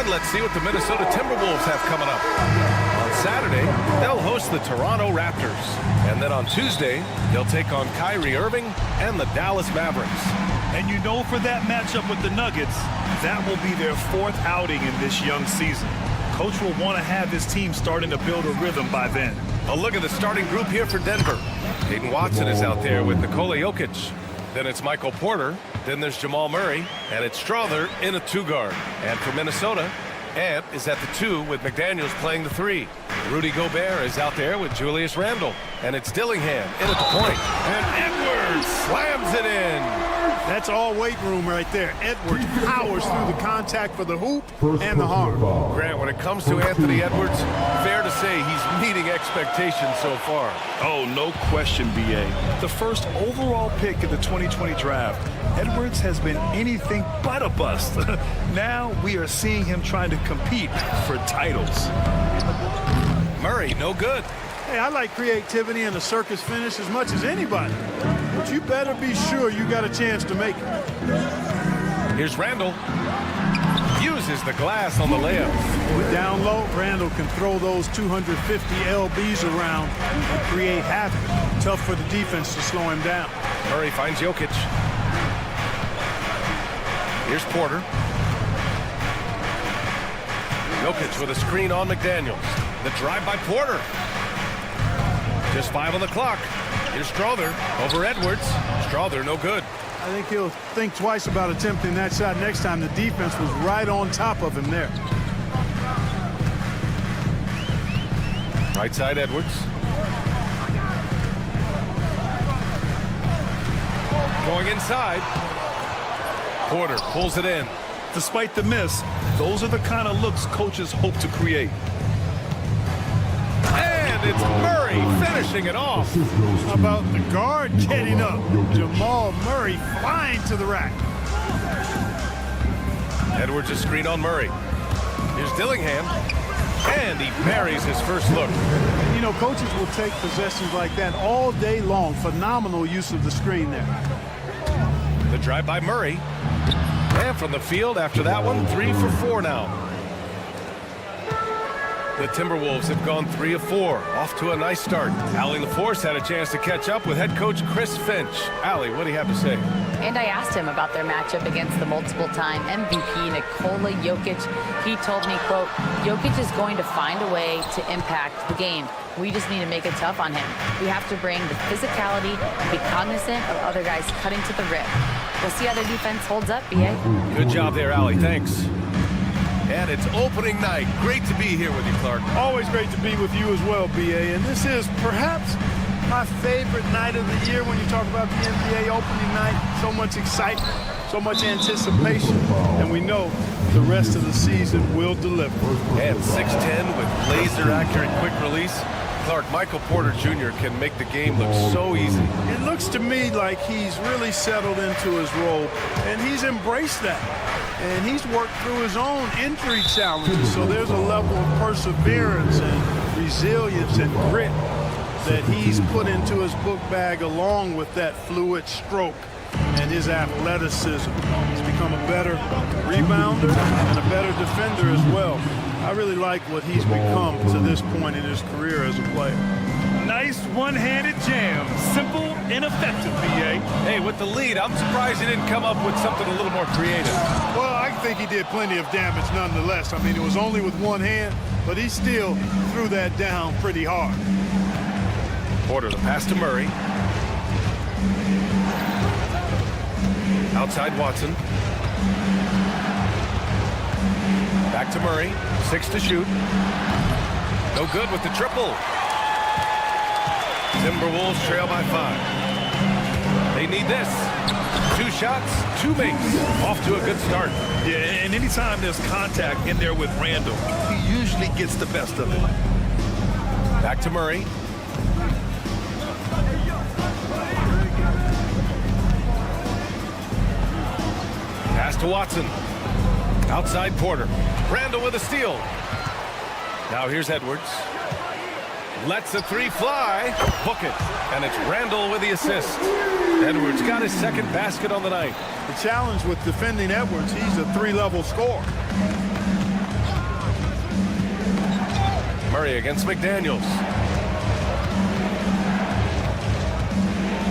And let's see what the Minnesota Timberwolves have coming up. On Saturday, they'll host the Toronto Raptors. And then on Tuesday, they'll take on Kyrie Irving and the Dallas Mavericks. And you know, for that matchup with the Nuggets, that will be their 4th outing in this young season. Coach will want to have his team starting to build a rhythm by then. A look at the starting group here for Denver. Peyton Watson is out there with Nikola Jokic. Then it's Michael Porter. Then there's Jamal Murray. And it's Strother in a 2-guard. And for Minnesota, Ant is at the 2 with McDaniels playing the 3. Rudy Gobert is out there with Julius Randle. And it's Dillingham in at the point. And Edwards slams it in. That's all weight room right there. Edwards powers through the contact for the hoop and the harm. Grant, when it comes to Anthony Edwards, fair to say he's meeting expectations so far. Oh, no question, B.A. The first overall pick in the 2020 draft, Edwards has been anything but a bust. Now we are seeing him trying to compete for titles. Murray, no good. Hey, I like creativity and a circus finish as much as anybody. But you better be sure you got a chance to make it. Here's Randle. Uses the glass on the layup. With down low, Randle can throw those 250 lbs around and create havoc. Tough for the defense to slow him down. Murray finds Jokic. Here's Porter. Jokic with a screen on McDaniels. The drive by Porter. Just 5 on the clock. Here's Strother over Edwards. Strother, no good. I think he'll think twice about attempting that shot next time. The defense was right on top of him there. Right side, Edwards. Going inside. Porter pulls it in. Despite the miss, those are the kind of looks coaches hope to create. And it's Murray finishing it off. How about the guard getting up? Jamal Murray flying to the rack. Edwards a screen on Murray. Here's Dillingham. And he buries his first look. You know, coaches will take possessions like that all day long. Phenomenal use of the screen there. The drive by Murray. And from the field after that one, 3 for 4 now. The Timberwolves have gone 3 of 4, off to a nice start. Allie LaForce had a chance to catch up with head coach Chris Finch. Allie, what do you have to say? And I asked him about their matchup against the multiple-time MVP Nikola Jokic. He told me, quote, Jokic is going to find a way to impact the game. We just need to make it tough on him. We have to bring the physicality and be cognizant of other guys cutting to the rim. We'll see how their defense holds up, B.A. Good job there, Allie. Thanks. And it's opening night. Great to be here with you, Clark. Always great to be with you as well, B.A. And this is perhaps my favorite night of the year when you talk about the NBA opening night. So much excitement, so much anticipation. And we know the rest of the season will deliver. And 6'10" with laser-accurate quick release. Clark, Michael Porter Jr. can make the game look so easy. It looks to me like he's really settled into his role, and he's embraced that. And he's worked through his own injury challenges, so there's a level of perseverance and resilience and grit that he's put into his book bag along with that fluid stroke and his athleticism. He's become a better rebounder and a better defender as well. I really like what he's become to this point in his career as a player. Nice one-handed jam. Simple and effective, B.A. Hey, with the lead, I'm surprised he didn't come up with something a little more creative. Well, I think he did plenty of damage nonetheless. I mean, it was only with one hand, but he still threw that down pretty hard. Porter, the pass to Murray. Outside Watson. Back to Murray. 6 to shoot. No good with the triple. Timberwolves trail by 5. They need this. 2 shots, 2 makes. Off to a good start. Yeah, and anytime there's contact in there with Randle, he usually gets the best of it. Back to Murray. Pass to Watson. Outside Porter. Randle with a steal. Now here's Edwards. Lets the 3 fly. Book it. And it's Randle with the assist. Edwards got his second basket on the night. The challenge with defending Edwards, he's a 3-level scorer. Murray against McDaniels.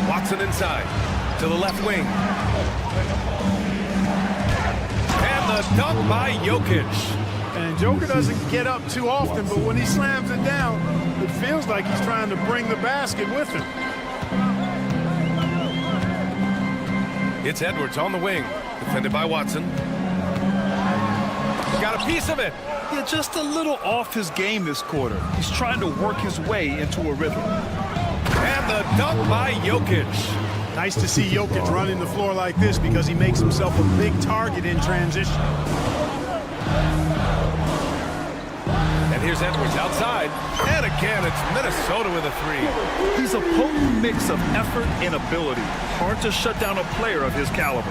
Watson inside to the left wing. And the dunk by Jokic. And Joker doesn't get up too often, but when he slams it down, it feels like he's trying to bring the basket with him. It's Edwards on the wing, defended by Watson. Got a piece of it. Yeah, just a little off his game this quarter. He's trying to work his way into a rhythm. And the dunk by Jokic. Nice to see Jokic running the floor like this because he makes himself a big target in transition. And here's Edwards outside. And again, it's Minnesota with a three. He's a potent mix of effort and ability. Hard to shut down a player of his caliber.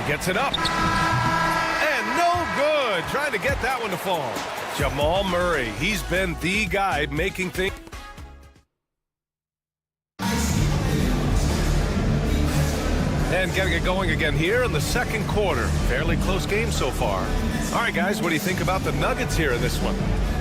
He gets it up. And no good. Trying to get that one to fall. Jamal Murray. He's been the guy making things. And getting it going again here in the second quarter. Fairly close game so far. All right, guys, what do you think about the Nuggets here in this one?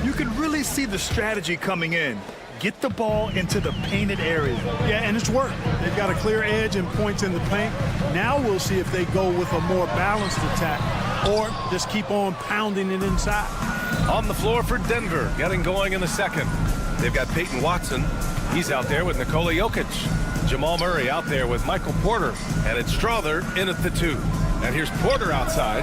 You can really see the strategy coming in. Get the ball into the painted area. Yeah, and it's worked. They've got a clear edge and points in the paint. Now we'll see if they go with a more balanced attack or just keep on pounding it inside. On the floor for Denver, getting going in the second. They've got Peyton Watson. He's out there with Nikola Jokic. Jamal Murray out there with Michael Porter. And it's Strother in at the 2. And here's Porter outside.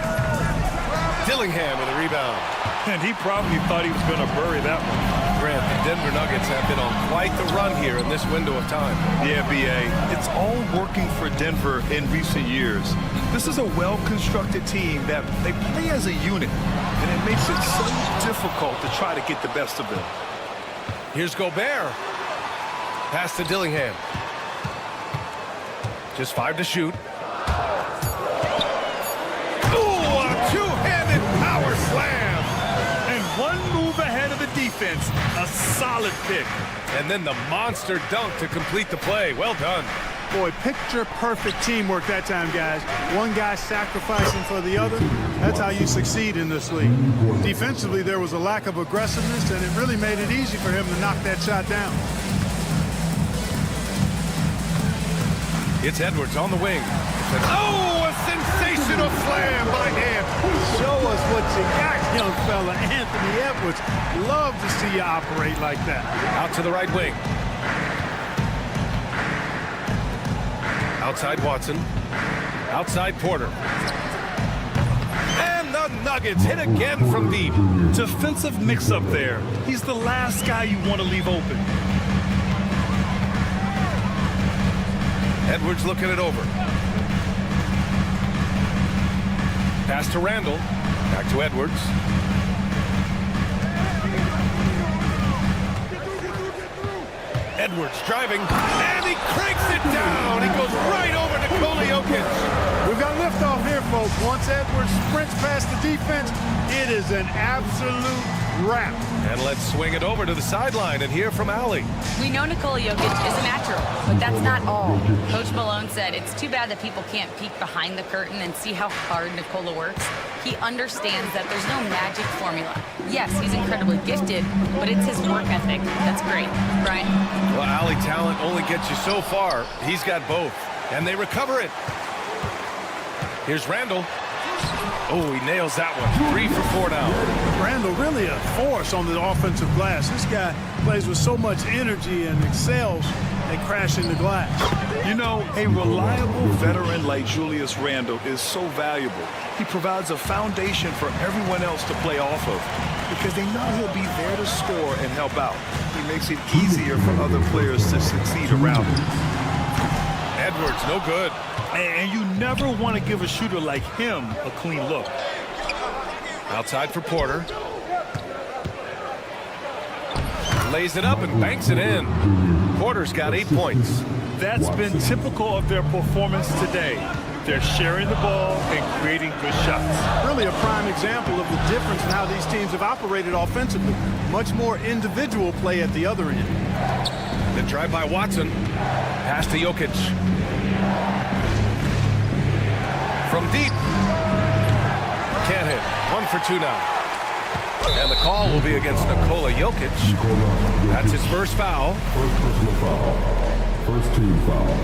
Dillingham with a rebound. And he probably thought he was going to bury that one. Grant, the Denver Nuggets have been on quite the run here in this window of time. Yeah, B.A. It's all working for Denver in recent years. This is a well-constructed team that they play as a unit. And it makes it so difficult to try to get the best of them. Here's Gobert. Pass to Dillingham. Just 5 to shoot. Ooh, a two-handed power slam. And one move ahead of the defense. A solid pick. And then the monster dunk to complete the play. Well done. Boy, picture-perfect teamwork that time, guys. One guy sacrificing for the other. That's how you succeed in this league. Defensively, there was a lack of aggressiveness, and it really made it easy for him to knock that shot down. It's Edwards on the wing. Oh, a sensational slam by him. Show us what you got, young fella. Anthony Edwards. Love to see you operate like that. Out to the right wing. Outside Watson. Outside Porter. And the Nuggets hit again from deep. Defensive mix-up there. He's the last guy you want to leave open. Edwards looking it over. Pass to Randall. Back to Edwards. Edwards driving, and he cranks it down. He goes right over to Nikola Jokic. We've got liftoff here, folks. Once Edwards sprints past the defense, it is an absolute wrap. And let's swing it over to the sideline and hear from Allie. We know Nikola Jokic is a natural, but that's not all. Coach Malone said it's too bad that people can't peek behind the curtain and see how hard Nikola works. He understands that there's no magic formula. Yes, he's incredibly gifted, but it's his work ethic that's great. Brian? Well, Allie, talent only gets you so far. He's got both, and they recover it. Here's Randall. Oh, he nails that one. 3 for 4 now. Randall really a force on the offensive glass. This guy plays with so much energy and excels at crashing the glass. You know, a reliable veteran like Julius Randle is so valuable. He provides a foundation for everyone else to play off of because they know he'll be there to score and help out. He makes it easier for other players to succeed around him. Edwards, no good. And you never want to give a shooter like him a clean look. Outside for Porter. Lays it up and banks it in. Porter's got 8 points. That's been typical of their performance today. They're sharing the ball and creating good shots. Really a prime example of the difference in how these teams have operated offensively. Much more individual play at the other end. The drive by Watson. Pass to Jokic. From deep. Can't hit. 1 for 2 now. And the call will be against Nikola Jokic. That's his first foul. First personal foul. First team foul.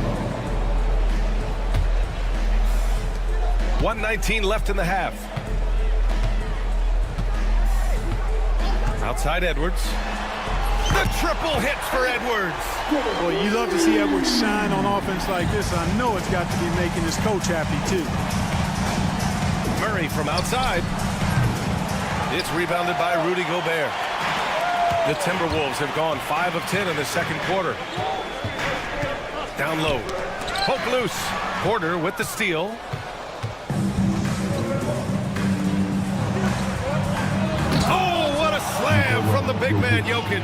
1:19 left in the half. Outside Edwards. The triple hits for Edwards. Well, you love to see Edwards shine on offense like this. I know it's got to be making his coach happy, too. Murray from outside. It's rebounded by Rudy Gobert. The Timberwolves have gone 5 of 10 in the second quarter. Down low. Poke loose. Porter with the steal. Oh, what a slam from the big man Jokic.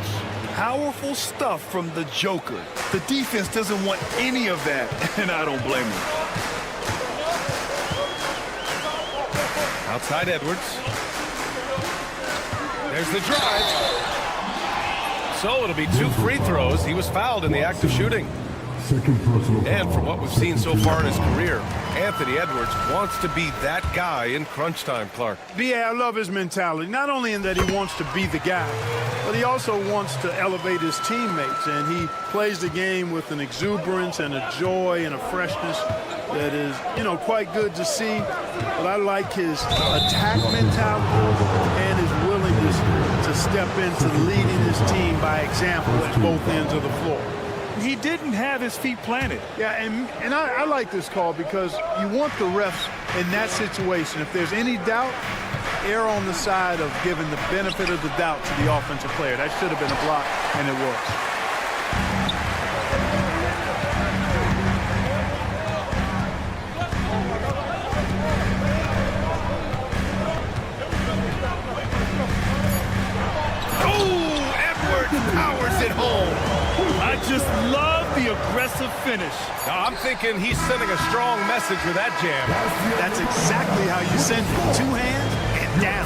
Powerful stuff from the Joker. The defense doesn't want any of that, and I don't blame them. Outside Edwards. There's the drive. So it'll be 2 free throws. He was fouled in the act of shooting. Second personal foul. And from what we've seen so far in his career, Anthony Edwards wants to be that guy in crunch time, Clark. B.A., I love his mentality, not only in that he wants to be the guy, but he also wants to elevate his teammates, and he plays the game with an exuberance and a joy and a freshness that is, quite good to see. But I like his attack mentality and his willingness to step into leading his team by example at both ends of the floor. He didn't have his feet planted. Yeah, and I like this call because you want the refs in that situation. If there's any doubt, err on the side of giving the benefit of the doubt to the offensive player. That should have been a block, and it was. Oh, Edwards powers it home. I just love the aggressive finish. Now, I'm thinking he's sending a strong message with that jam. That's exactly how you send it. 2 hands and down.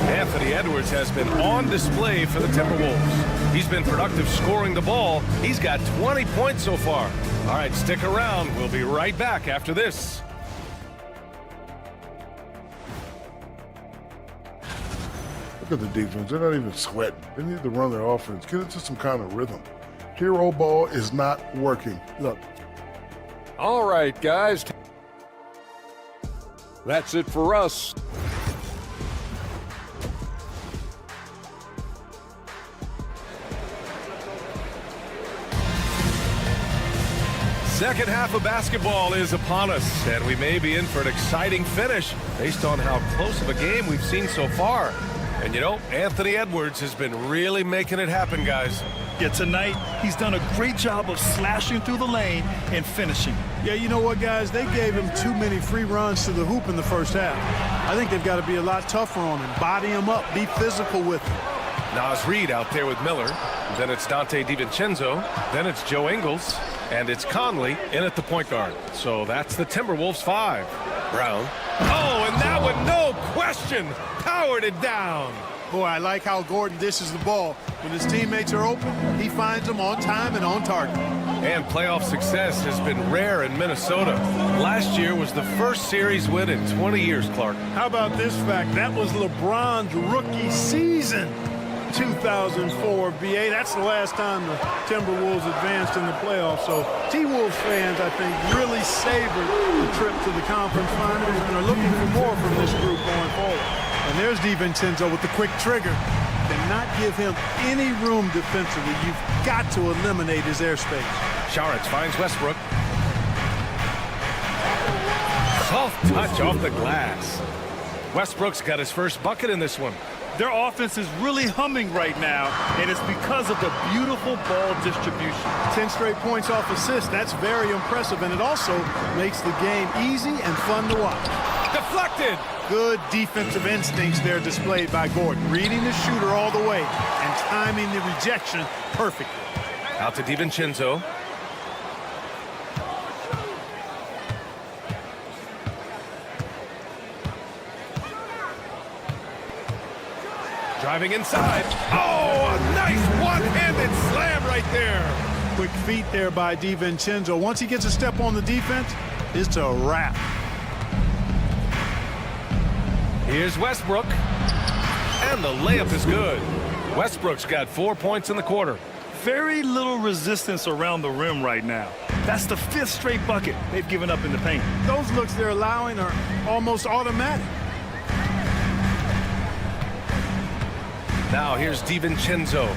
Anthony Edwards has been on display for the Timberwolves. He's been productive scoring the ball. He's got 20 points so far. All right, stick around. We'll be right back after this. Look at the defense. They're not even sweating. They need to run their offense. Get into some kind of rhythm. Hero ball is not working. Look. All right, guys. That's it for us. Second half of basketball is upon us, and we may be in for an exciting finish based on how close of a game we've seen so far. And Anthony Edwards has been really making it happen, guys. Yeah, tonight, he's done a great job of slashing through the lane and finishing. Yeah, you know what, guys? They gave him too many free runs to the hoop in the first half. I think they've got to be a lot tougher on him. Body him up. Be physical with him. Nas Reed out there with Miller. Then it's Dante DiVincenzo. Then it's Joe Ingles. And it's Conley in at the point guard. So that's the Timberwolves 5. Brown. Oh, and that one, no question, powered it down. Boy, I like how Gordon dishes the ball. When his teammates are open, he finds them on time and on target. And playoff success has been rare in Minnesota. Last year was the first series win in 20 years, Clark. How about this fact? That was LeBron's rookie season. 2004, BA. That's the last time the Timberwolves advanced in the playoffs. So T-Wolves fans, I think, really savored the trip to the conference finals and are looking for more from this group going forward. And there's DiVincenzo with the quick trigger. Cannot give him any room defensively. You've got to eliminate his airspace. Saric finds Westbrook. Soft touch off the glass. Westbrook's got his first bucket in this one. Their offense is really humming right now, and it's because of the beautiful ball distribution. 10 straight points off assists. That's very impressive, and it also makes the game easy and fun to watch. Deflected. Good defensive instincts there displayed by Gordon. Reading the shooter all the way and timing the rejection perfectly. Out to DiVincenzo. Driving inside. Oh, a nice one-handed slam right there. Quick feet there by DiVincenzo. Once he gets a step on the defense, it's a wrap. Here's Westbrook. And the layup is good. Westbrook's got 4 points in the quarter. Very little resistance around the rim right now. That's the 5th straight bucket they've given up in the paint. Those looks they're allowing are almost automatic. Now here's DiVincenzo.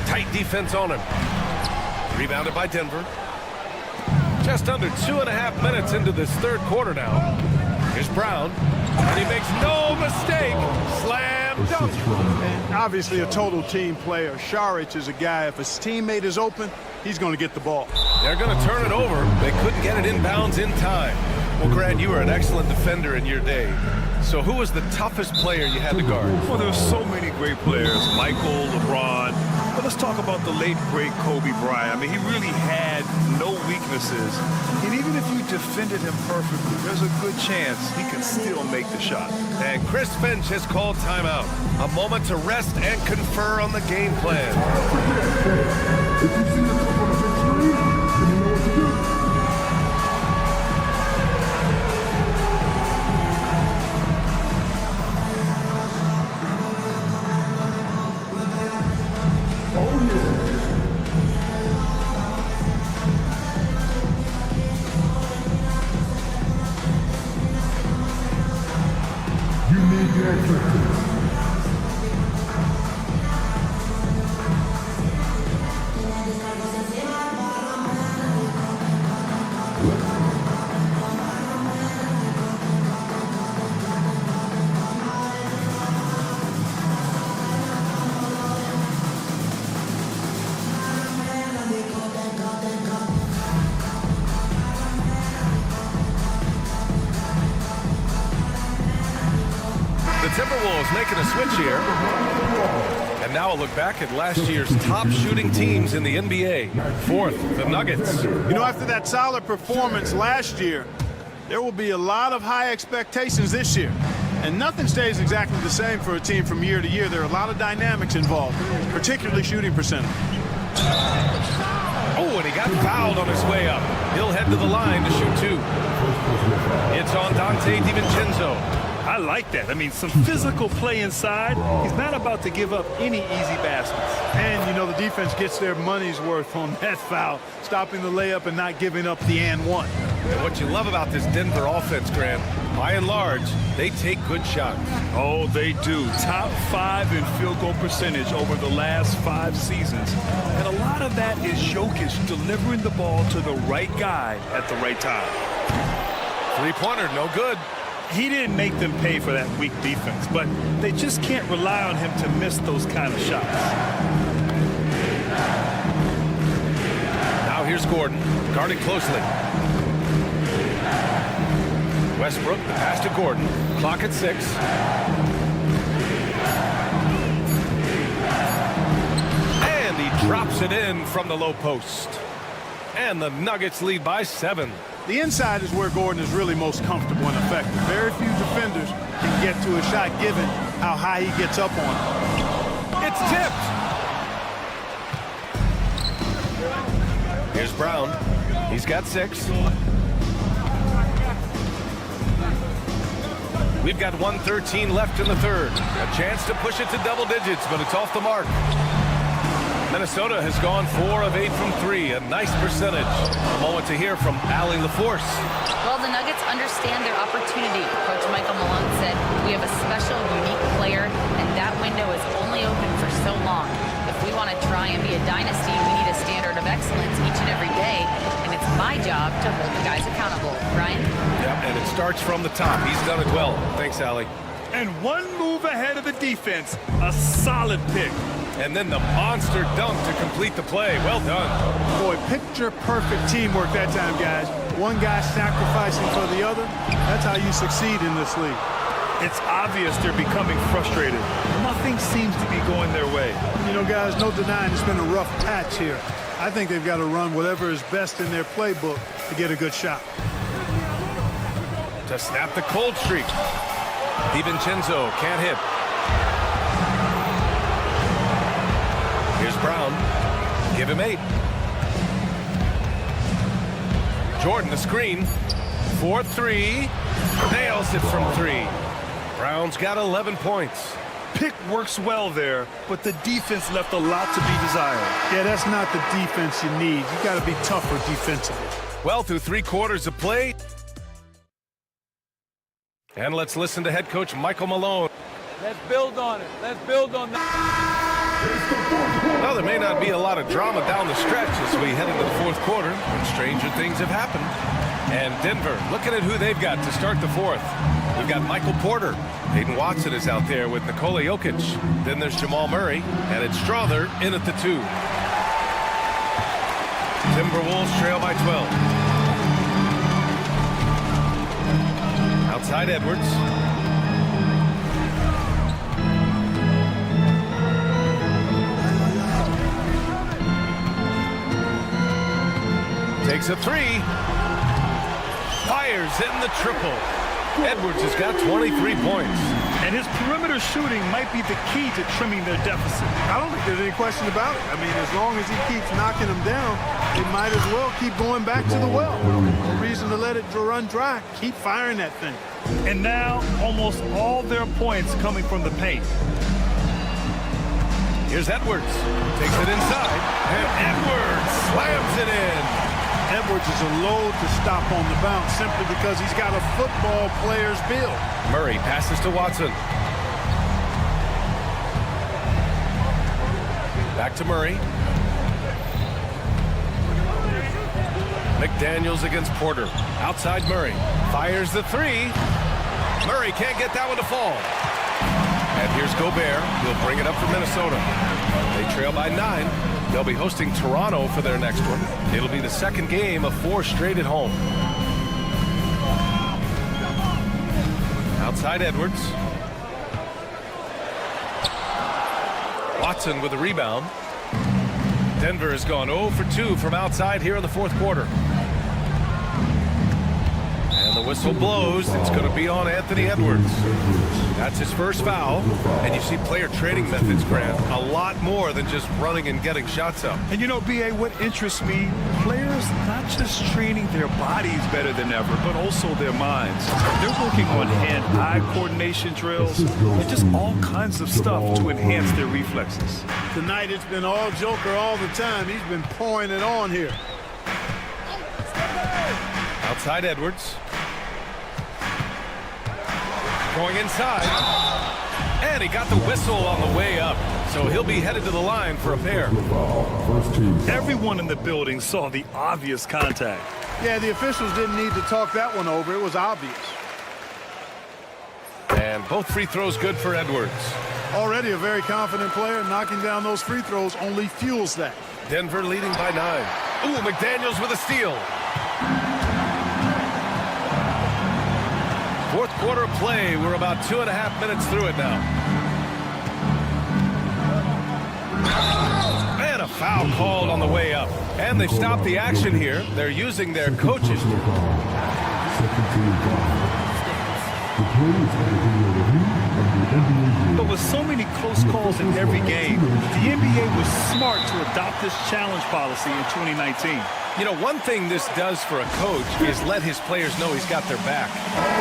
Tight defense on him. Rebounded by Denver. Just under 2.5 minutes into this third quarter now. Here's Brown. And he makes no mistake. Slam dunk. And obviously a total team player. Saric is a guy, if his teammate is open, he's going to get the ball. They're going to turn it over. They couldn't get it inbounds in time. Well, Grant, you were an excellent defender in your day. So who was the toughest player you had to guard? Well, there's so many great players. Michael, LeBron. But let's talk about the late, great Kobe Bryant. I mean, he really had no weaknesses. And even if you defended him perfectly, there's a good chance he can still make the shot. And Chris Finch has called timeout. A moment to rest and confer on the game plan. If you see yourself on the big screen, then you know what to do. Timberwolves making a switch here. And now a look back at last year's top shooting teams in the NBA. Fourth, the Nuggets. You know, after that solid performance last year, there will be a lot of high expectations this year. And nothing stays exactly the same for a team from year to year. There are a lot of dynamics involved, particularly shooting percentage. Oh, and he got fouled on his way up. He'll head to the line to shoot two. It's on Dante DiVincenzo. I like that. I mean, some physical play inside. He's not about to give up any easy baskets. And, you know, the defense gets their money's worth on that foul, stopping the layup and not giving up the and one. And what you love about this Denver offense, Grant, by and large, they take good shots. Oh, they do. Top 5 in field goal percentage over the last 5 seasons. And a lot of that is Jokic delivering the ball to the right guy at the right time. Three-pointer, no good. He didn't make them pay for that weak defense, but they just can't rely on him to miss those kind of shots. Now here's Gordon, guarded closely. Westbrook, the pass to Gordon. Clock at 6. And he drops it in from the low post. And the Nuggets lead by 7. The inside is where Gordon is really most comfortable and effective. Very few defenders can get to a shot given how high he gets up on it. It's tipped. Here's Brown. He's got 6. We've got 1:13 left in the third. A chance to push it to double digits, but it's off the mark. Minnesota has gone 4 of 8 from 3, a nice percentage. A moment to hear from Allie LaForce. Well, the Nuggets understand their opportunity. Coach Michael Malone said, we have a special, unique player, and that window is only open for so long. If we want to try and be a dynasty, we need a standard of excellence each and every day, and it's my job to hold the guys accountable. Ryan? Yep, and it starts from the top. He's done it well. Thanks, Allie. And one move ahead of the defense, a solid pick. And then the monster dunk to complete the play. Well done. Boy, picture-perfect teamwork that time, guys. One guy sacrificing for the other. That's how you succeed in this league. It's obvious they're becoming frustrated. Nothing seems to be going their way. You know, guys, no denying it's been a rough patch here. I think they've got to run whatever is best in their playbook to get a good shot. To snap the cold streak. DiVincenzo can't hit. Here's Brown. Give him 8. Jordan, the screen. 4-3. Nails it from 3. Brown's got 11 points. pick works well there, but the defense left a lot to be desired. Yeah, that's not the defense you need. You got to be tougher defensively. Well, through 3 quarters of play. And let's listen to head coach Michael Malone. Let's build on it. Let's build on that. Well, there may not be a lot of drama down the stretch as we head into the 4th quarter, but stranger things have happened. And Denver, looking at who they've got to start the 4th. We've got Michael Porter. Hayden Watson is out there with Nikola Jokic. Then there's Jamal Murray, and it's Strother in at the 2. Timberwolves trail by 12. Outside Edwards. Takes a 3. Fires in the triple. Edwards has got 23 points. And his perimeter shooting might be the key to trimming their deficit. I don't think there's any question about it. I mean, as long as he keeps knocking them down, they might as well keep going back to the well. No reason to let it run dry. Keep firing that thing. And now, almost all their points coming from the paint. Here's Edwards. Takes it inside. And Edwards slams it in. Edwards is a load to stop on the bounce simply because he's got a football player's build. Murray passes to Watson. Back to Murray. McDaniels against Porter. Outside Murray. Fires the 3. Murray can't get that one to fall. And here's Gobert. He'll bring it up for Minnesota. They trail by 9. They'll be hosting Toronto for their next one. It'll be the 2nd game of 4 straight at home. Outside Edwards. Watson with a rebound. Denver has gone 0 for 2 from outside here in the 4th quarter. And the whistle blows. It's going to be on Anthony Edwards. That's his first foul. And you see player trading methods, Grant, a lot more than just running and getting shots up. And you know, B.A., what interests me, players not just training their bodies better than ever, but also their minds. They're working on hand-eye coordination drills and just all kinds of stuff to enhance their reflexes. Tonight it's been all Joker all the time. He's been pouring it on here. Outside Edwards. Going inside. And he got the whistle on the way up. So he'll be headed to the line for a pair. Everyone in the building saw the obvious contact. Yeah, the officials didn't need to talk that one over. It was obvious. And both free throws good for Edwards. Already a very confident player. Knocking down those free throws only fuels that. Denver leading by 9. Ooh, McDaniels with a steal. 4th quarter of play. We're about 2.5 minutes through it now. And a foul called on the way up. And they've stopped the action here. They're using their coaches. But with so many close calls in every game, the NBA was smart to adopt this challenge policy in 2019. You know, one thing this does for a coach is let his players know he's got their back.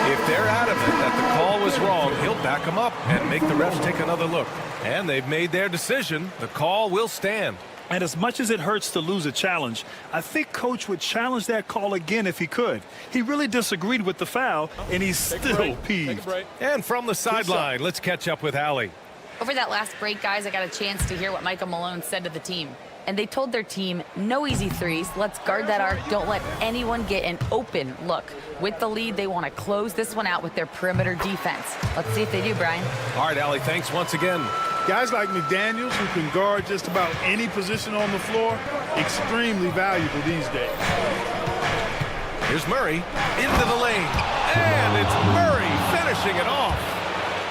If they're adamant that the call was wrong, he'll back them up and make the refs take another look. And they've made their decision. The call will stand. And as much as it hurts to lose a challenge, I think Coach would challenge that call again if he could. He really disagreed with the foul, and he's still peeved. And from the sideline, let's catch up with Allie. Over that last break, guys, I got a chance to hear what Michael Malone said to the team. And they told their team, no easy threes. Let's guard that arc. Don't let anyone get an open look. With the lead, they want to close this one out with their perimeter defense. Let's see if they do, Brian. All right, Allie, thanks once again. Guys like McDaniels, who can guard just about any position on the floor, extremely valuable these days. Here's Murray into the lane. And it's Murray finishing it off.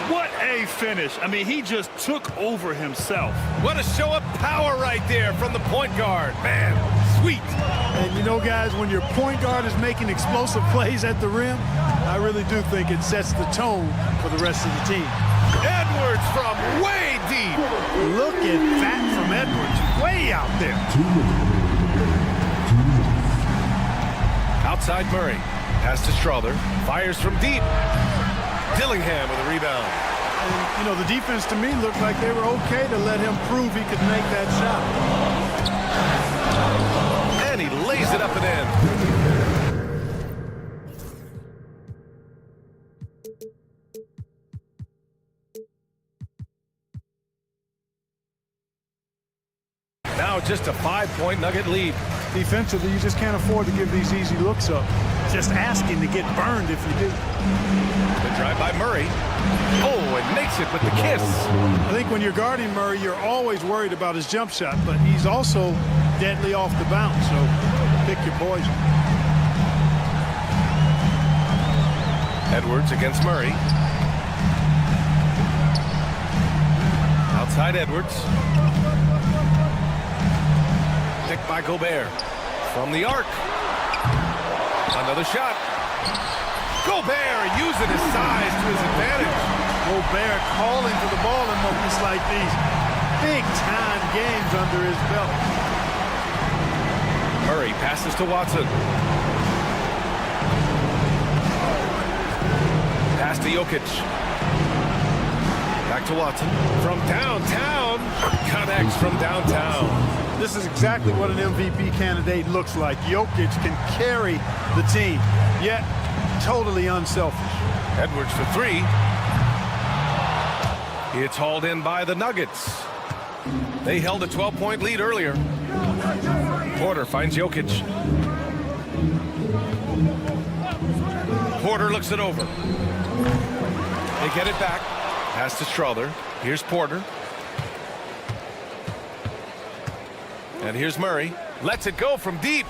What a finish. I mean, he just took over himself. What a show of power right there from the point guard. Man, sweet. And you know, guys, when your point guard is making explosive plays at the rim, I really do think it sets the tone for the rest of the team. Edwards from way deep. Look at that from Edwards, way out there. Outside Murray. Pass to Strother. Fires from deep. Dillingham with a rebound. And, you know, the defense to me looked like they were okay to let him prove he could make that shot. And he lays it up and in. Now just a 5-point Nugget lead. Defensively, you just can't afford to give these easy looks up. Just asking to get burned if you do. The drive by Murray. Oh, and makes it with the kiss. I think when you're guarding Murray, you're always worried about his jump shot, but he's also deadly off the bounce, so pick your poison. Edwards against Murray. Outside Edwards. Picked by Gobert. From the arc. Another shot. Gobert using his size to his advantage. Gobert calling for the ball in moments like these. Big-time games under his belt. Murray passes to Watson. Pass to Jokic. Back to Watson. From downtown. Connects from downtown. This is exactly what an MVP candidate looks like. Jokic can carry the team, yet totally unselfish. Edwards for three. It's hauled in by the Nuggets. They held a 12-point lead earlier. Porter finds Jokic. Porter looks it over. They get it back. Pass to Strother. Here's Porter. And here's Murray. Lets it go from deep.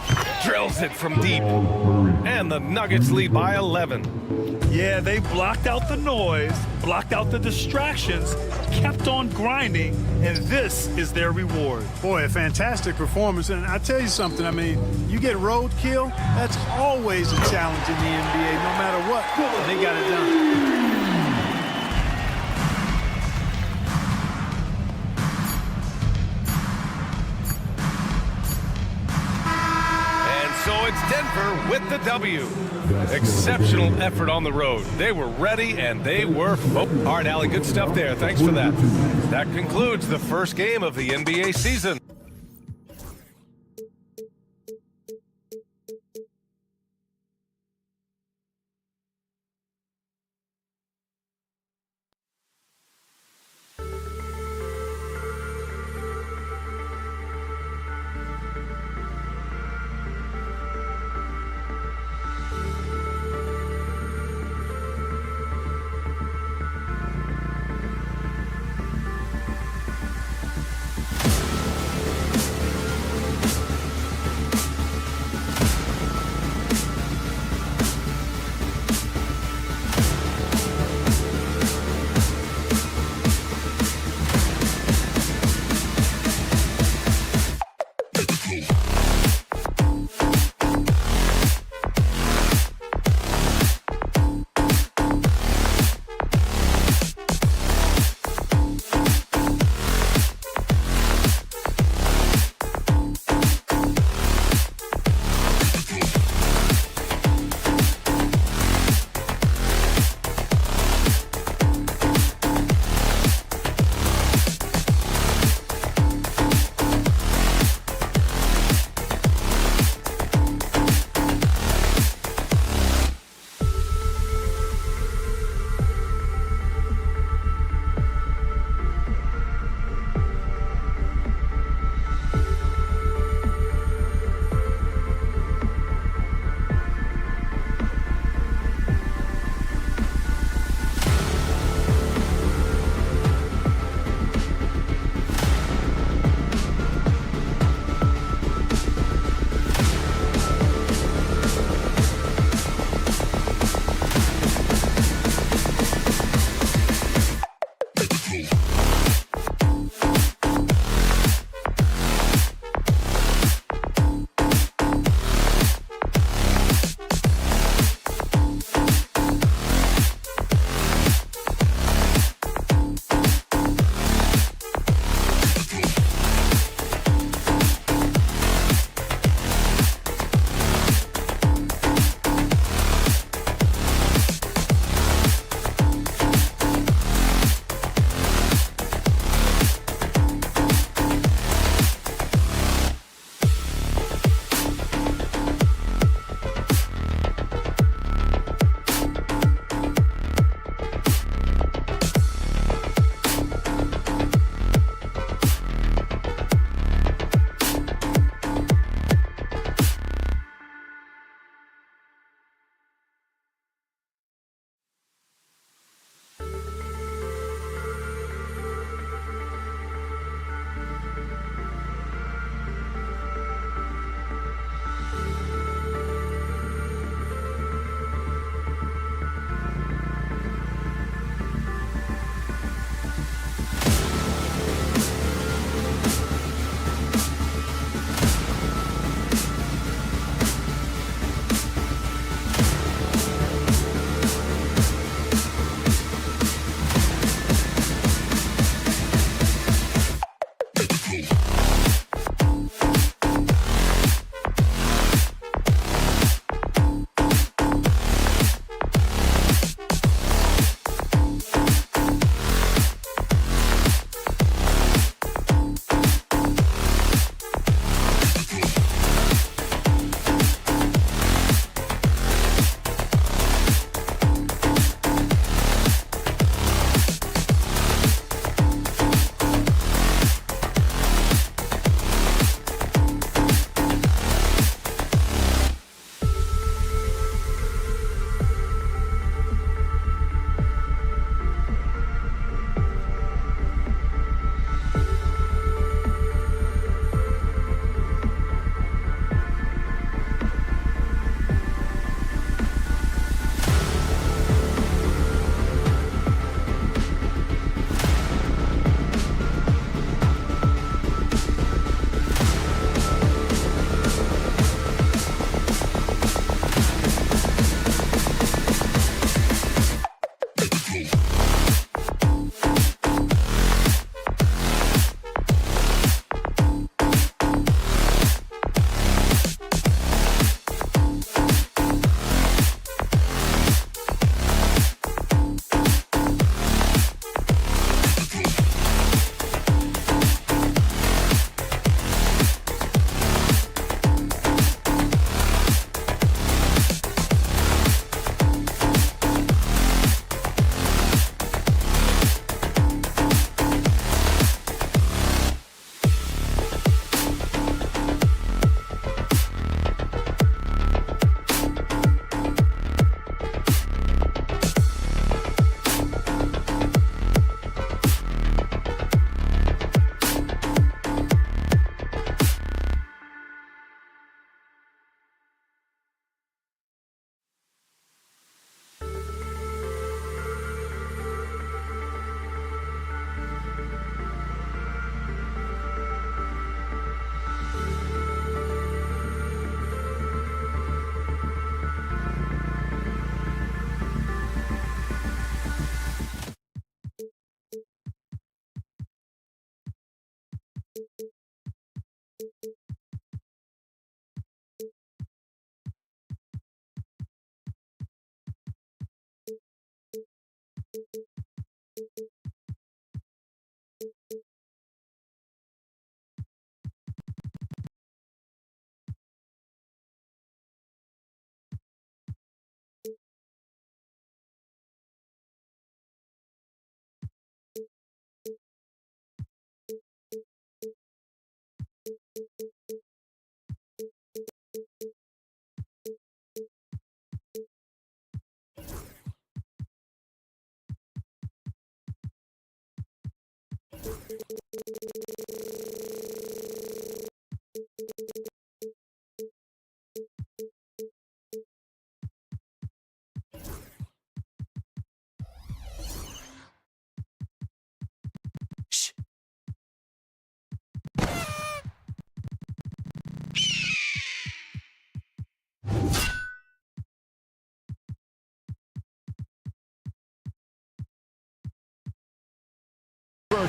Drills it from deep. And the Nuggets lead by 11. Yeah, they blocked out the noise, blocked out the distractions, kept on grinding, and this is their reward. Boy, a fantastic performance. And I tell you something, I mean, you get roadkill, that's always a challenge in the NBA, no matter what. They got it done. So it's Denver with the W. Exceptional effort on the road. They were ready and they were focused. All right, Allie, good stuff there. Thanks for that. That concludes the first game of the NBA season.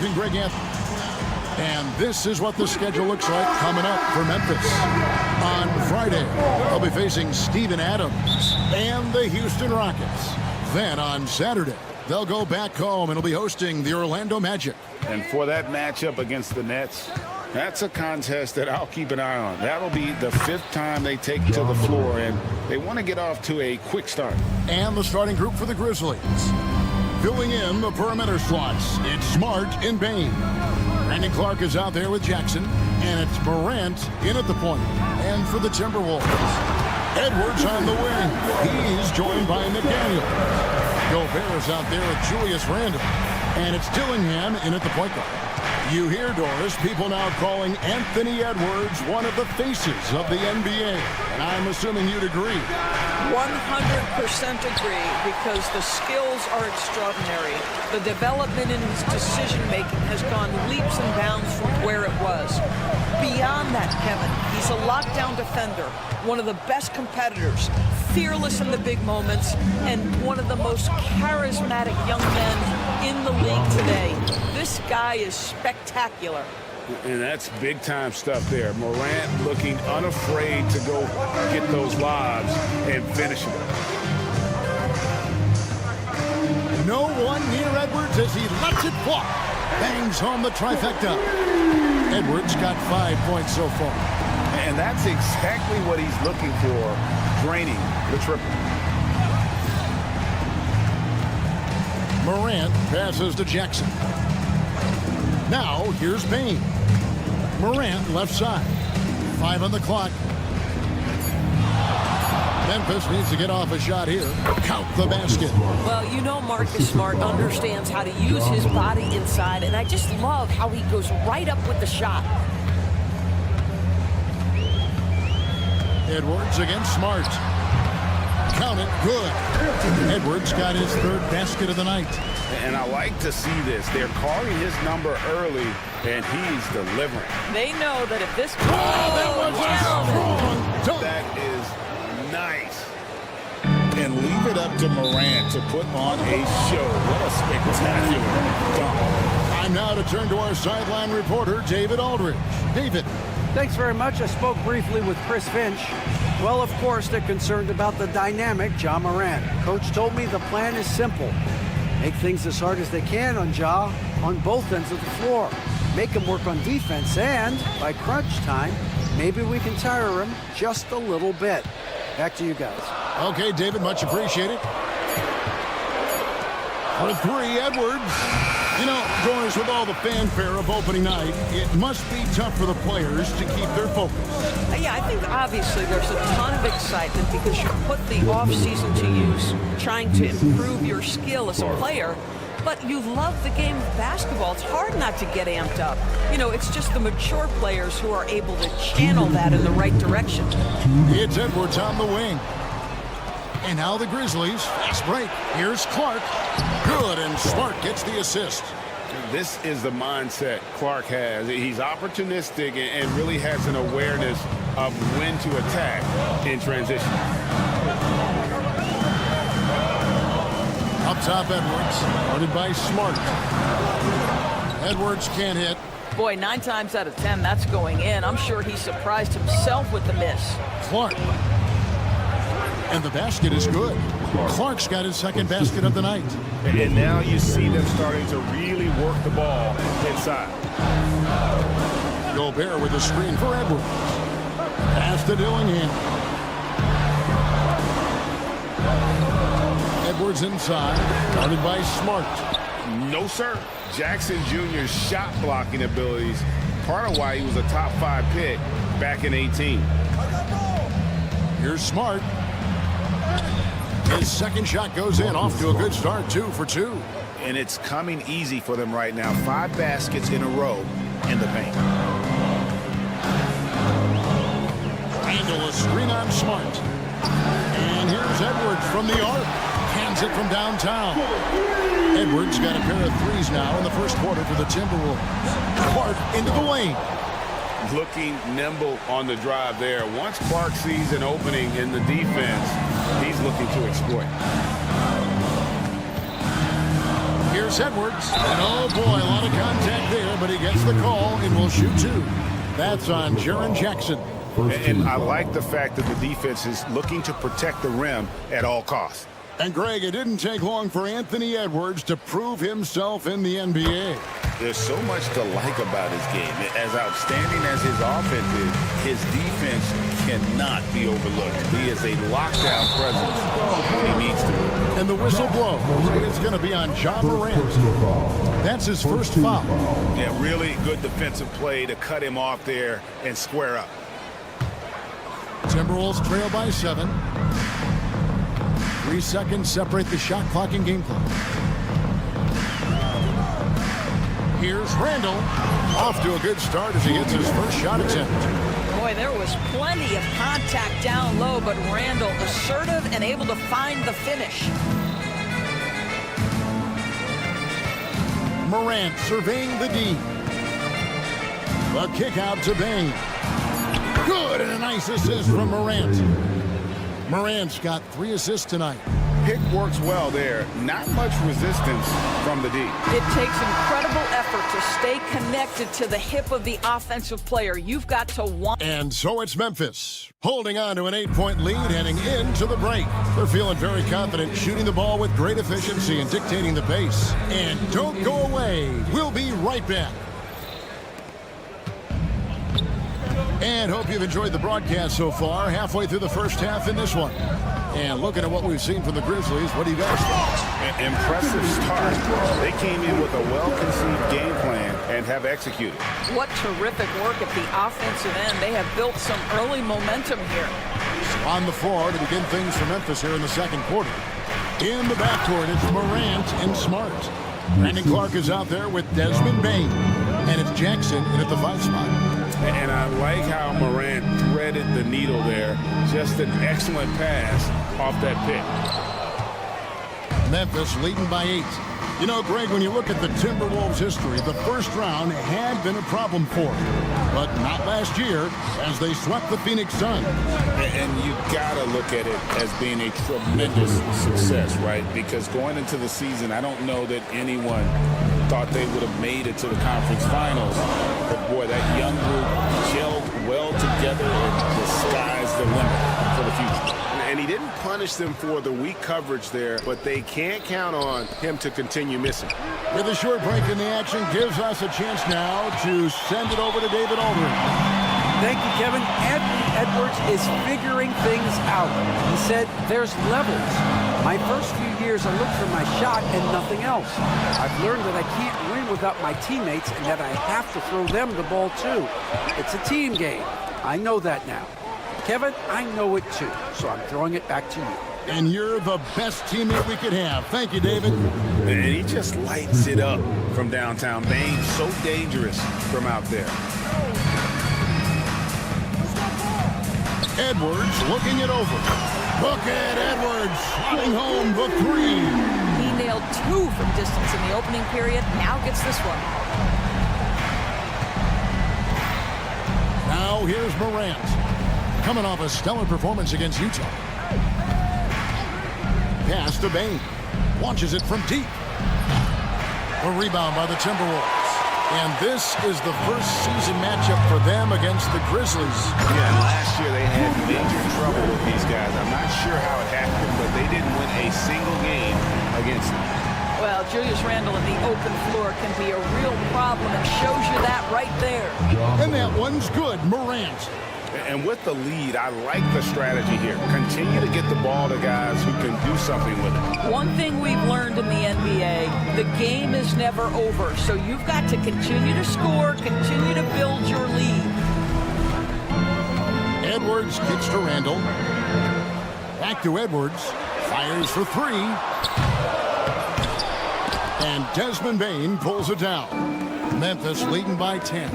and Greg Anthony. And this is what the schedule looks like coming up for Memphis. On Friday, they'll be facing Steven Adams and the Houston Rockets. Then on Saturday, they'll go back home and will be hosting the Orlando Magic. And for that matchup against the Nets, that's a contest that I'll keep an eye on. That'll be the 5th time they take to the floor, and they want to get off to a quick start. And the starting group for the Grizzlies. Filling in the perimeter slots, it's Smart and Bain. Brandon Clark is out there with Jackson, and it's Morant in at the point. And for the Timberwolves, Edwards on the wing. He's joined by McDaniel. Gobert is out there with Julius Randle, and it's Dillingham in at the point guard. You hear, Doris, people now calling Anthony Edwards one of the faces of the NBA. And I'm assuming you'd agree. 100% agree, because the skills are extraordinary. The development in his decision-making has gone leaps and bounds from where it was. Beyond that, Kevin, he's a lockdown defender, one of the best competitors, fearless in the big moments, and one of the most charismatic young men in the league today. This guy is spectacular. And that's big-time stuff there. Morant looking unafraid to go get those lobs and finish them. No one near Edwards as he lets it fly. Bangs home the trifecta. Edwards got 5 points so far. And that's exactly what he's looking for, draining the triple. Morant passes to Jackson. Now, here's Bain. Morant left side. 5 on the clock. Memphis needs to get off a shot here. Count the basket. Well, you know Marcus Smart understands how to use his body inside, and I just love how he goes right up with the shot. Edwards against Smart. Count it. Good. Edwards got his 3rd basket of the night. And I like to see this. They're calling his number early, and he's delivering. They know that if this... that was a strong dunk. That is nice. And leave it up to Morant to put on a show. What a spectacular dunk. Time now to turn to our sideline reporter, David Aldridge. David. Thanks very much. I spoke briefly with Chris Finch. Well, of course, they're concerned about the dynamic Ja Morant. Coach told me the plan is simple. Make things as hard as they can on Ja on both ends of the floor. Make him work on defense, and by crunch time, maybe we can tire him just a little bit. Back to you guys. Okay, David, much appreciated. For 3, Edwards. You know, Doris, with all the fanfare of opening night, it must be tough for the players to keep their focus. Yeah, I think obviously there's a ton of excitement because you put the offseason to use trying to improve your skill as a player, but you love the game of basketball. It's hard not to get amped up. You know, it's just the mature players who are able to channel that in the right direction. It's Edwards on the wing. And now the Grizzlies. Fast break. Here's Clark. Good, and Smart gets the assist. This is the mindset Clark has. He's opportunistic and really has an awareness of when to attack in transition. Up top, Edwards. Guarded by Smart. Edwards can't hit. Boy, 9 times out of 10, that's going in. I'm sure he surprised himself with the miss. Clark. And the basket is good. Clark's got his 2nd basket of the night. And now you see them starting to really work the ball inside. Gobert with a screen for Edwards. Pass to Dillingham. Edwards inside. Guarded by Smart. No, sir. Jackson Jr.'s shot blocking abilities, part of why he was a top 5 pick back in 18. Here's Smart. His 2nd shot goes in, off to a good start, 2 for 2. And it's coming easy for them right now. 5 baskets in a row in the paint. Randle a screen on Smart. And here's Edwards from the arc. Hands it from downtown. Edwards got a pair of 3s now in the first quarter for the Timberwolves. Clark into the lane. Looking nimble on the drive there. Once Clark sees an opening in the defense, he's looking to exploit. Here's Edwards. And oh boy, a lot of contact there, but he gets the call and will shoot 2. That's on Jaren Jackson. And I like the fact that the defense is looking to protect the rim at all costs. And Greg, it didn't take long for Anthony Edwards to prove himself in the NBA. There's so much to like about his game. As outstanding as his offense is, his defense cannot be overlooked. He is a lockdown presence when he needs to. And the whistle blows. It's going to be on Ja Morant. That's his first foul. Yeah, really good defensive play to cut him off there and square up. Timberwolves trail by 7. 3 seconds separate the shot clock and game clock. Here's Randall. Off to a good start as he gets his first shot attempt. Boy, there was plenty of contact down low, but Randall assertive and able to find the finish. Morant surveying the D. The kick out to Bain. Good, and a nice assist from Morant. Morant's got 3 assists tonight. Pick works well there. Not much resistance from the D. It takes incredible effort to stay connected to the hip of the offensive player. You've got to want. And so it's Memphis, holding on to an 8-point lead heading into the break. They're feeling very confident, shooting the ball with great efficiency and dictating the pace. And don't go away. We'll be right back. And hope you've enjoyed the broadcast so far. Halfway through the first half in this one. And looking at what we've seen from the Grizzlies, what do you guys think? An impressive start. They came in with a well-conceived game plan and have executed. What terrific work at the offensive end. They have built some early momentum here. On the floor to begin things for Memphis here in the second quarter. In the backcourt, it's Morant and Smart. Brandon Clark is out there with Desmond Bain. And it's Jackson in at the 5 spot. And I like how Morant threaded the needle there. Just an excellent pass off that pick. Memphis leading by 8. You know, Greg, when you look at the Timberwolves' history, the first round had been a problem for them. But not last year, as they swept the Phoenix Suns. And you gotta look at it as being a tremendous success, right? Because going into the season, I don't know that anyone thought they would have made it to the conference finals. But boy, that young group gelled well together, and the sky's the limit for the future. And he didn't punish them for the weak coverage there, but they can't count on him to continue missing. With a short break in the action, gives us a chance now to send it over to David Aldridge. Thank you, Kevin. Anthony Edwards is figuring things out. He said there's levels. My first few years, I looked for my shot and nothing else. I've learned that I can't win without my teammates and that I have to throw them the ball too. It's a team game. I know that now. Kevin, I know it too, so I'm throwing it back to you. And you're the best teammate we could have. Thank you, David. And he just lights it up from downtown. Bain, so dangerous from out there. Edwards looking it over. Look at Edwards sliding home the 3. He nailed 2 from distance in the opening period. Now gets this one. Now here's Morant. Coming off a stellar performance against Utah. Pass to Bain. Launches it from deep. A rebound by the Timberwolves. And this is the first season matchup for them against the Grizzlies. Yeah, last year they had major trouble with these guys. I'm not sure how it happened, but they didn't win a single game against them. Well, Julius Randle in the open floor can be a real problem and shows you that right there. And that one's good, Morant. And with the lead, I like the strategy here. Continue to get the ball to guys who can do something with it. One thing we've learned in the NBA, the game is never over. So you've got to continue to score, continue to build your lead. Edwards kicks to Randall. Back to Edwards. Fires for 3. And Desmond Bain pulls it down. Memphis leading by 10.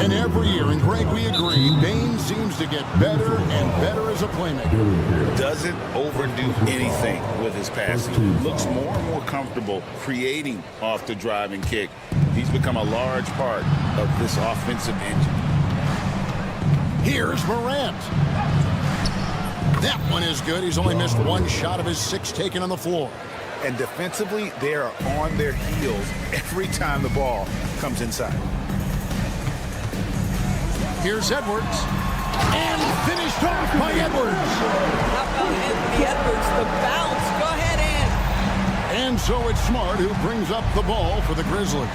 And every year, and Greg, we agree, Bain seems to get better and better as a playmaker. Doesn't overdo anything with his passing. Looks more and more comfortable creating off the driving kick. He's become a large part of this offensive engine. Here's Morant. That one is good. He's only missed 1 shot of his 6 taken on the floor. And defensively, they are on their heels every time the ball comes inside. Here's Edwards. And finished off by Edwards. How about Anthony Edwards? The bounce. Go ahead, And so it's Smart who brings up the ball for the Grizzlies.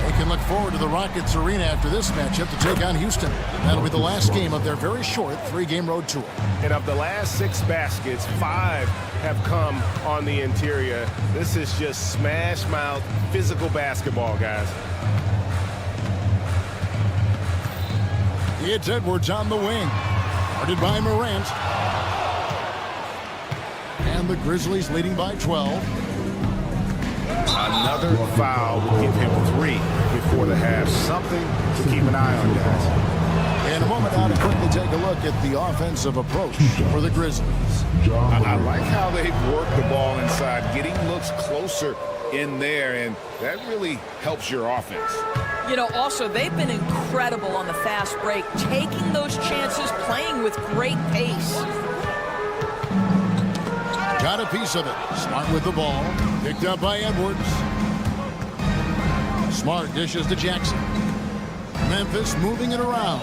They can look forward to the Rockets Arena after this matchup to take on Houston. That'll be the last game of their very short 3-game road tour. And of the last 6 baskets, 5 have come on the interior. This is just smash mouth physical basketball, guys. It's Edwards on the wing. Guarded by Morant. And the Grizzlies leading by 12. Another foul will give him 3 before the half. Something to keep an eye on, guys. In a moment now to quickly take a look at the offensive approach for the Grizzlies. I like how they've worked the ball inside, getting looks closer in there, and that really helps your offense. You know, also, they've been incredible on the fast break, taking those chances, playing with great pace. Got a piece of it. Smart with the ball. Picked up by Edwards. Smart dishes to Jackson. Memphis moving it around.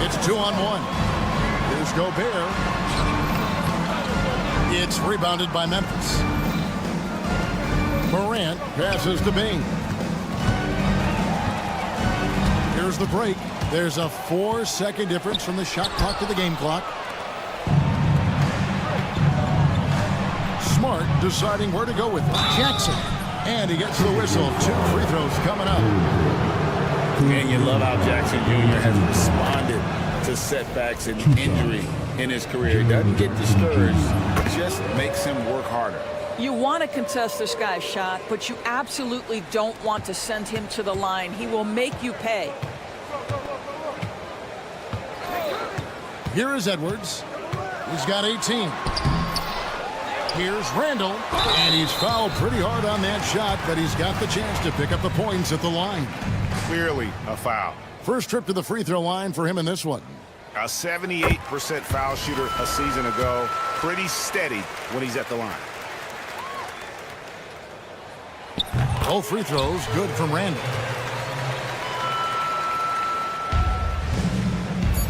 It's 2-on-1. Here's Gobert. It's rebounded by Memphis. Morant passes to Bain. Here's the break. There's a 4-second difference from the shot clock to the game clock. Smart deciding where to go with it. Jackson. And he gets the whistle. 2 free throws coming up. And you love how Jackson Jr. has responded to setbacks and injury in his career. He doesn't get discouraged. It just makes him work harder. You want to contest this guy's shot, but you absolutely don't want to send him to the line. He will make you pay. Here is Edwards. He's got 18. Here's Randall, and he's fouled pretty hard on that shot, but he's got the chance to pick up the points at the line. Clearly a foul. First trip to the free throw line for him in this one. A 78% foul shooter a season ago. Pretty steady when he's at the line. Both free throws good from Randall.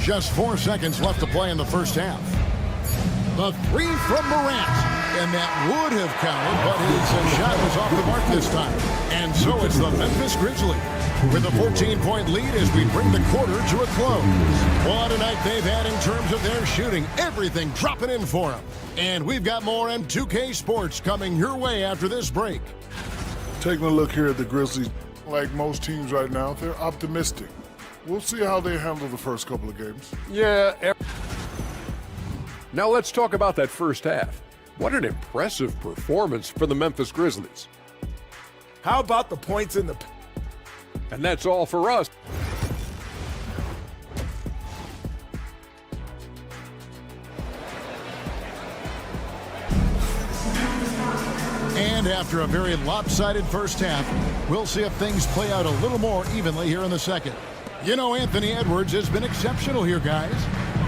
Just 4 seconds left to play in the first half. The 3 from Morant. And that would have counted, but his shot was off the mark this time. And so it's the Memphis Grizzlies with a 14-point lead as we bring the quarter to a close. What a night they've had in terms of their shooting. Everything dropping in for them. And we've got more M2K Sports coming your way after this break. Taking a look here at the Grizzlies, like most teams right now, they're optimistic. We'll see how they handle the first couple of games. Yeah. Now let's talk about that first half. What an impressive performance for the Memphis Grizzlies. How about the points in the... And that's all for us. And after a very lopsided first half, we'll see if things play out a little more evenly here in the second. You know, Anthony Edwards has been exceptional here, guys.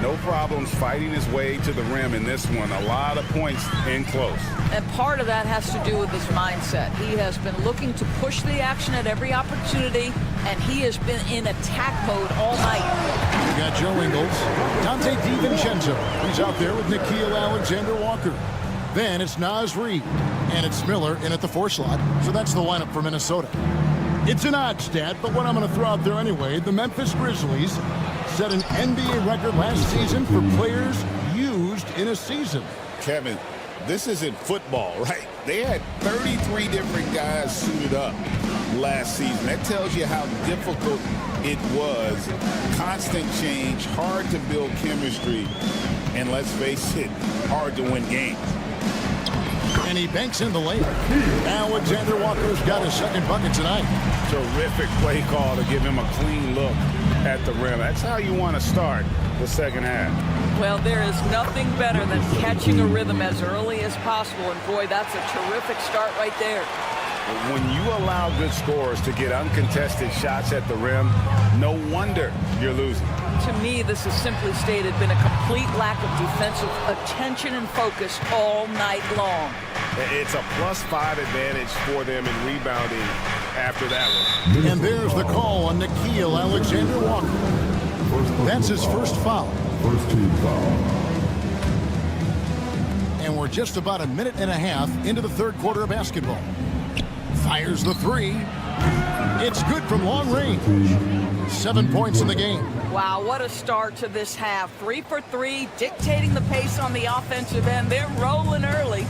No problems fighting his way to the rim in this one. A lot of points in close. And part of that has to do with his mindset. He has been looking to push the action at every opportunity, and he has been in attack mode all night. We got Joe Ingles, Dante DiVincenzo. He's out there with Nickeil Alexander-Walker. Then it's Naz Reid, and it's Miller in at the 4 slot. So that's the lineup for Minnesota. It's an odd stat, but what I'm going to throw out there anyway, the Memphis Grizzlies set an NBA record last season for players used in a season. Kevin, this isn't football, right? They had 33 different guys suited up last season. That tells you how difficult it was. Constant change, hard to build chemistry, and let's face it, hard to win games. And he banks in the layup. Alexander Walker's got his second bucket tonight. Terrific play call to give him a clean look at the rim. That's how you want to start the second half. Well, there is nothing better than catching a rhythm as early as possible. And boy, that's a terrific start right there. When you allow good scorers to get uncontested shots at the rim, no wonder you're losing. To me, this has simply stated been a complete lack of defensive attention and focus all night long. It's a +5 advantage for them in rebounding after that one. And there's the call on Nickeil Alexander-Walker. That's his first foul. First team foul. And we're just about a minute and a half into the third quarter of basketball. Fires the three. It's good from long range. 7 points in the game. Wow, what a start to this half. 3 for 3, dictating the pace on the offensive end. They're rolling early.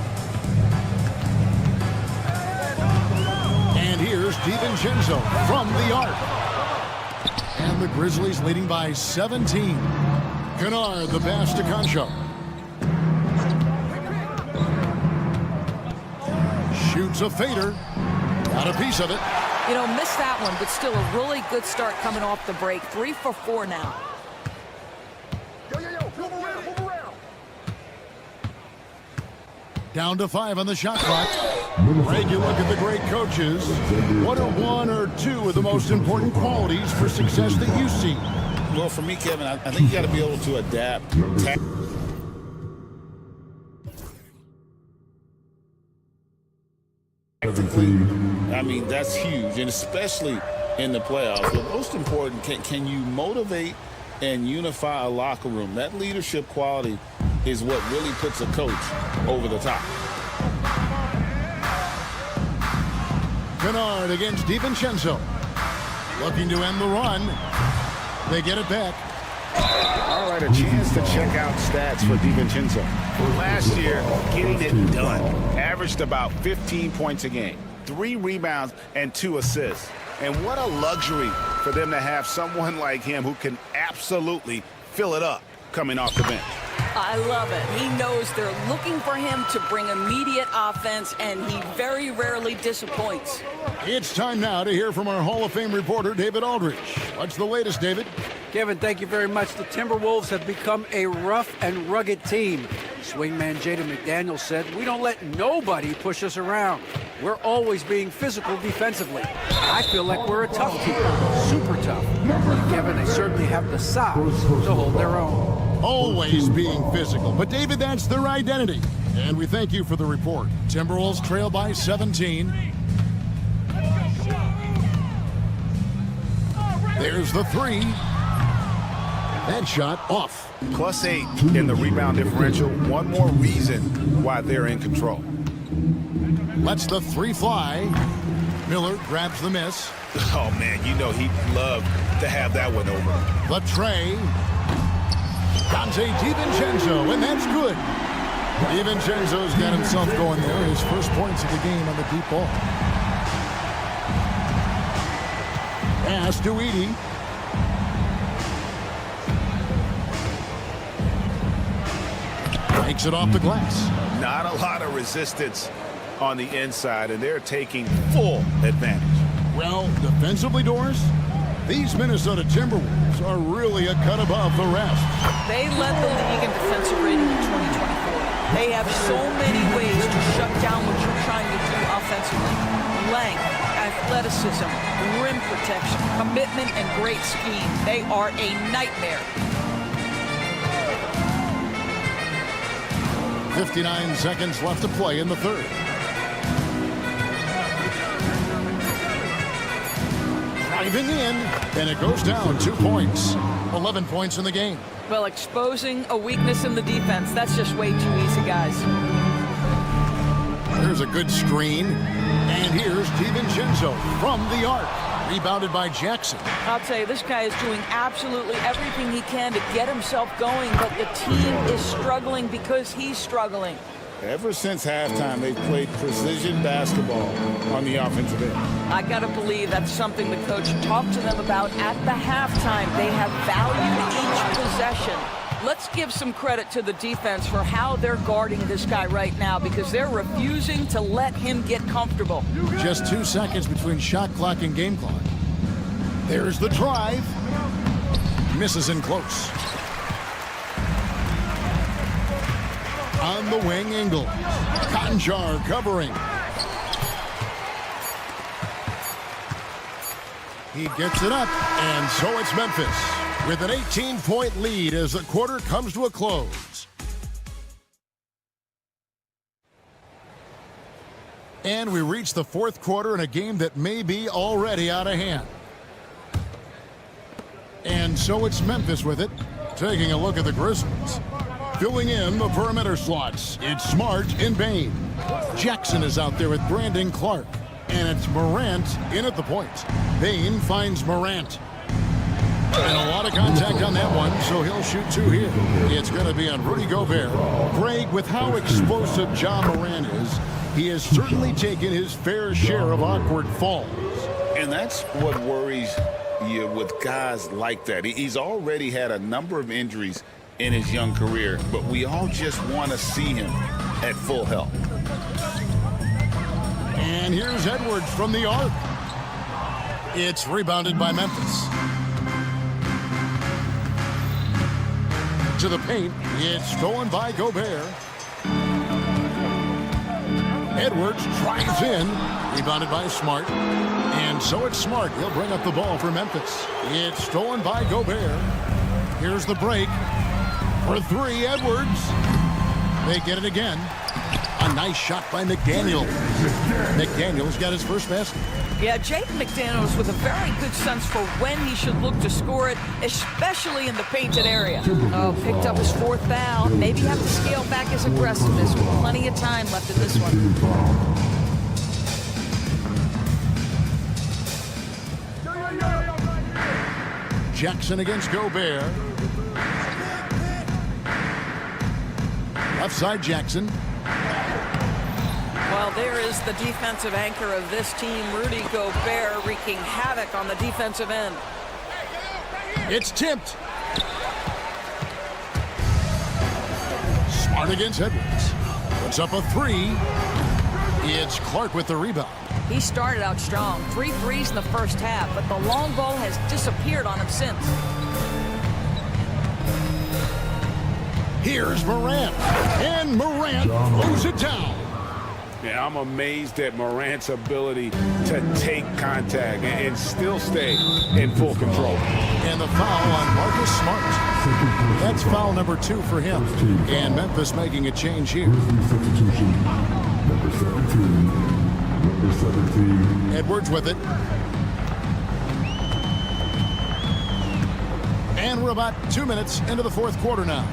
And here's DiVincenzo from the arc. And the Grizzlies leading by 17. Kennard, the pass to Concho. Shoots a fader. Got a piece of it. You know, missed that one, but still a really good start coming off the break. 3 for 4 now. Down to 5 on the shot clock. Greg, you look at the great coaches. What are 1 or 2 of the most important qualities for success that you see? Well, for me, Kevin, I think you got to be able to adapt. I mean, that's huge, and especially in the playoffs. But most important, can you motivate and unify a locker room? That leadership quality is what really puts a coach over the top. Kennard against DiVincenzo. Looking to end the run. They get it back. All right, a chance to check out stats for DiVincenzo. Last year, getting it done. Averaged about 15 points a game, 3 rebounds, and 2 assists. And what a luxury for them to have someone like him who can absolutely fill it up coming off the bench. I love it. He knows they're looking for him to bring immediate offense, and he very rarely disappoints. It's time now to hear from our Hall of Fame reporter, David Aldridge. What's the latest, David? Kevin, thank you very much. The Timberwolves have become a rough and rugged team. Swingman Jaden McDaniels said, "We don't let nobody push us around. We're always being physical defensively. I feel like we're a tough team, super tough." And Kevin, they certainly have the size to hold their own. Always being physical. But, David, that's their identity. And we thank you for the report. Timberwolves trail by 17. There's the three. That shot off. +8 in the rebound differential. One more reason why they're in control. Lets the three fly. Miller grabs the miss. Oh, man, you know he'd love to have that one over. The tray. Dante DiVincenzo, and that's good. DiVincenzo's got himself going there. His first points of the game on the deep ball. Pass to Edey. Takes it off the glass. Not a lot of resistance on the inside, and they're taking full advantage. Well, defensively, Doris, these Minnesota Timberwolves are really a cut above the rest. They led the league in defensive rating in 2024. They have so many ways to shut down what you're trying to do offensively. Length, athleticism, rim protection, commitment, and great scheme. They are a nightmare. 59 seconds left to play in the third. Driving in, and it goes down 2 points. 11 points in the game. Well, exposing a weakness in the defense, that's just way too easy, guys. There's a good screen. And here's DiVincenzo from the arc. Rebounded by Jackson. I'll tell you, this guy is doing absolutely everything he can to get himself going, but the team is struggling because he's struggling. Ever since halftime, they've played precision basketball on the offensive end. I got to believe that's something the coach talked to them about at the halftime. They have valued each possession. Let's give some credit to the defense for how they're guarding this guy right now, because they're refusing to let him get comfortable. Just 2 seconds between shot clock and game clock. There's the drive. Misses in close. On the wing, Ingles. Conjar covering. He gets it up, and so it's Memphis with an 18-point lead as the quarter comes to a close. And we reach the fourth quarter in a game that may be already out of hand. And so it's Memphis with it, taking a look at the Grizzlies. Filling in the perimeter slots, it's Smart and Bain. Jackson is out there with Brandon Clark. And it's Morant in at the point. Bain finds Morant. And a lot of contact on that one, so he'll shoot two here. It's going to be on Rudy Gobert. Greg, with how explosive Ja Morant is, he has certainly taken his fair share of awkward falls. And that's what worries you with guys like that. He's already had a number of injuries in his young career, but we all just want to see him at full health. And here's Edwards from the arc. It's rebounded by Memphis. To the paint, it's stolen by Gobert. Edwards drives in, rebounded by Smart. And so it's Smart. He'll bring up the ball for Memphis. It's stolen by Gobert. Here's the break. For three, Edwards. They get it again. A nice shot by McDaniel. McDaniel's got his first basket. Yeah, Jake McDaniels with a very good sense for when he should look to score it, especially in the painted area. Oh, picked up his fourth foul. Maybe have to scale back his aggressiveness with plenty of time left in this one. Jackson against Gobert. Left side Jackson. Well, there is the defensive anchor of this team, Rudy Gobert, wreaking havoc on the defensive end. It's tipped. Smart against Edwards. Puts up a three. It's Clark with the rebound. He started out strong. 3 threes in the first half, but the long ball has disappeared on him since. Here's Morant. And Morant throws it down. Yeah, I'm amazed at Morant's ability to take contact and still stay in full control. And the foul on Marcus Smart. That's foul number 2 for him. And Memphis making a change here. Number 17. Edwards with it. And we're about 2 minutes into the fourth quarter now.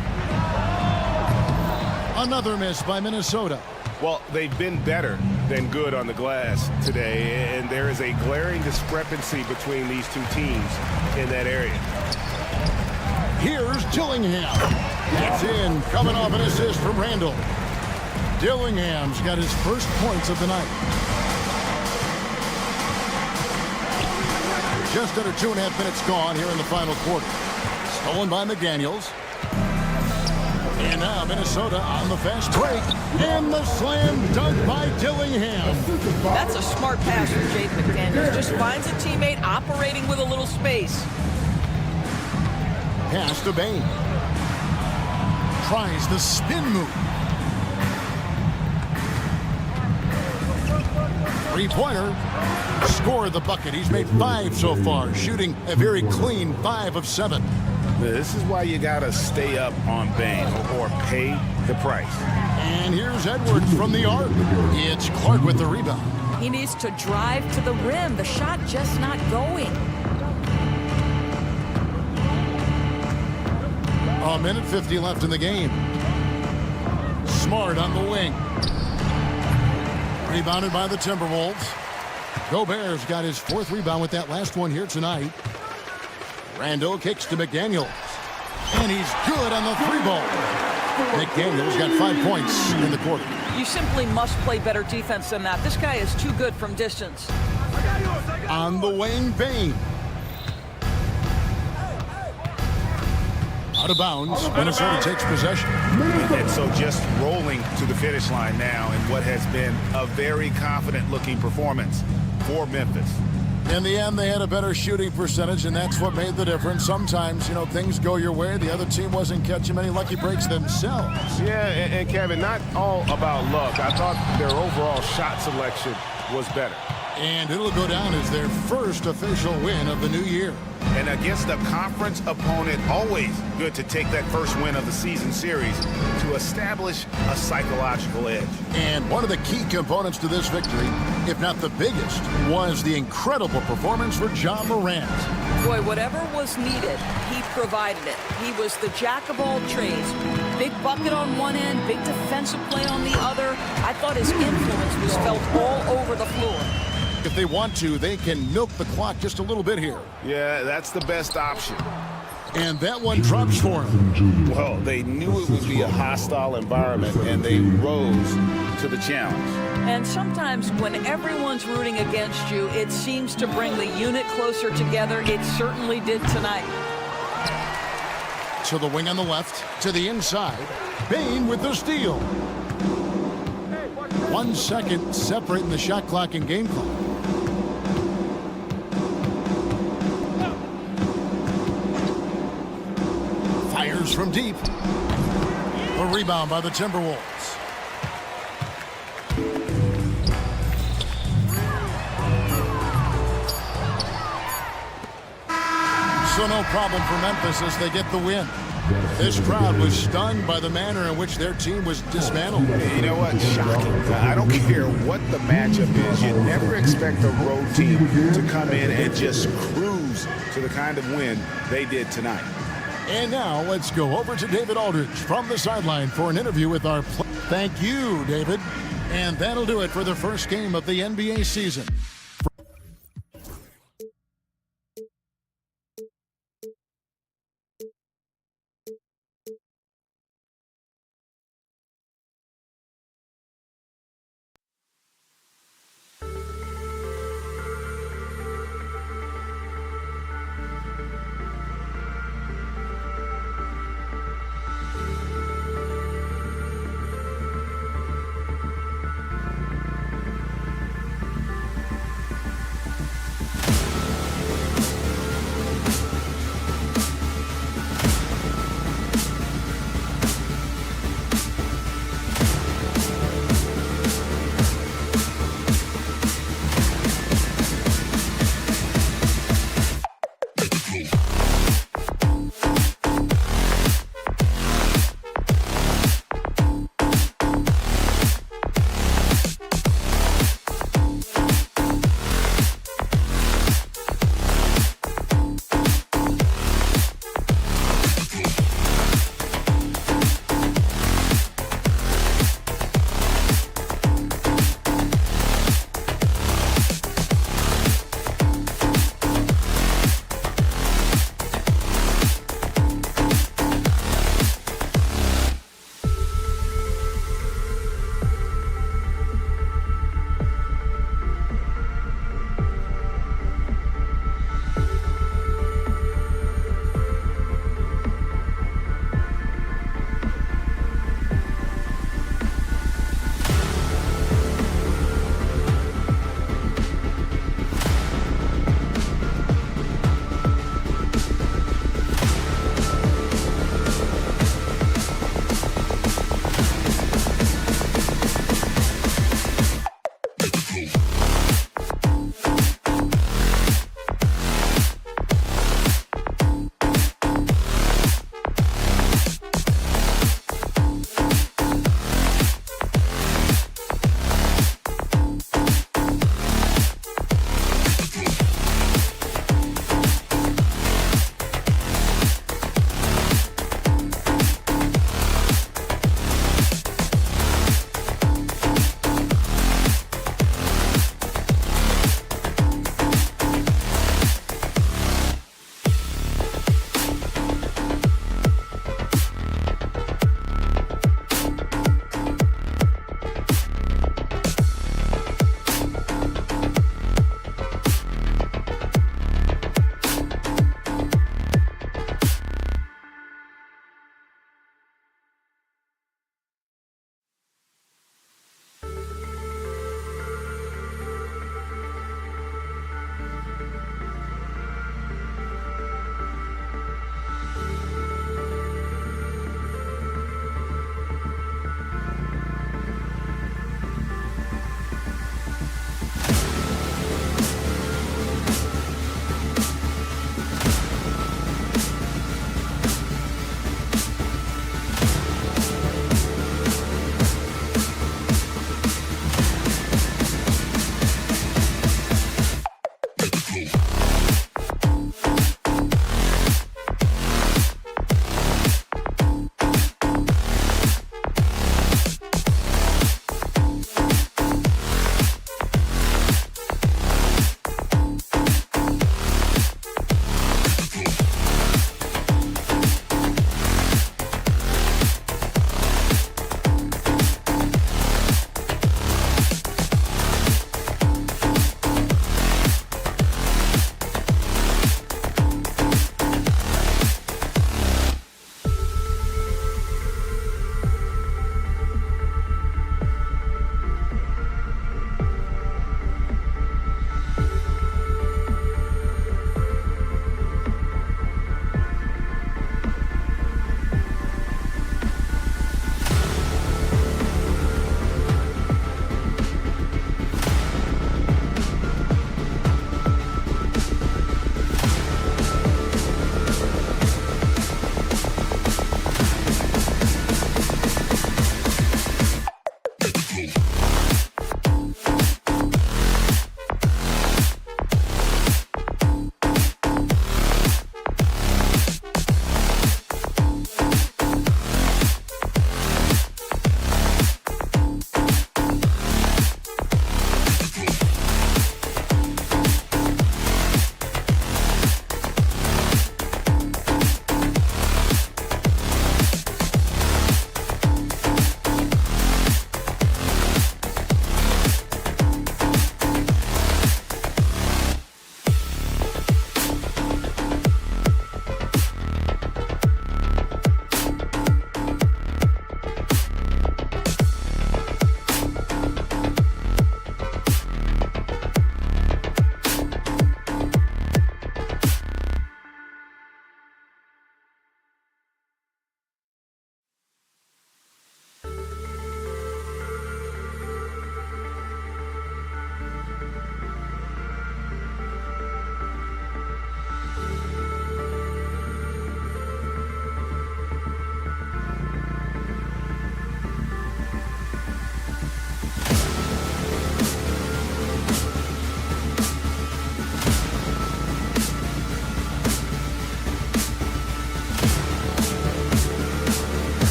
Another miss by Minnesota. Well, they've been better than good on the glass today, and there is a glaring discrepancy between these two teams in that area. Here's Dillingham. Gets in, coming off an assist from Randall. Dillingham's got his first points of the night. Just under 2.5 minutes gone here in the final quarter. Stolen by McDaniels. And now Minnesota on the fast break. And the slam dunk by Dillingham. That's a smart pass from Jake McDaniels. Just finds a teammate operating with a little space. Pass to Bain. Tries the spin move. Three-pointer. Scored the bucket. He's made 5 so far, shooting a very clean 5 of 7. This is why you got to stay up on Bain or pay the price. And here's Edwards from the arc. It's Clark with the rebound. He needs to drive to the rim. The shot just not going. A minute 50 left in the game. Smart on the wing. Rebounded by the Timberwolves. Gobert's got his 4th rebound with that last one here tonight. Randall kicks to McDaniels. And he's good on the 3-ball. McDaniels got 5 points in the quarter. You simply must play better defense than that. This guy is too good from distance. On the wing, Bain. Out of bounds. Minnesota takes possession. And so just rolling to the finish line now in what has been a very confident-looking performance for Memphis. In the end, they had a better shooting percentage, and that's what made the difference. Sometimes, you know, things go your way. The other team wasn't catching many lucky breaks themselves. Yeah, and Kevin, not all about luck. I thought their overall shot selection was better. And it'll go down as their first official win of the new year. And against a conference opponent, always good to take that first win of the season series to establish a psychological edge. And one of the key components to this victory, if not the biggest, was the incredible performance for Ja Morant. Boy, whatever was needed, he provided it. He was the jack of all trades. Big bucket on one end, big defensive play on the other. I thought his influence was felt all over the floor. If they want to, they can milk the clock just a little bit here. Yeah, that's the best option. And that one drops for him. Well, they knew it would be a hostile environment, and they rose to the challenge. And sometimes when everyone's rooting against you, it seems to bring the unit closer together. It certainly did tonight. To the wing on the left, to the inside. Bane with the steal. 1 second separating the shot clock and game clock. Fires from deep. A rebound by the Timberwolves. So no problem for Memphis as they get the win. This crowd was stunned by the manner in which their team was dismantled. You know what? Shocking. I don't care what the matchup is. You never expect a road team to come in and just cruise to the kind of win they did tonight. And now let's go over to David Aldridge from the sideline for an interview with our Thank you, David. And that'll do it for the first game of the NBA season.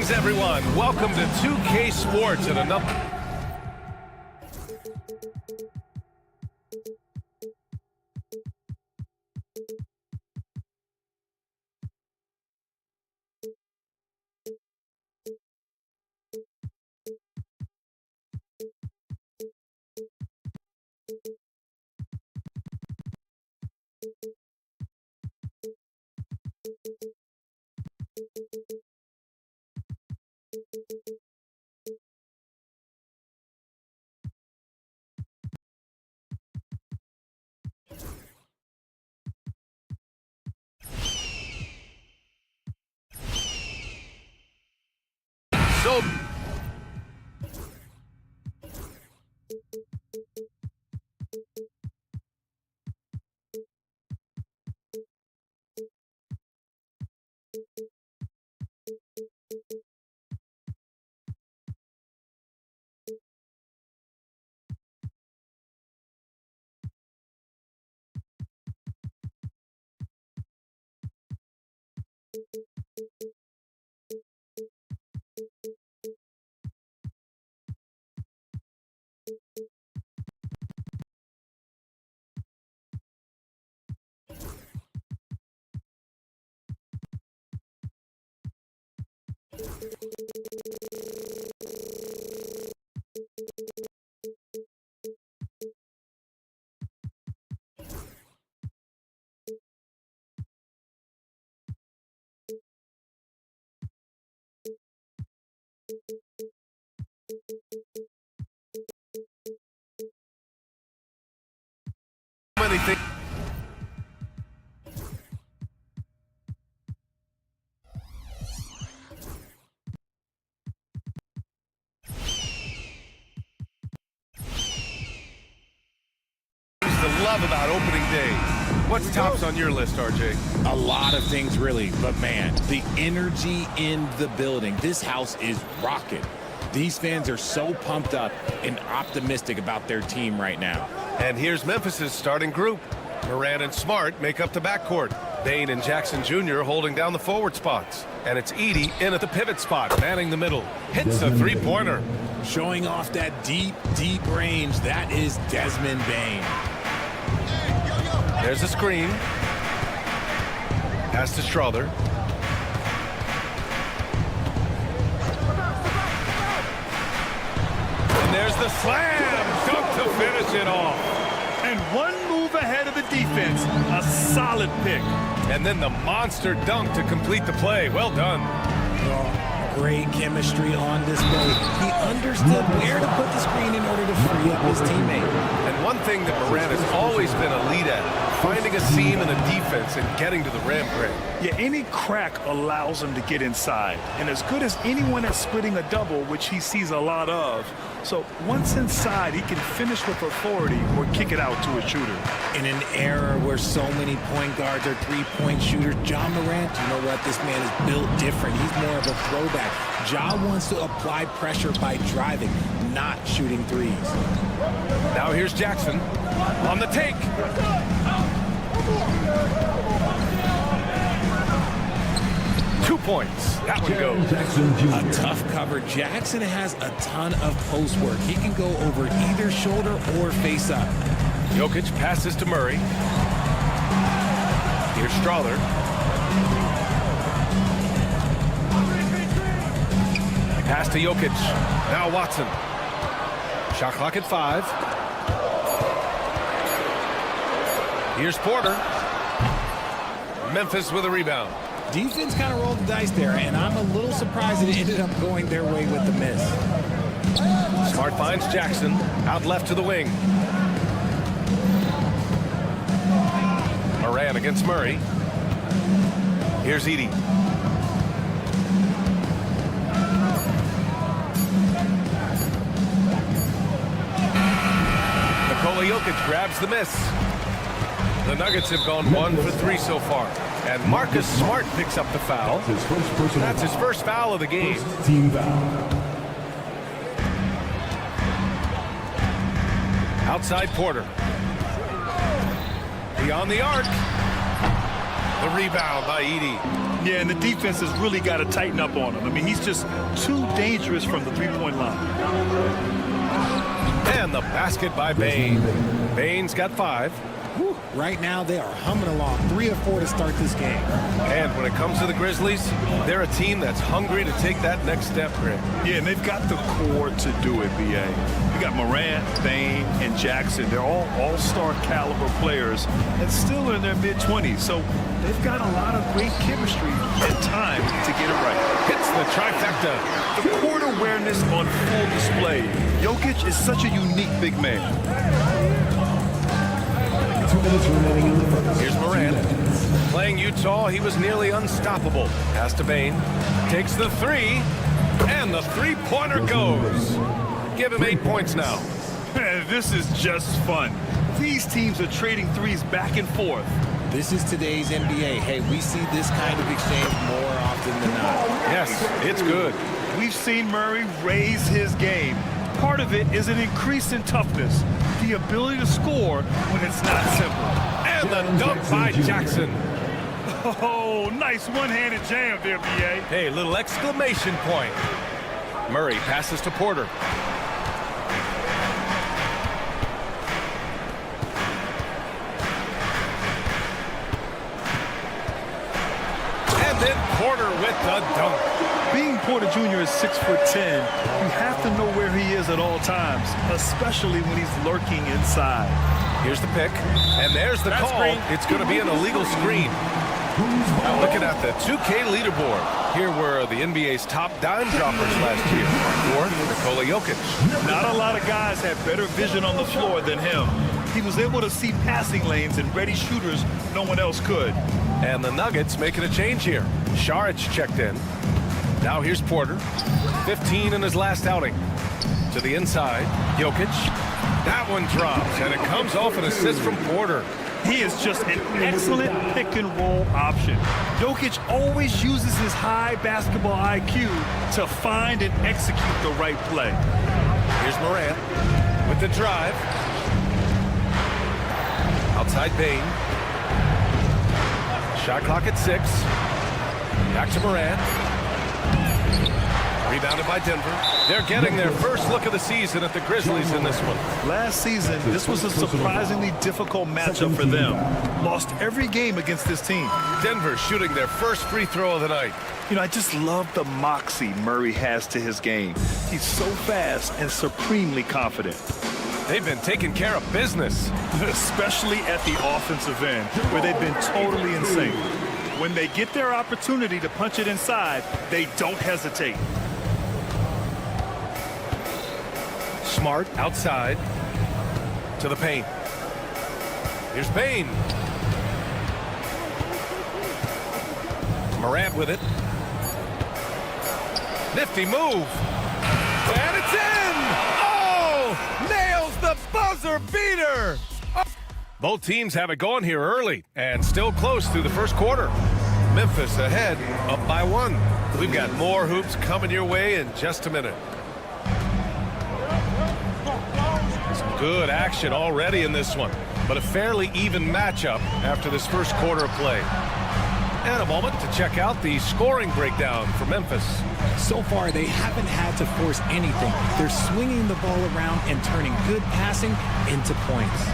Greetings, everyone. Welcome to 2K Sports and another... So... many things. To love about opening day. What's tops on your list, RJ? A lot of things, really, but man, the energy in the building. This house is rocking. These fans are so pumped up and optimistic about their team right now. And here's Memphis's starting group. Morant and Smart make up the backcourt. Bane and Jackson Jr. holding down the forward spots. And it's Edey in at the pivot spot, manning the middle. Hits a three-pointer. Showing off that deep, deep range, that is Desmond Bane. There's a screen. Pass to Strother. And there's the slam dunk to finish it off. And one move ahead of the defense. A solid pick. And then the monster dunk to complete the play. Well done. Great chemistry on display. He understood where to put the screen in order to free up his teammate. And one thing that Morant has always been elite at, finding a seam in a defense and getting to the rim, Greg. Yeah, any crack allows him to get inside. And as good as anyone at splitting a double, which he sees a lot of. So once inside, he can finish with authority or kick it out to a shooter. In an era where so many point guards are three-point shooters, Ja Morant, you know what? This man is built different. He's more of a throwback. Ja wants to apply pressure by driving, not shooting threes. Now here's Jackson on the take. 2 points. That one goes. A tough cover. Jackson has a ton of post work. He can go over either shoulder or face up. Jokic passes to Murray. Here's Strother. Pass to Jokic. Now Watson. Shot clock at 5. Here's Porter. Memphis with a rebound. Defense kind of rolled the dice there, and I'm a little surprised it ended up going their way with the miss. Smart finds Jackson. Out left to the wing. Morant against Murray. Here's Edey. Nikola Jokic grabs the miss. The Nuggets have gone 1 for 3 so far. And Marcus Smart picks up the foul. That's his first foul of the game. Team foul. Outside Porter. Beyond the arc. The rebound by Edey. Yeah, and the defense has really got to tighten up on him. I mean, he's just too dangerous from the three-point line. And the basket by Bane. Bane's got 5. Right now, they are humming along. 3 of 4 to start this game. And when it comes to the Grizzlies, they're a team that's hungry to take that next step, Greg. Yeah, and they've got the core to do it, B.A. You got Morant, Bane, and Jackson. They're all all-star caliber players and still in their mid-20s. So they've got a lot of great chemistry and time to get it right. Hits the trifecta. The court awareness on full display. Jokic is such a unique big man. 2 minutes remaining in the first. Here's Morant. Playing Utah, he was nearly unstoppable. Pass to Bane. Takes the 3. And the three-pointer goes. Give him 8 points now. Man, this is just fun. These teams are trading threes back and forth. This is today's NBA. Hey, we see this kind of exchange more often than not. Yes, it's good. We've seen Murray raise his game. Part of it is an increase in toughness, the ability to score when it's not simple. And the dunk by Jackson. Oh, nice one-handed jam there, B.A. Hey, little exclamation point. Murray passes to Porter. And then Porter with the dunk. Being Porter Jr. is 6'10", you have to know where he is at all times, especially when he's lurking inside. Here's the pick, and there's the call. It's going to be an illegal screen. Now looking at the 2K leaderboard, here were the NBA's top dime droppers last year. Fourth, Nikola Jokic. Not a lot of guys had better vision on the floor than him. He was able to see passing lanes and ready shooters no one else could. And the Nuggets making a change here. Saric checked in. Now here's Porter, 15 in his last outing. To the inside, Jokic. That one drops, and it comes off an assist from Porter. He is just an excellent pick-and-roll option. Jokic always uses his high basketball IQ to find and execute the right play. Here's Morant with the drive. Outside Bane. Shot clock at 6. Back to Morant. Rebounded by Denver. They're getting their first look of the season at the Grizzlies in this one. Last season, this was a surprisingly difficult matchup for them. Lost every game against this team. Denver shooting their first free throw of the night. You know, I just love the moxie Murray has to his game. He's so fast and supremely confident. They've been taking care of business. Especially at the offensive end, where they've been totally in sync. When they get their opportunity to punch it inside, they don't hesitate. Smart outside to the paint. Here's Bane. Morant with it. Nifty move. And it's in! Oh! Nails the buzzer beater! Oh. Both teams have it going here early and still close through the first quarter. Memphis ahead, up by 1. We've got more hoops coming your way in just a minute. Good action already in this one, but a fairly even matchup after this first quarter of play. And a moment to check out the scoring breakdown for Memphis. So far, they haven't had to force anything. They're swinging the ball around and turning good passing into points.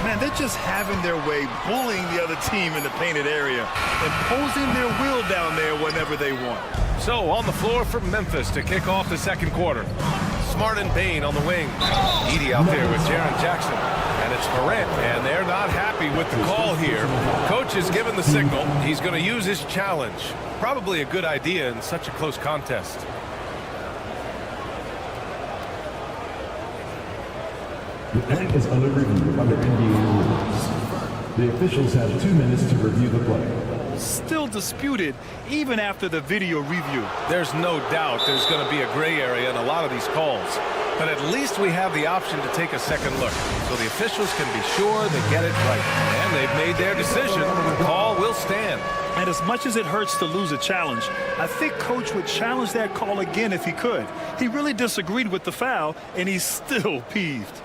Man, they're just having their way, bullying the other team in the painted area, imposing their will down there whenever they want. So on the floor for Memphis to kick off the second quarter. Smart and Bane on the wing. Edey out there with Jaren Jackson. And it's Morant, and they're not happy with the call here. Coach has given the signal. He's going to use his challenge. Probably a good idea in such a close contest. The play is under review under NBA rules. The officials have 2 minutes to review the play. Still disputed even after the video review. There's no doubt there's going to be a gray area in a lot of these calls. But at least we have the option to take a second look, so the officials can be sure they get it right. And they've made their decision. The call will stand. And as much as it hurts to lose a challenge, I think Coach would challenge that call again if he could. He really disagreed with the foul, and he's still peeved.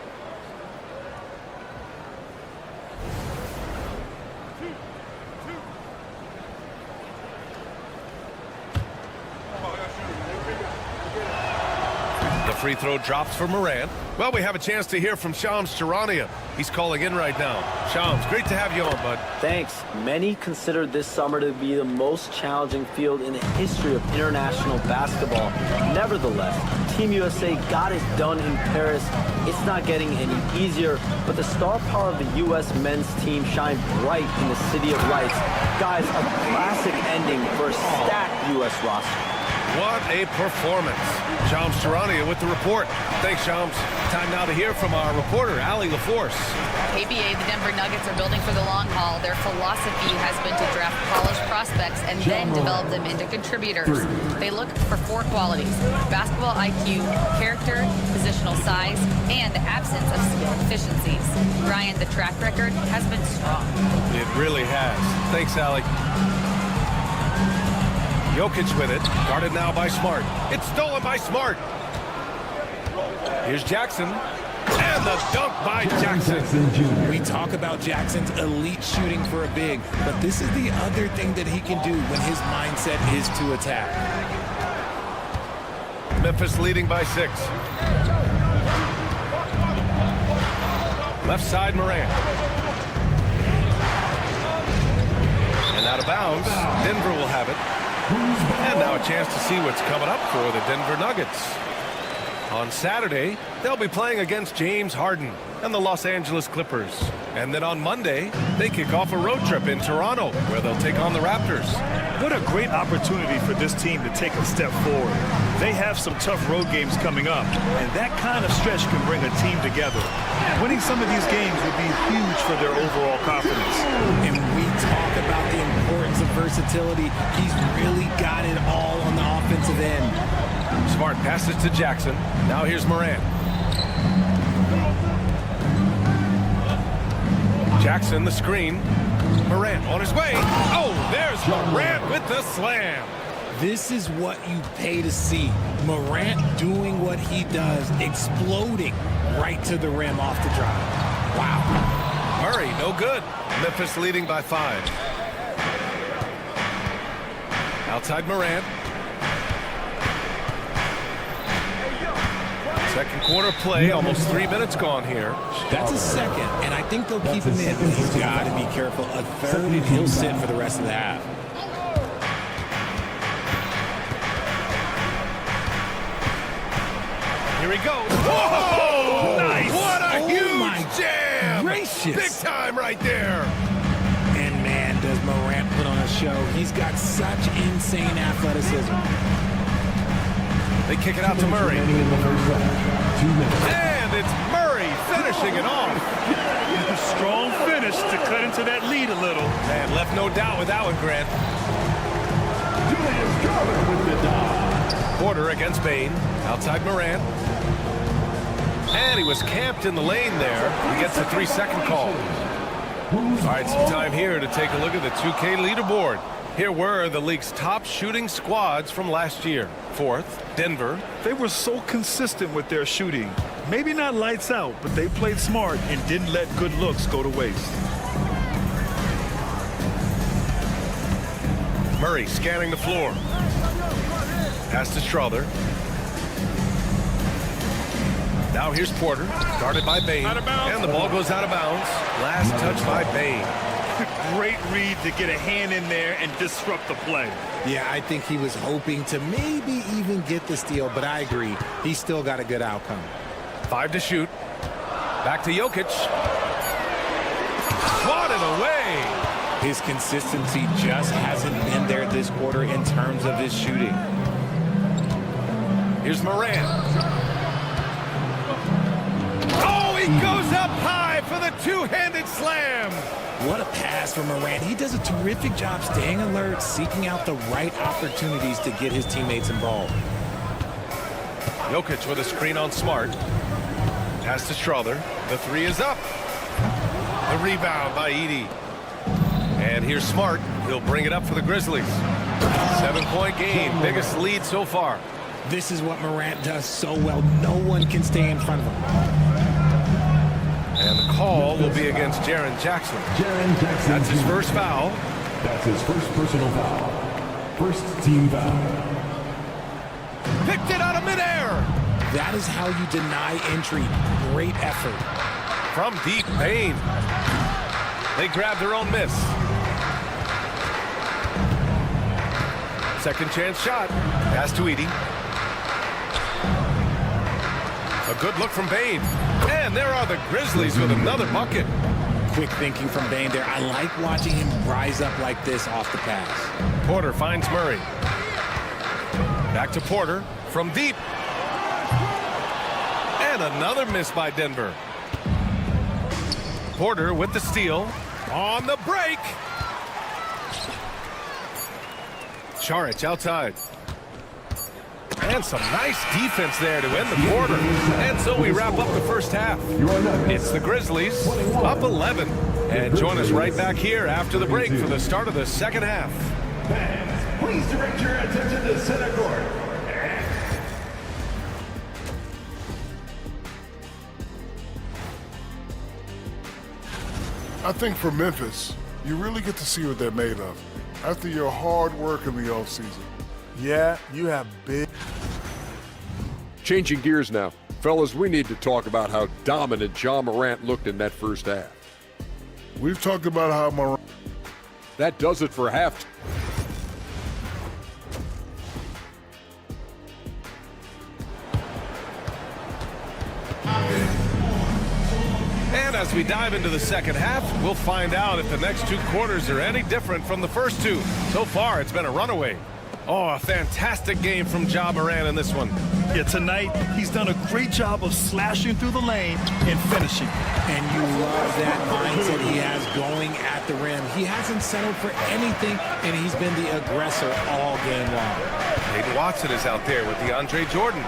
free throw drops for Morant. Well, we have a chance to hear from Shams Charania. He's calling in right now. Shams, great to have you on, bud. Thanks. Many consider this summer to be the most challenging field in the history of international basketball. Nevertheless, Team USA got it done in Paris. It's not getting any easier, but the star power of the U.S. men's team shined bright in the City of Lights. Guys, a classic ending for a stacked U.S. roster. What a performance. Shams Charania with the report. Thanks, Shams. Time now to hear from our reporter, Allie LaForce. ABA, the Denver Nuggets are building for the long haul. Their philosophy has been to draft polished prospects and then develop them into contributors. They look for 4 qualities: basketball IQ, character, positional size, and the absence of skill deficiencies. Brian, the track record has been strong. It really has. Thanks, Allie. Jokic with it, guarded now by Smart. It's stolen by Smart. Here's Jackson, and the dunk by Jackson. We talk about Jackson's elite shooting for a big, but this is the other thing that he can do when his mindset is to attack. Memphis leading by 6. Left side, Morant. And out of bounds, Denver will have it. And now a chance to see what's coming up for the Denver Nuggets. On Saturday, they'll be playing against James Harden and the Los Angeles Clippers. And then on Monday, they kick off a road trip in Toronto, where they'll take on the Raptors. What a great opportunity for this team to take a step forward. They have some tough road games coming up, and that kind of stretch can bring a team together. Winning some of these games would be huge for their overall confidence. And we talk about the importance of versatility. He's really got it all on the offensive end. Smart passes to Jackson. Now here's Morant. Jackson, the screen. Morant on his way. Oh, there's Morant with the slam. This is what you pay to see. Morant doing what he does, exploding right to the rim off the drive. Wow. Murray, no good. Memphis leading by 5. Outside Morant. Second quarter play, almost 3 minutes gone here. That's a second, and I think they'll keep him in, but he's got to be careful. A third, and he'll sit for the rest of the half. Here he goes. Whoa! Nice! What a huge jam! Gracious. Big time right there. And man, does Morant put on a show. He's got such insane athleticism. They kick it out to Murray. And it's Murray finishing it off. Strong finish to cut into that lead a little. And left no doubt with that one, Grant. Porter against Bain. Outside Morant. And he was camped in the lane there. He gets a 3-second call. All right, some time here to take a look at the 2K leaderboard. Here were the league's top shooting squads from last year. 4th, Denver. They were so consistent with their shooting. Maybe not lights out, but they played smart and didn't let good looks go to waste. Murray scanning the floor. Pass to Strother. Now here's Porter, guarded by Bain. And the ball goes out of bounds. Last touch by Bain. Great read to get a hand in there and disrupt the play. Yeah, I think he was hoping to maybe even get the steal, but I agree. He still got a good outcome. 5 to shoot. Back to Jokic. Swatted away. His consistency just hasn't been there this quarter in terms of his shooting. Here's Morant. Oh, he goes up high for the two-handed slam. What a pass from Morant. He does a terrific job staying alert, seeking out the right opportunities to get his teammates involved. Jokic with a screen on Smart. Pass to Strother. The 3 is up. The rebound by Edey. And here's Smart. He'll bring it up for the Grizzlies. 7-point game. Biggest lead so far. This is what Morant does so well. No one can stay in front of him. And the call will be against Jaren Jackson. That's his first foul. That's his first personal foul. First team foul. Picked it out of midair. That is how you deny entry. Great effort. From deep, Payne. They grab their own miss. Second chance shot. Pass to Edey. A good look from Bane. And there are the Grizzlies with another bucket. Quick thinking from Bane there. I like watching him rise up like this off the pass. Porter finds Murray. Back to Porter from deep. And another miss by Denver. Porter with the steal. On the break. Charic outside. And some nice defense there to end the quarter. And so we wrap up the first half. It's the Grizzlies up 11. And join us right back here after the break for the start of the second half. Fans, please direct your attention to center court. I think for Memphis, you really get to see what they're made of after your hard work in the offseason. Yeah, you have big. Changing gears now. Fellas, we need to talk about how dominant Ja Morant looked in that first half. We've talked about how Morant. That does it for half. And as we dive into the second half, we'll find out if the next two quarters are any different from the first two. So far, it's been a runaway. Oh, a fantastic game from Ja Morant in this one. Yeah, tonight, he's done a great job of slashing through the lane and finishing. And you love that mindset he has going at the rim. He hasn't settled for anything, and he's been the aggressor all game long. Peyton Watson is out there with DeAndre Jordan.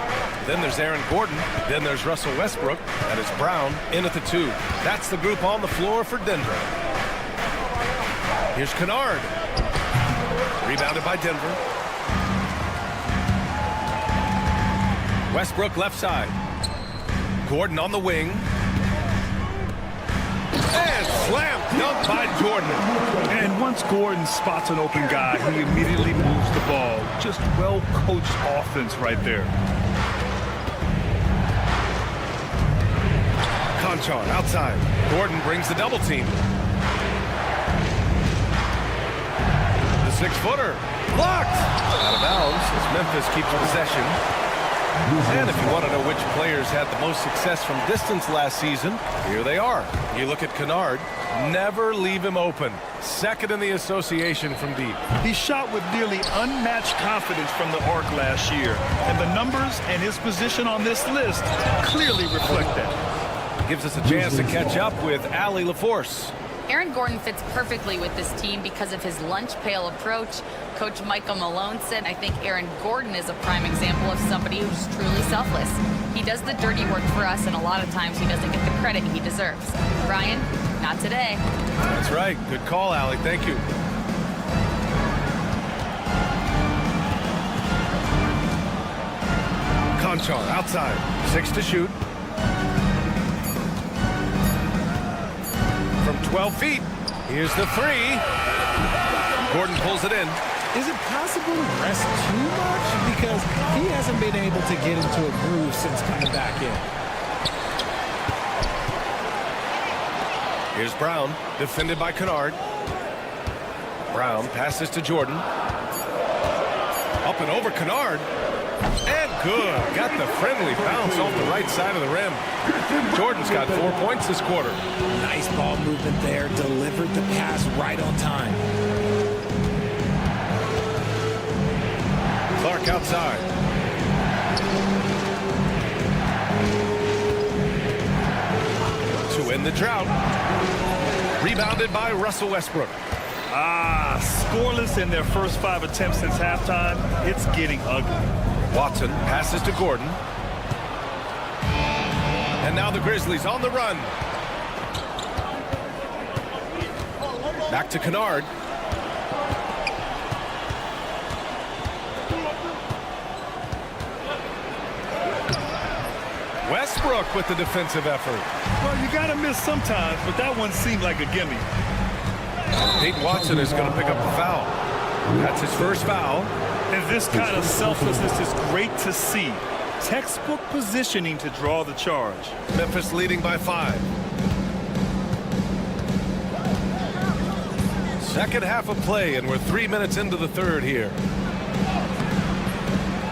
Then there's Aaron Gordon. Then there's Russell Westbrook. And it's Brown in at the 2. That's the group on the floor for Denver. Here's Kennard. Rebounded by Denver. Westbrook left side. Gordon on the wing. And slam dunk by Jordan. And once Gordon spots an open guy, he immediately moves the ball. Just well-coached offense right there. Conchar outside. Gordon brings the double team. The 6-footer. Blocked. Out of bounds as Memphis keeps possession. And if you want to know which players had the most success from distance last season, here they are. You look at Kennard, never leave him open. Second in the association from deep. He shot with nearly unmatched confidence from the arc last year. And the numbers and his position on this list clearly reflect that. Gives us a chance to catch up with Allie LaForce. Aaron Gordon fits perfectly with this team because of his lunch pail approach. Coach Michael Malone said, I think Aaron Gordon is a prime example of somebody who's truly selfless. He does the dirty work for us, and a lot of times he doesn't get the credit he deserves. Brian, not today. That's right. Good call, Allie. Thank you. Conchar outside. 6 to shoot. From 12 feet. Here's the 3. Gordon pulls it in. Is it possible to rest too much? Because he hasn't been able to get into a groove since coming back in. Here's Brown, defended by Kennard. Brown passes to Jordan. Up and over Kennard. And good. Got the friendly bounce off the right side of the rim. Jordan's got 4 points this quarter. Nice ball movement there. Delivered the pass right on time. Clark outside. To end the drought. Rebounded by Russell Westbrook. Scoreless in their first 5 attempts since halftime. It's getting ugly. Watson passes to Gordon. And now the Grizzlies on the run. Back to Kennard. Westbrook with the defensive effort. Well, you got to miss sometimes, but that one seemed like a gimme. Peyton Watson is going to pick up the foul. That's his first foul. And this kind of selflessness is great to see. Textbook positioning to draw the charge. Memphis leading by 5. Second half of play, and we're 3 minutes into the third here.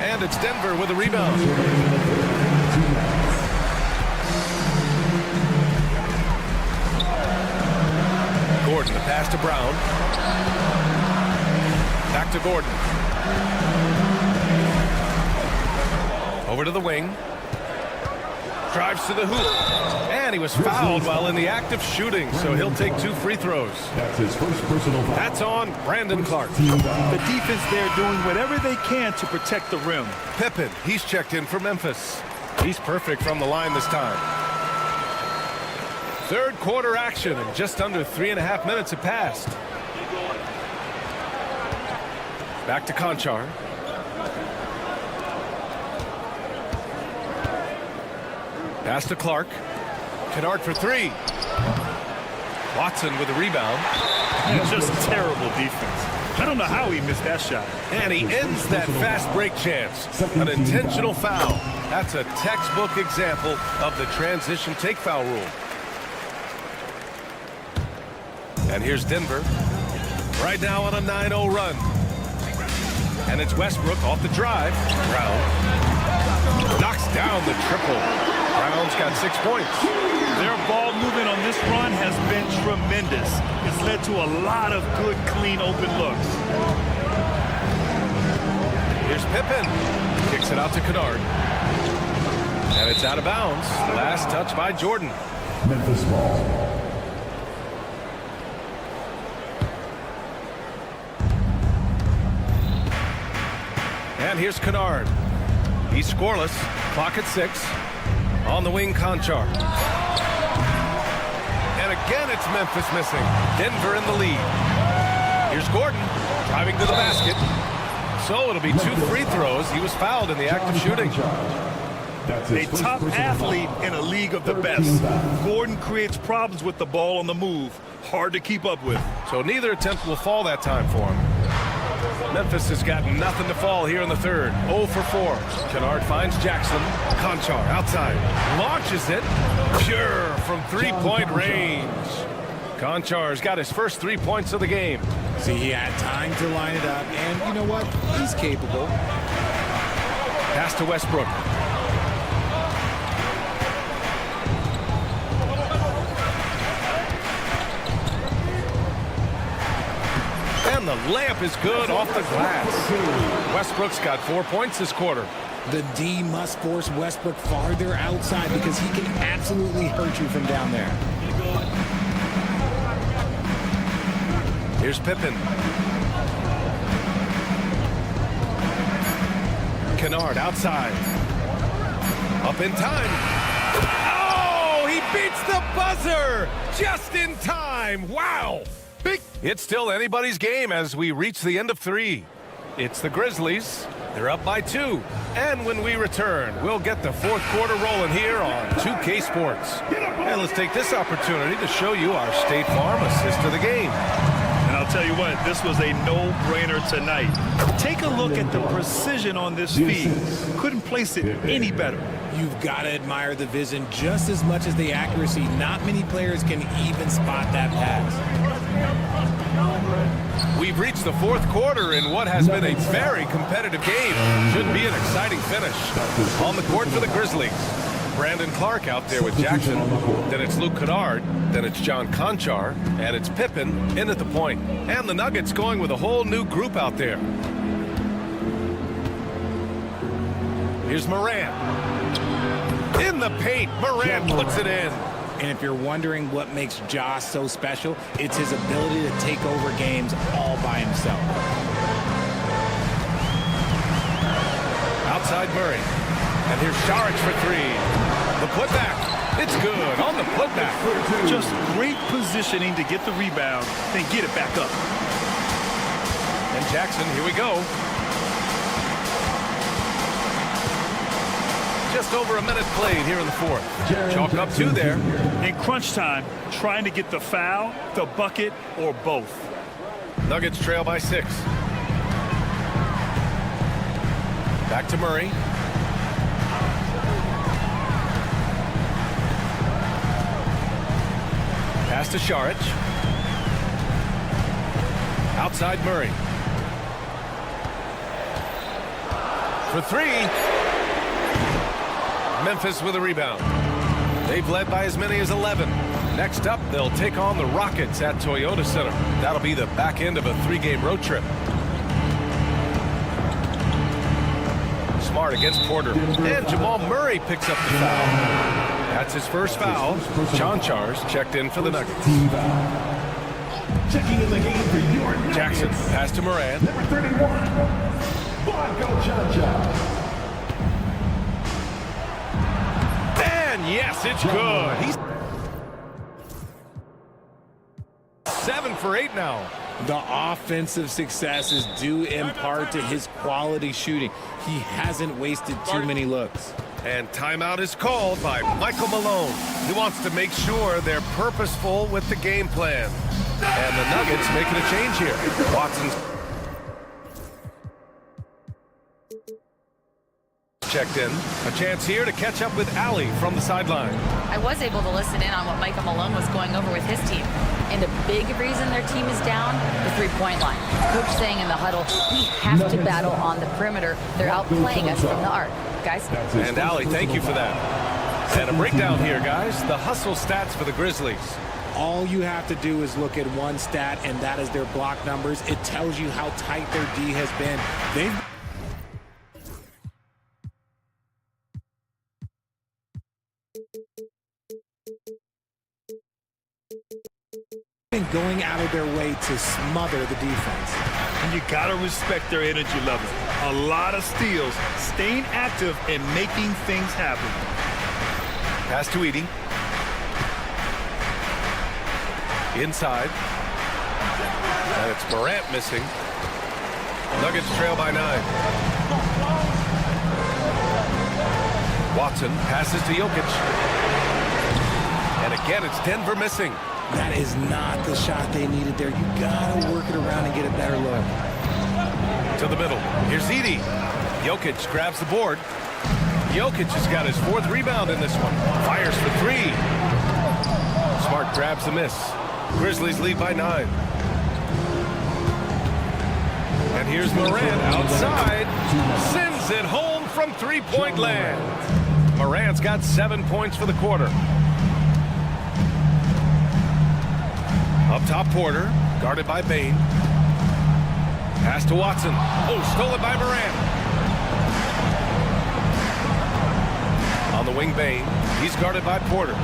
And it's Denver with a rebound. Gordon, the pass to Brown. Back to Gordon. Over to the wing. Drives to the hoop. And he was fouled while in the act of shooting, so he'll take 2 free throws. That's his first personal foul. That's on Brandon Clark. The defense there doing whatever they can to protect the rim. Pippen, he's checked in for Memphis. He's perfect from the line this time. Third quarter action, and just under 3.5 minutes have passed. Back to Conchar. Pass to Clark. Kennard for 3. Watson with a rebound. Just terrible defense. I don't know how he missed that shot. And he ends that fast break chance. An intentional foul. That's a textbook example of the transition take foul rule. And here's Denver. Right now on a 9-0 run. And it's Westbrook off the drive. Brown knocks down the triple. Brown's got 6 points. Their ball movement on this run has been tremendous. It's led to a lot of good, clean, open looks. Here's Pippen. Kicks it out to Kennard. And it's out of bounds. Last touch by Jordan. Memphis ball. And here's Kennard. He's scoreless. Clock at 6. On the wing, Conchar. And again, it's Memphis missing. Denver in the lead. Here's Gordon driving to the basket. So it'll be 2 free throws. He was fouled in the act of shooting. A top athlete in a league of the best. Gordon creates problems with the ball on the move. Hard to keep up with. So neither attempt will fall that time for him. Memphis has got nothing to fall here in the third. 0 for 4. Kennard finds Jackson. Conchar outside. Launches it. Pure from 3-point range. Conchar's got his first 3 points of the game. See, he had time to line it up, and you know what? He's capable. Pass to Westbrook. And the layup is good off the glass. Westbrook's got 4 points this quarter. The D must force Westbrook farther outside because he can absolutely hurt you from down there. Here's Pippen. Kennard outside. Up in time. Oh, he beats the buzzer just in time. Wow. It's still anybody's game as we reach the end of 3. It's the Grizzlies. They're up by 2. And when we return, we'll get the fourth quarter rolling here on 2K Sports. And let's take this opportunity to show you our State Farm assist of the game. And I'll tell you what, this was a no-brainer tonight. Take a look at the precision on this feed. Couldn't place it any better. You've got to admire the vision just as much as the accuracy. Not many players can even spot that pass. We've reached the fourth quarter in what has been a very competitive game. Should be an exciting finish. On the court for the Grizzlies. Brandon Clark out there with Jackson. Then it's Luke Kennard. Then it's John Conchar. And it's Pippen in at the point. And the Nuggets going with a whole new group out there. Here's Morant. In the paint, Morant puts it in. And if you're wondering what makes Josh so special, it's his ability to take over games all by himself. Outside Murray. And here's Saric for 3. The putback. It's good on the putback. Just great positioning to get the rebound, then get it back up. And Jackson, here we go. Just over a minute played here in the fourth. Chalk up 2 there. In crunch time, trying to get the foul, the bucket, or both. Nuggets trail by 6. Back to Murray. Pass to Šarić. Outside Murray. For three. Memphis with a rebound. They've led by as many as 11. Next up, they'll take on the Rockets at Toyota Center. That'll be the back end of a 3-game road trip. Smart against Porter. And Jamal Murray picks up the foul. That's his first foul. Chanchars checked in for the Nuggets. Checking in the game for your Nuggets. Jackson, pass to Morant. Number 31, Blanco Chanchar. And yes, it's good. He's 7 for 8 now. The offensive success is due in part to his quality shooting. He hasn't wasted too many looks. And timeout is called by Michael Malone. He wants to make sure they're purposeful with the game plan. And the Nuggets making a change here. Watson's checked in. A chance here to catch up with Allie from the sideline. I was able to listen in on what Michael Malone was going over with his team. And a big reason their team is down, the three-point line. Coach saying in the huddle, we have to battle on the perimeter. They're outplaying us from the arc. Guys? And Allie, thank you for that. And a breakdown here, guys. The hustle stats for the Grizzlies. All you have to do is look at one stat, and that is their block numbers. It tells you how tight their D has been. They've been going out of their way to smother the defense. And you gotta respect their energy level. A lot of steals, staying active and making things happen. Pass to Edey. Inside. And it's Morant missing. Nuggets trail by 9. Watson passes to Jokic. And again, it's Denver missing. That is not the shot they needed there. You gotta work it around and get a better look. To the middle. Here's Edey. Jokic grabs the board. Jokic has got his 4th rebound in this one. Fires for 3. Smart grabs the miss. Grizzlies lead by 9. And here's Morant outside. Sends it home from 3-point land. Morant's got 7 points for the quarter. Up top, Porter, guarded by Bane. Pass to Watson. Oh, stolen by Morant. On the wing, Bane. He's guarded by Porter.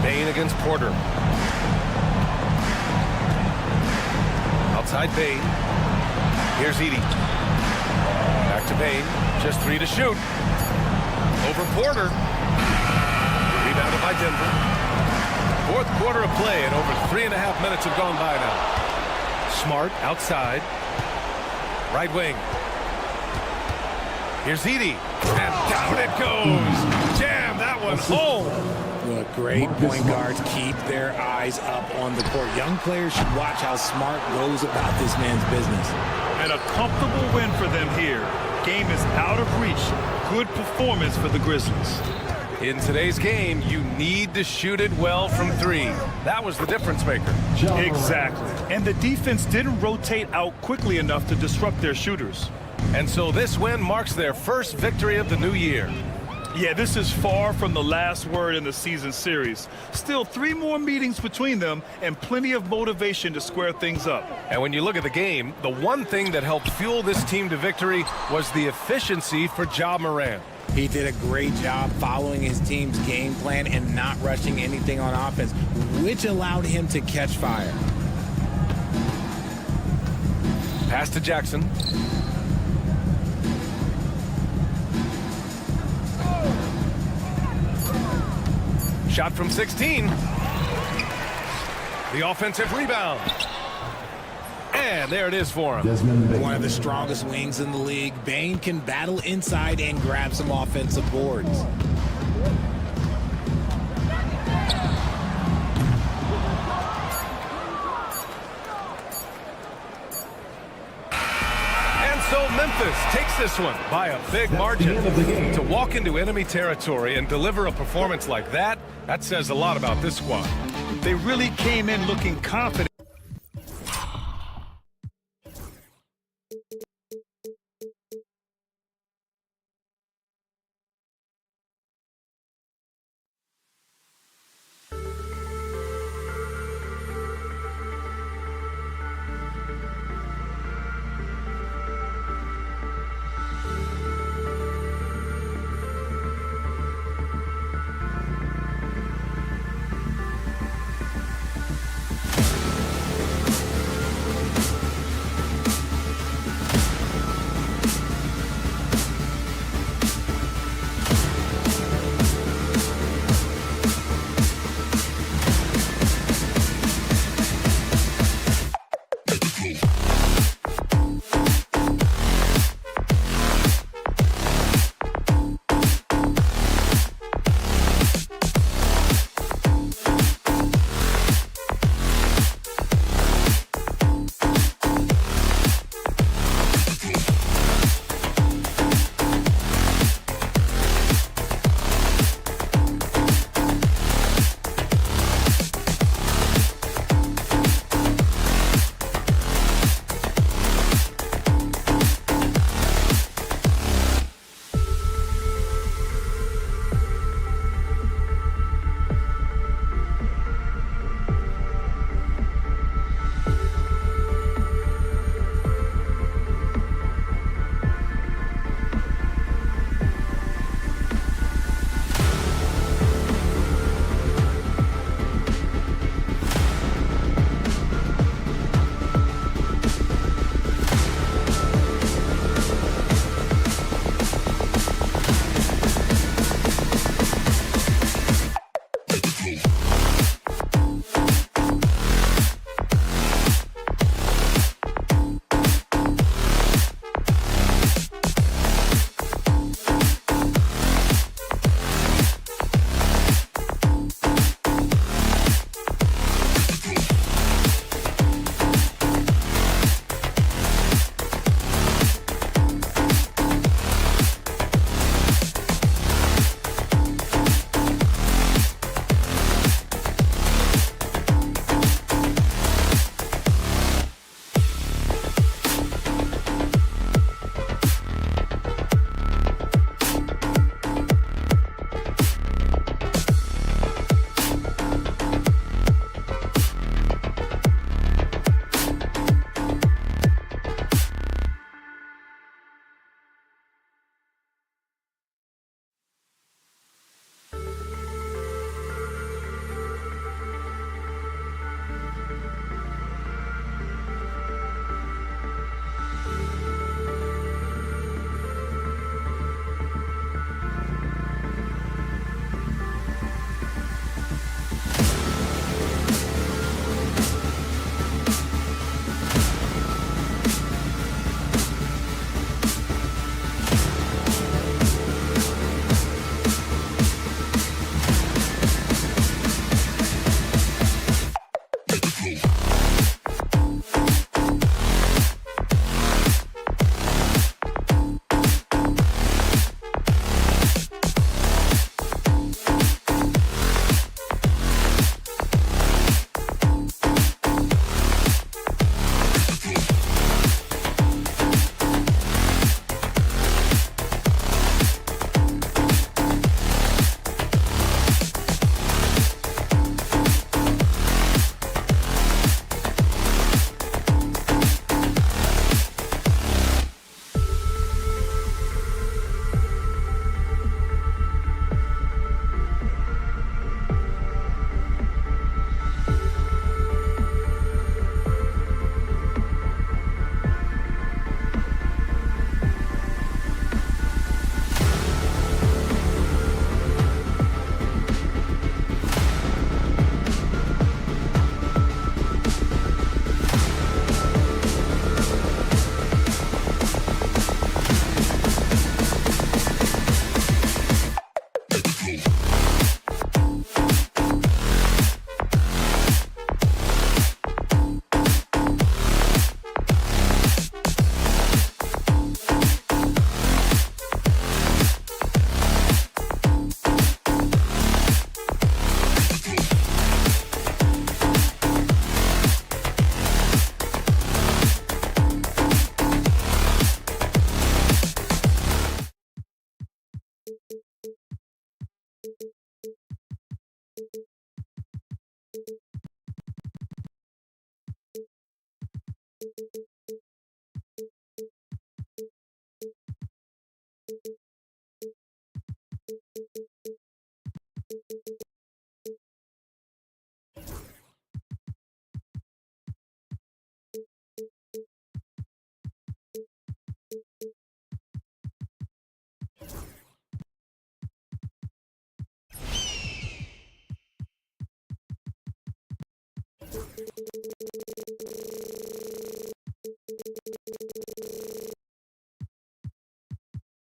Bane against Porter. Outside Bane. Here's Edey. Back to Bane. Just 3 to shoot. Over Porter. Rebounded by Denver. 4th quarter of play, and over 3.5 minutes have gone by now. Smart outside. Right wing. Here's Edey. And down it goes. Jam that one home. Look, great point guards keep their eyes up on the court. Young players should watch how Smart goes about this man's business. And a comfortable win for them here. Game is out of reach. Good performance for the Grizzlies. In today's game, you need to shoot it well from 3. That was the difference maker. Exactly. And the defense didn't rotate out quickly enough to disrupt their shooters. And so this win marks their first victory of the new year. Yeah, this is far from the last word in the season series. Still 3 more meetings between them and plenty of motivation to square things up. And when you look at the game, the one thing that helped fuel this team to victory was the efficiency for Ja Morant. He did a great job following his team's game plan and not rushing anything on offense, which allowed him to catch fire. Pass to Jackson. Shot from 16. The offensive rebound. And there it is for him. One of the strongest wings in the league. Bane can battle inside and grab some offensive boards. And so Memphis takes this one by a big margin. To walk into enemy territory and deliver a performance like that, that says a lot about this squad. They really came in looking confident.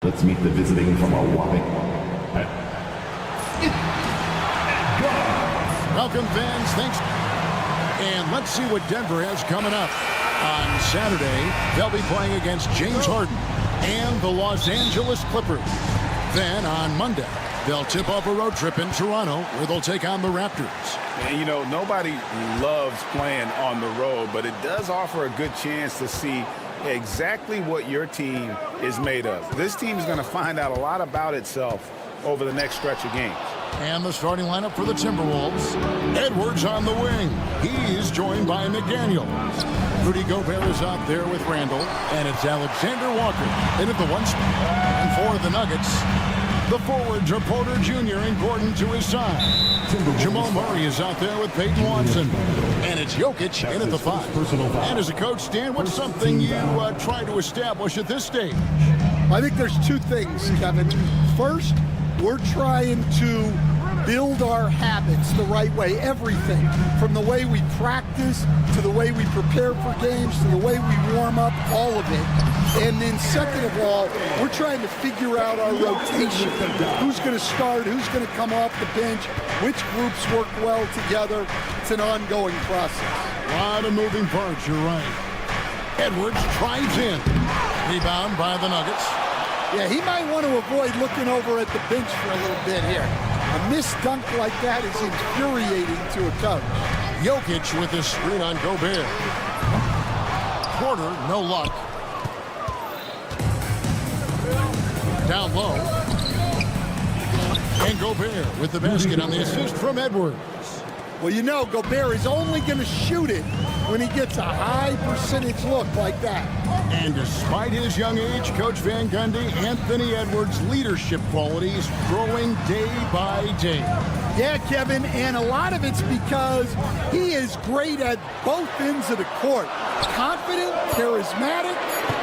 Let's meet the visiting from a whopping. Welcome, fans. Thanks. And let's see what Denver has coming up. On Saturday, they'll be playing against James Harden and the Los Angeles Clippers. Then on Monday, they'll tip off a road trip in Toronto where they'll take on the Raptors. And, you know, nobody loves playing on the road, but it does offer a good chance to see exactly what your team is made of. This team is going to find out a lot about itself over the next stretch of games. And the starting lineup for the Timberwolves. Edwards on the wing. He's joined by McDaniels. Rudy Gobert is out there with Randall. And it's Alexander Walker in at the one spot. And for the Nuggets, the forwards are Porter Jr. and Gordon to his side. Jamal Murray is out there with Peyton Watson. And it's Jokic in at the 5. And as a coach, Dan, what's something you try to establish at this stage? I think there's two things, Kevin. First, we're trying to build our habits the right way, everything from the way we practice to the way we prepare for games to the way we warm up, all of it. And then second of all, we're trying to figure out our rotation. Who's going to start, who's going to come off the bench, which groups work well together. It's an ongoing process. A lot of moving parts, you're right. Edwards drives in. Rebound by the Nuggets. Yeah, he might want to avoid looking over at the bench for a little bit here. A missed dunk like that is infuriating to a coach. Jokic with the screen on Gobert. Porter, no luck. Down low. And Gobert with the basket on the assist from Edwards. Well, you know, Gobert is only going to shoot it when he gets a high percentage look like that. And despite his young age, Coach Van Gundy, Anthony Edwards' leadership qualities growing day by day. Yeah, Kevin, and a lot of it's because he is great at both ends of the court. Confident, charismatic,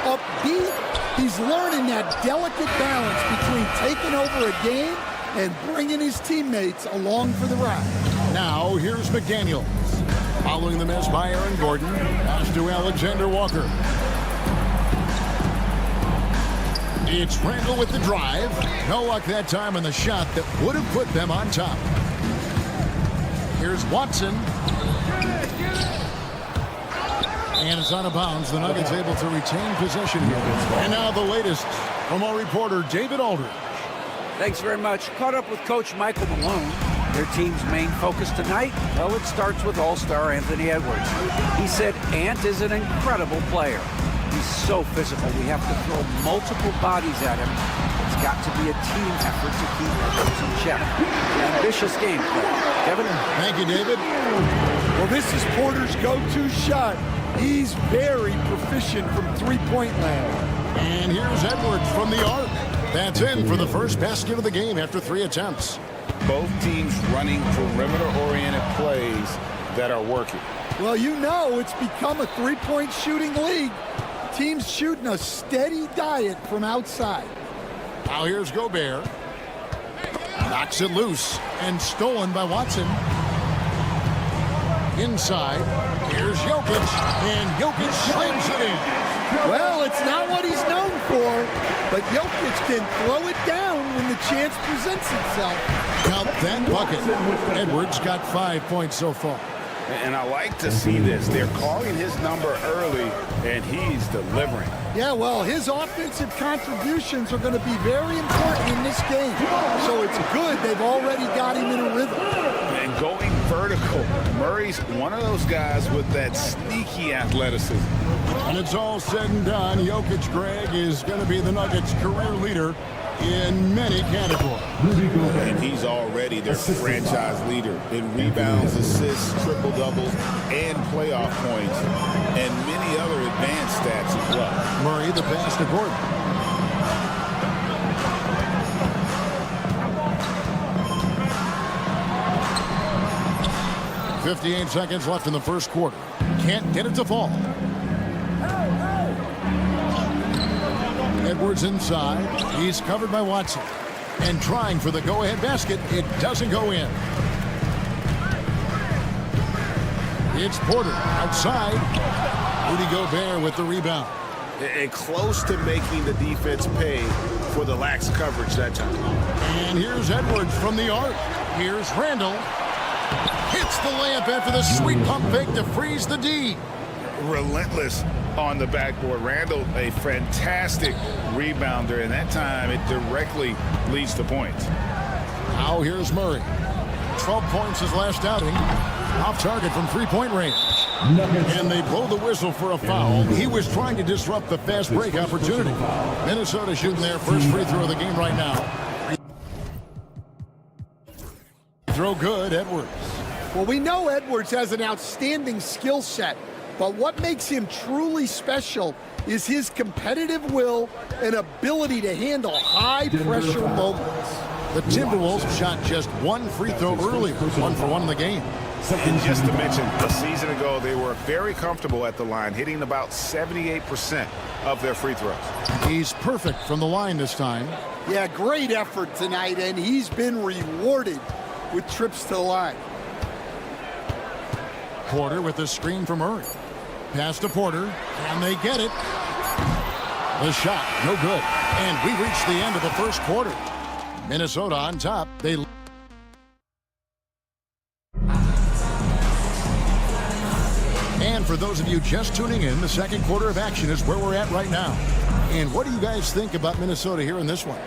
upbeat. He's learning that delicate balance between taking over a game and bringing his teammates along for the ride. Now, here's McDaniels. Following the miss by Aaron Gordon. Pass to Alexander Walker. It's Randall with the drive. No luck that time on the shot that would have put them on top. Here's Watson. And it's out of bounds. The Nuggets able to retain possession here. And now the latest from our reporter, David Aldridge. Thanks very much. Caught up with Coach Michael Malone. Their team's main focus tonight, well, it starts with All-Star Anthony Edwards. He said Ant is an incredible player. He's so physical. We have to throw multiple bodies at him. It's got to be a team effort to keep Edwards in check. Ambitious game plan. Kevin? Thank you, David. Well, this is Porter's go-to shot. He's very proficient from three-point land. And here's Edwards from the arc. That's in for the first basket of the game after 3 attempts. Both teams running perimeter-oriented plays that are working. Well, you know it's become a three-point shooting league. Teams shooting a steady diet from outside. Now here's Gobert. Knocks it loose and stolen by Watson. Inside, here's Jokic, and Jokic slams it in. Well, it's not what he's known for, but Jokic can throw it down when the chance presents itself. Count that bucket. Edwards got 5 points so far. And I like to see this. They're calling his number early, and he's delivering. Yeah, well, his offensive contributions are going to be very important in this game. So it's good they've already got him in a rhythm. And going vertical, Murray's one of those guys with that sneaky athleticism. When it's all said and done, Jokic, Greg, is going to be the Nuggets' career leader in many categories. And he's already their franchise leader in rebounds, assists, triple-doubles, and playoff points, and many other advanced stats as well. Murray, the pass to Gordon. 58 seconds left in the first quarter. Can't get it to fall. Edwards inside. He's covered by Watson. And trying for the go-ahead basket. It doesn't go in. It's Porter outside. Rudy Gobert with the rebound. And close to making the defense pay for the lax coverage that time. And here's Edwards from the arc. Here's Randall. Hits the layup after the sweet pump fake to freeze the D. Relentless on the backboard. Randall, a fantastic rebounder, and that time it directly leads to points. Now here's Murray. 12 points his last outing. Off target from three-point range. And they blow the whistle for a foul. He was trying to disrupt the fast break opportunity. Minnesota shooting their first free throw of the game right now. Throw good, Edwards. Well, we know Edwards has an outstanding skill set, but what makes him truly special is his competitive will and ability to handle high-pressure moments. The Timberwolves shot just one free throw earlier, 1-for-1 in the game. And just to mention, a season ago, they were very comfortable at the line, hitting about 78% of their free throws. He's perfect from the line this time. Yeah, great effort tonight, and he's been rewarded with trips to the line. Porter with the screen from Murray. Pass to Porter, and they get it. The shot, no good. And we reach the end of the first quarter. Minnesota on top. And for those of you just tuning in, the second quarter of action is where we're at right now. And what do you guys think about Minnesota here in this one?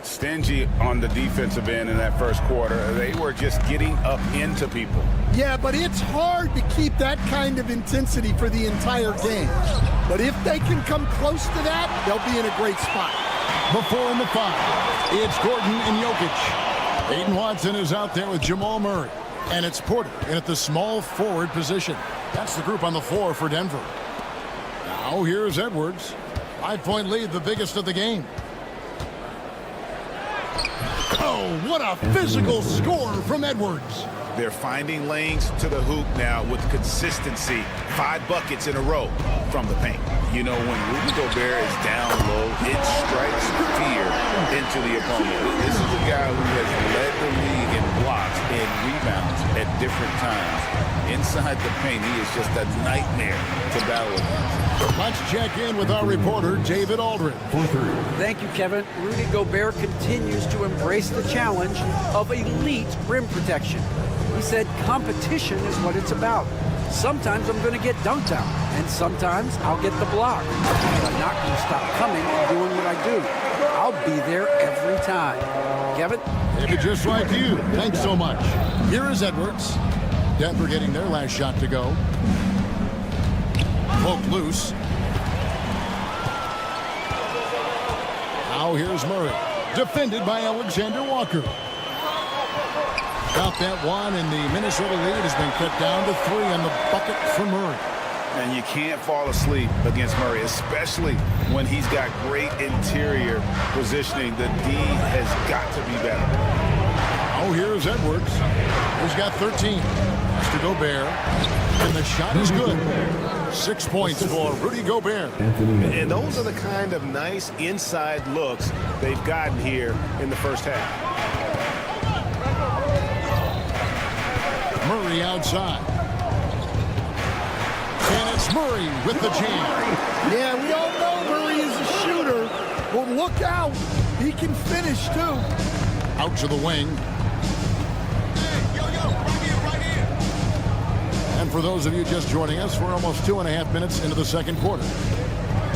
Stingy on the defensive end in that first quarter. They were just getting up into people. Yeah, but it's hard to keep that kind of intensity for the entire game. But if they can come close to that, they'll be in a great spot. Before in the 5, it's Gordon and Jokic. Aiden Watson is out there with Jamal Murray. And it's Porter in at the small forward position. That's the group on the floor for Denver. Now here's Edwards. 5-point lead, the biggest of the game. Oh, what a physical score from Edwards. They're finding lanes to the hoop now with consistency. 5 buckets in a row from the paint. You know, when Rudy Gobert is down low, it strikes fear into the opponent. This is a guy who has led the league in blocks and rebounds at different times. Inside the paint, he is just a nightmare to battle against. Let's check in with our reporter, David Aldridge. Thank you, Kevin. Rudy Gobert continues to embrace the challenge of elite rim protection. He said competition is what it's about. Sometimes I'm going to get dunked out, and sometimes I'll get the block. But I'm not going to stop coming and doing what I do. I'll be there every time. Kevin? David, just like you. Thanks so much. Here is Edwards. Denver getting their last shot to go. Poked loose. Now here's Murray. Defended by Alexander Walker. Got that one, and the Minnesota lead has been cut down to 3 on the bucket for Murray. And you can't fall asleep against Murray, especially when he's got great interior positioning. The D has got to be better. Oh, here's Edwards. He's got 13. That's to Gobert. And the shot is good. 6 points for Rudy Gobert. And those are the kind of nice inside looks they've gotten here in the first half. Murray outside. And it's Murray with the jam. Yeah, we all know Murray is a shooter, but look out. He can finish, too. Out to the wing. And for those of you just joining us, we're almost 2.5 minutes into the second quarter.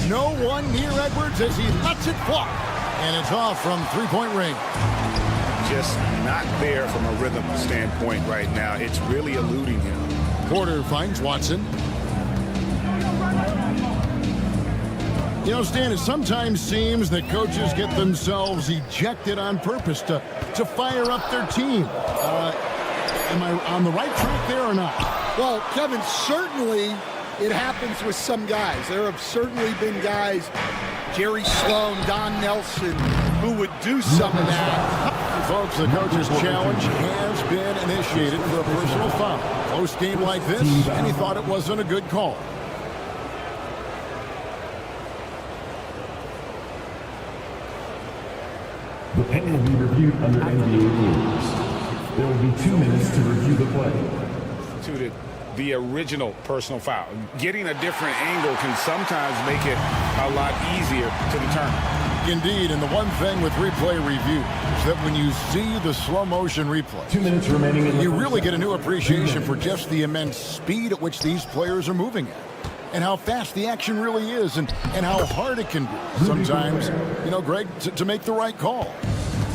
No one near Edwards as he lets it fly. And it's off from three-point range. Just not there from a rhythm standpoint right now. It's really eluding him. Porter finds Watson. You know, Stan, it sometimes seems that coaches get themselves ejected on purpose to fire up their team. Am I on the right track there or not? Well, Kevin, certainly it happens with some guys. There have certainly been guys, Jerry Sloan, Don Nelson, who would do some of that. folks, the coach's challenge has been initiated for a personal foul. Close game like this, and he thought it wasn't a good call. The play will be reviewed under NBA rules. There will be 2 minutes to review the play. The original personal foul. Getting a different angle can sometimes make it a lot easier to determine. Indeed, and the one thing with replay review is that when you see the slow motion replay, 2 minutes remaining in the you really get a new appreciation for just the immense speed at which these players are moving at. And how fast the action really is, and how hard it can be sometimes, Greg, to make the right call.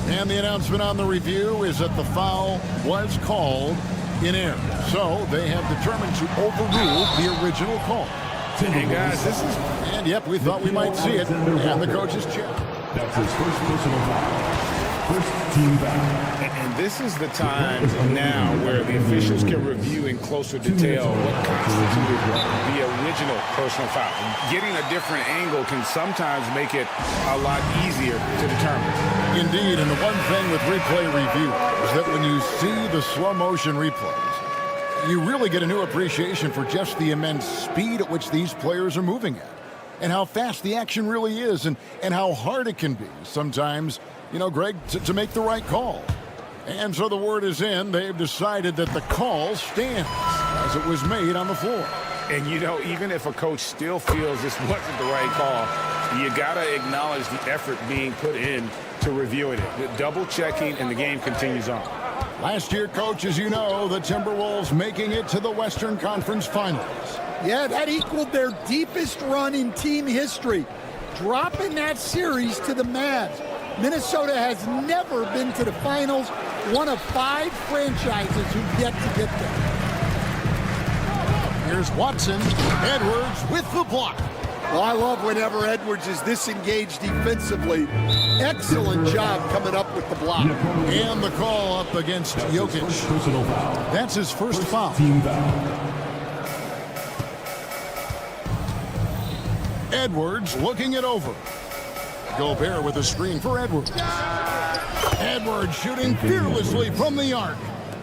And the announcement on the review is that the foul was called in error. So they have determined to overrule the original call. And guys, this is... And yep, we thought we might see it. And the coach's check. That's his first personal foul. First team foul. And this is the time now where the officials can review in closer detail what constituted the original personal foul. Getting a different angle can sometimes make it a lot easier to determine. Indeed, and the one thing with replay review is that when you see the slow motion replays, you really get a new appreciation for just the immense speed at which these players are moving at. And how fast the action really is, and how hard it can be sometimes, Greg, to make the right call. And so the word is in. They've decided that the call stands as it was made on the floor. And, even if a coach still feels this wasn't the right call, you got to acknowledge the effort being put in to reviewing it. Double-checking, and the game continues on. Last year, Coach, as you know, the Timberwolves making it to the Western Conference Finals. Yeah, that equaled their deepest run in team history, dropping that series to the Mavs. Minnesota has never been to the finals, one of 5 franchises who've yet to get there. Here's Watson. Edwards with the block. Well, I love whenever Edwards is disengaged defensively. Excellent job coming up with the block. And the call up against Jokic. That's his first foul. Team foul. Edwards looking it over. Gobert with a screen for Edwards. Edwards shooting fearlessly from the arc.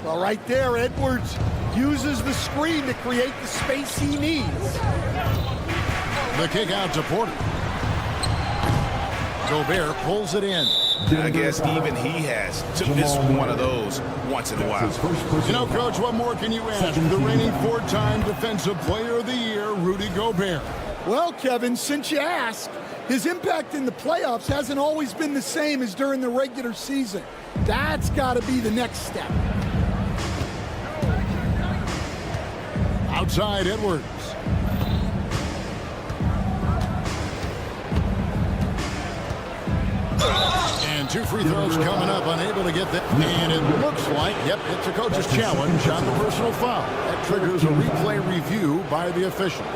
Well, right there, Edwards uses the screen to create the space he needs. The kick out to Porter. Gobert pulls it in. I guess even he has to miss one of those once in a while. Coach, what more can you ask? The reigning 4-time Defensive Player of the Year, Rudy Gobert. Well, Kevin, since you ask, his impact in the playoffs hasn't always been the same as during the regular season. That's got to be the next step. Outside Edwards. And 2 free throws coming up, unable to get that. And it looks like, it's a coach's challenge on the personal foul. That triggers a replay review by the officials.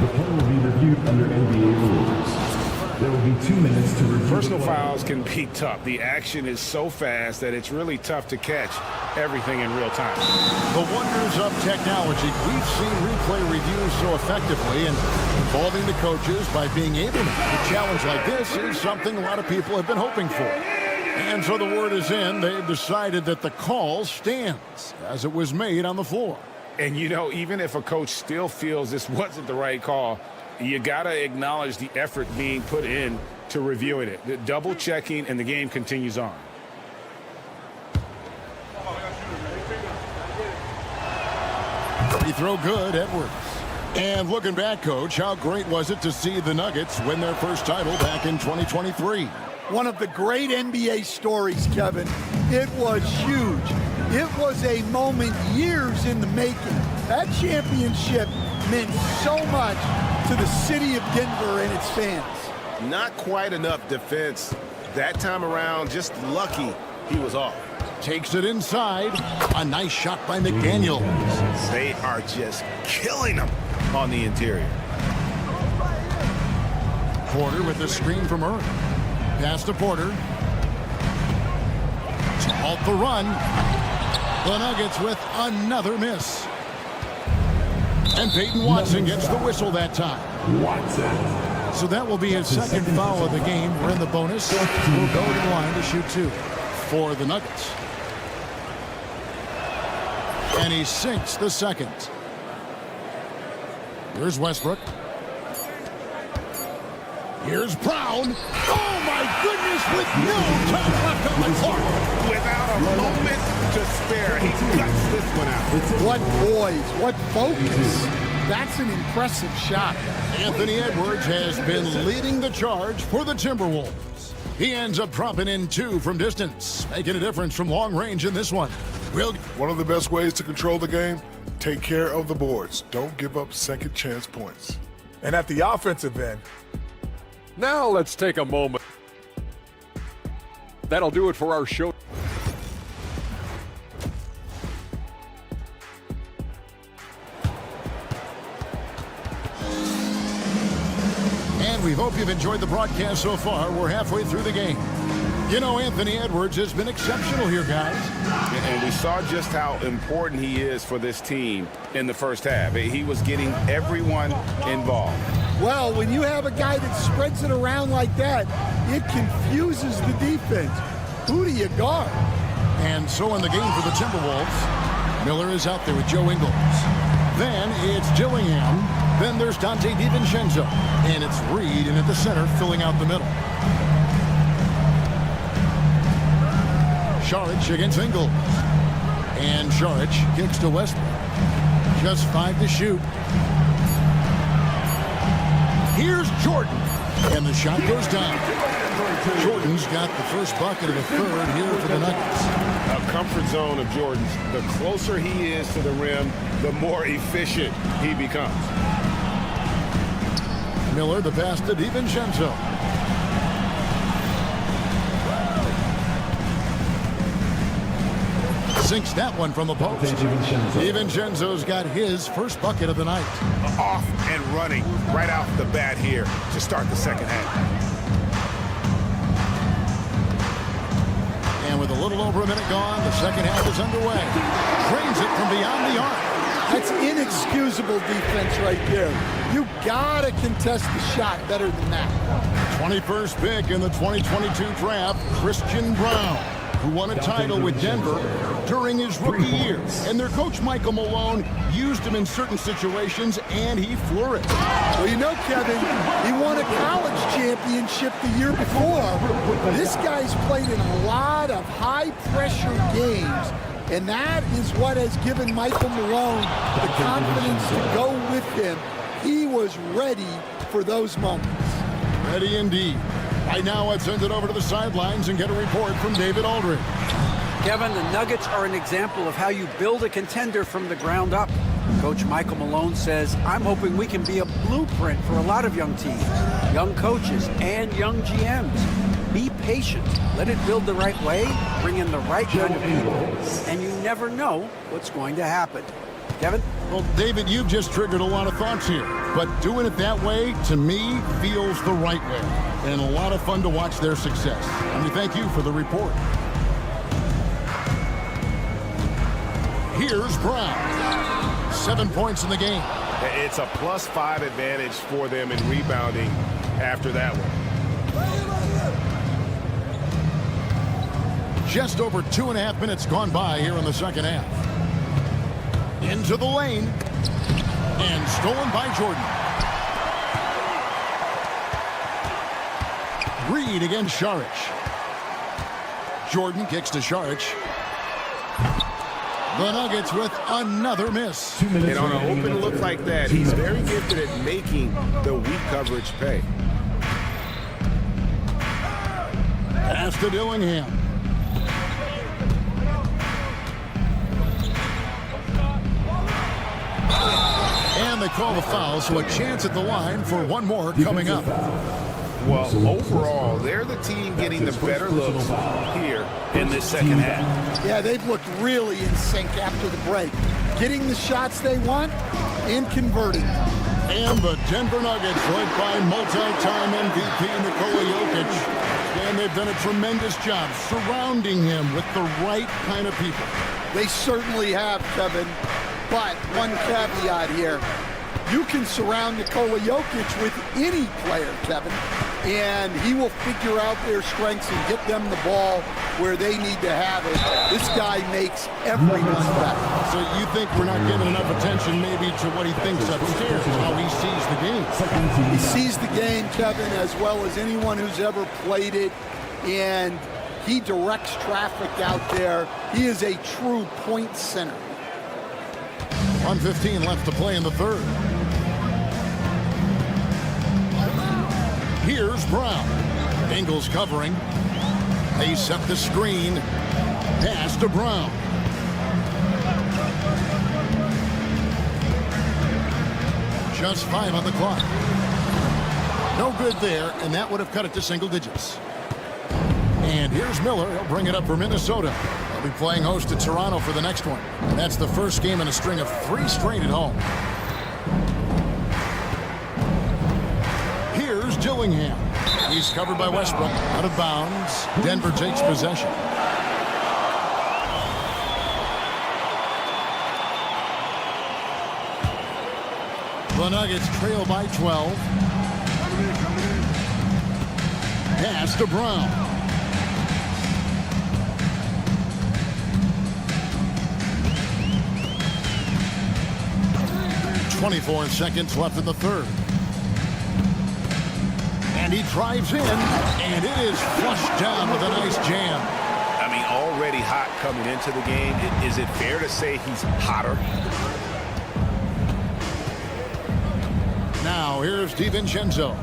The play will be reviewed under NBA rules. There will be 2 minutes to review. Personal fouls can be tough. The action is so fast that it's really tough to catch everything in real time. The wonders of technology. We've seen replay reviews so effectively, and involving the coaches by being able to make a challenge like this is something a lot of people have been hoping for. And so the word is in. They've decided that the call stands as it was made on the floor. And, even if a coach still feels this wasn't the right call, you got to acknowledge the effort being put in to reviewing it. Double-checking, and the game continues on. Free throw good, Edwards. And looking back, Coach, how great was it to see the Nuggets win their first title back in 2023? One of the great NBA stories, Kevin. It was huge. It was a moment years in the making. That championship meant so much to the city of Denver and its fans. Not quite enough defense that time around. Just lucky he was off. Takes it inside. A nice shot by McDaniels. They are just killing them on the interior. Porter with the screen from Irving. Pass to Porter. To halt the run. The Nuggets with another miss. And Peyton Watson gets the whistle that time. Watson. So that will be his second foul of the game. We're in the bonus. We'll go to the line to shoot 2 for the Nuggets. And he sinks the second. Here's Westbrook. Here's Brown. Oh, my goodness, with no time left on the clock. Without a moment to spare, he guts this one out. What poise, what focus. That's an impressive shot. Anthony Edwards has been leading the charge for the Timberwolves. He ends up dropping in 2 from distance, making a difference from long range in this one. One of the best ways to control the game, take care of the boards. Don't give up second chance points. And at the offensive end, Now let's take a moment. That'll do it for our show. And we hope you've enjoyed the broadcast so far. We're halfway through the game. You know, Anthony Edwards has been exceptional here, guys. And we saw just how important he is for this team in the first half. He was getting everyone involved. Well, when you have a guy that spreads it around like that, it confuses the defense. Who do you guard? And so in the game for the Timberwolves, Miller is out there with Joe Ingles. Then it's Dillingham. Then there's Dante DiVincenzo. And it's Reed in at the center, filling out the middle. Šarić against Ingles. And Šarić kicks to Westbrook. Just 5 to shoot. Here's Jordan. And the shot goes down. Jordan's got the first bucket of the third here for the Nuggets. A comfort zone of Jordan's. The closer he is to the rim, the more efficient he becomes. Miller, the pass to DiVincenzo. Sinks that one from the post. DiVincenzo's got his first bucket of the night. Off and running right off the bat here to start the second half. And with a little over a minute gone, the second half is underway. Drains it from beyond the arc. That's inexcusable defense right there. You gotta contest the shot better than that. 21st pick in the 2022 draft, Christian Brown, who won a title with Denver during his rookie year. And their coach, Michael Malone, used him in certain situations, and he flourished. Well, you know, Kevin, he won a college championship the year before. This guy's played in a lot of high-pressure games, and that is what has given Michael Malone the confidence to go with him. He was ready for those moments. Ready indeed. Right now, let's send it over to the sidelines and get a report from David Aldridge. Kevin, the Nuggets are an example of how you build a contender from the ground up. Coach Michael Malone says, I'm hoping we can be a blueprint for a lot of young teams, young coaches, and young GMs. Be patient. Let it build the right way, bring in the right kind of people, and you never know what's going to happen. Kevin? Well, David, you've just triggered a lot of thoughts here, but doing it that way, to me, feels the right way, and a lot of fun to watch their success. And we thank you for the report. Here's Brown. 7 points in the game. It's a +5 advantage for them in rebounding after that one. Just over 2.5 minutes gone by here in the second half. Into the lane. And stolen by Jordan. Reed against Šarić. Jordan kicks to Šarić. The Nuggets with another miss. And on an open look like that, he's very gifted at making the weak coverage pay. Pass to Dillingham. And they call the foul, so a chance at the line for one more coming up. Well, overall, they're the team getting the better looks here in this second half. Yeah, they've looked really in sync after the break. Getting the shots they want and converting. And the Denver Nuggets, led by multi-time MVP Nikola Jokic. And they've done a tremendous job surrounding him with the right kind of people. They certainly have, Kevin. But one caveat here. You can surround Nikola Jokic with any player, Kevin, and he will figure out their strengths and get them the ball where they need to have it. This guy makes everyone better. So you think we're not giving enough attention maybe to what he thinks upstairs, how he sees the game? He sees the game, Kevin, as well as anyone who's ever played it, and he directs traffic out there. He is a true point center. 1:15 left to play in the third. Here's Brown. Ingles covering. They set the screen. Pass to Brown. Just 5 on the clock. No good there, and that would have cut it to single digits. And here's Miller. He'll bring it up for Minnesota. They'll be playing host to Toronto for the next one. And that's the first game in a string of 3 straight at home. Here's Dillingham. He's covered by Westbrook. Out of bounds. Denver takes possession. The Nuggets trail by 12. Pass to Brown. 24 seconds left in the third. And he drives in, and it is flushed down with a nice jam. I mean, already hot coming into the game. Is it fair to say he's hotter? Now, here's DiVincenzo.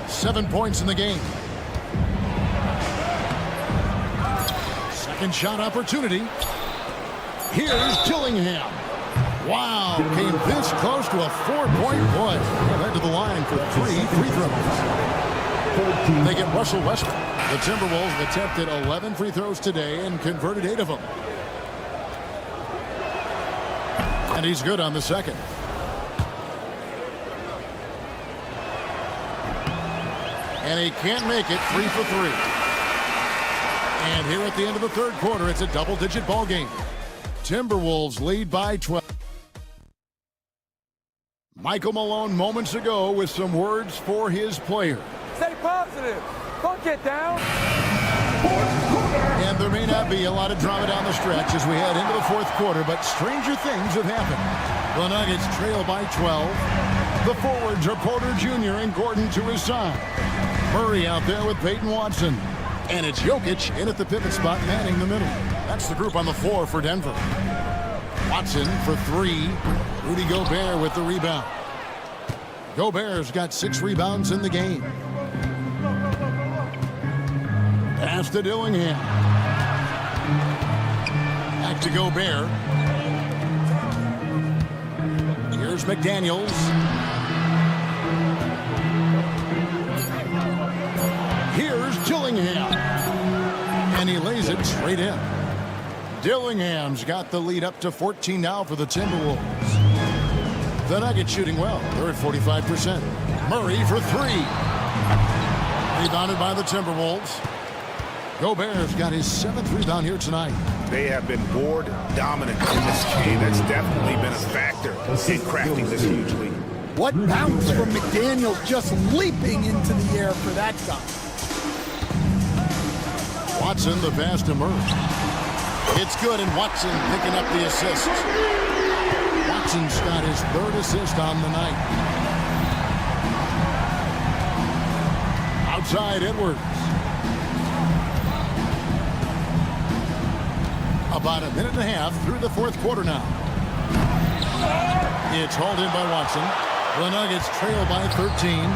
7 points in the game. Second shot opportunity. Here's Dillingham. Wow, came this close to a 4-point play. Led to the line for 3 free throws. They get Russell Westbrook. The Timberwolves attempted 11 free throws today and converted 8 of them. And he's good on the second. And he can't make it. 3 for 3. And here at the end of the third quarter, it's a double-digit ball game. Timberwolves lead by 12. Michael Malone moments ago with some words for his players. Stay positive. Don't get down. And there may not be a lot of drama down the stretch as we head into the fourth quarter, but stranger things have happened. The Nuggets trail by 12. The forwards are Porter Jr. and Gordon to his side. Murray out there with Peyton Watson. And it's Jokic in at the pivot spot, manning the middle. That's the group on the floor for Denver. Watson for 3. Rudy Gobert with the rebound. Gobert's got 6 rebounds in the game. Pass to Dillingham. Back to Gobert. Here's McDaniels. Here's Dillingham. And he lays it straight in. Dillingham's got the lead up to 14 now for the Timberwolves. The Nuggets shooting well. They're at 45%. Murray for 3. Rebounded by the Timberwolves. Gobert's got his 7th rebound here tonight. They have been board dominant in this game. That's definitely been a factor in crafting this huge lead. What bounce from McDaniels, just leaping into the air for that guy. Watson, the pass to Murray. It's good, and Watson picking up the assist. Watson's got his 3rd assist on the night. Outside Edwards. About a minute and a half through the fourth quarter now. It's hauled in by Watson. The Nuggets trail by 13.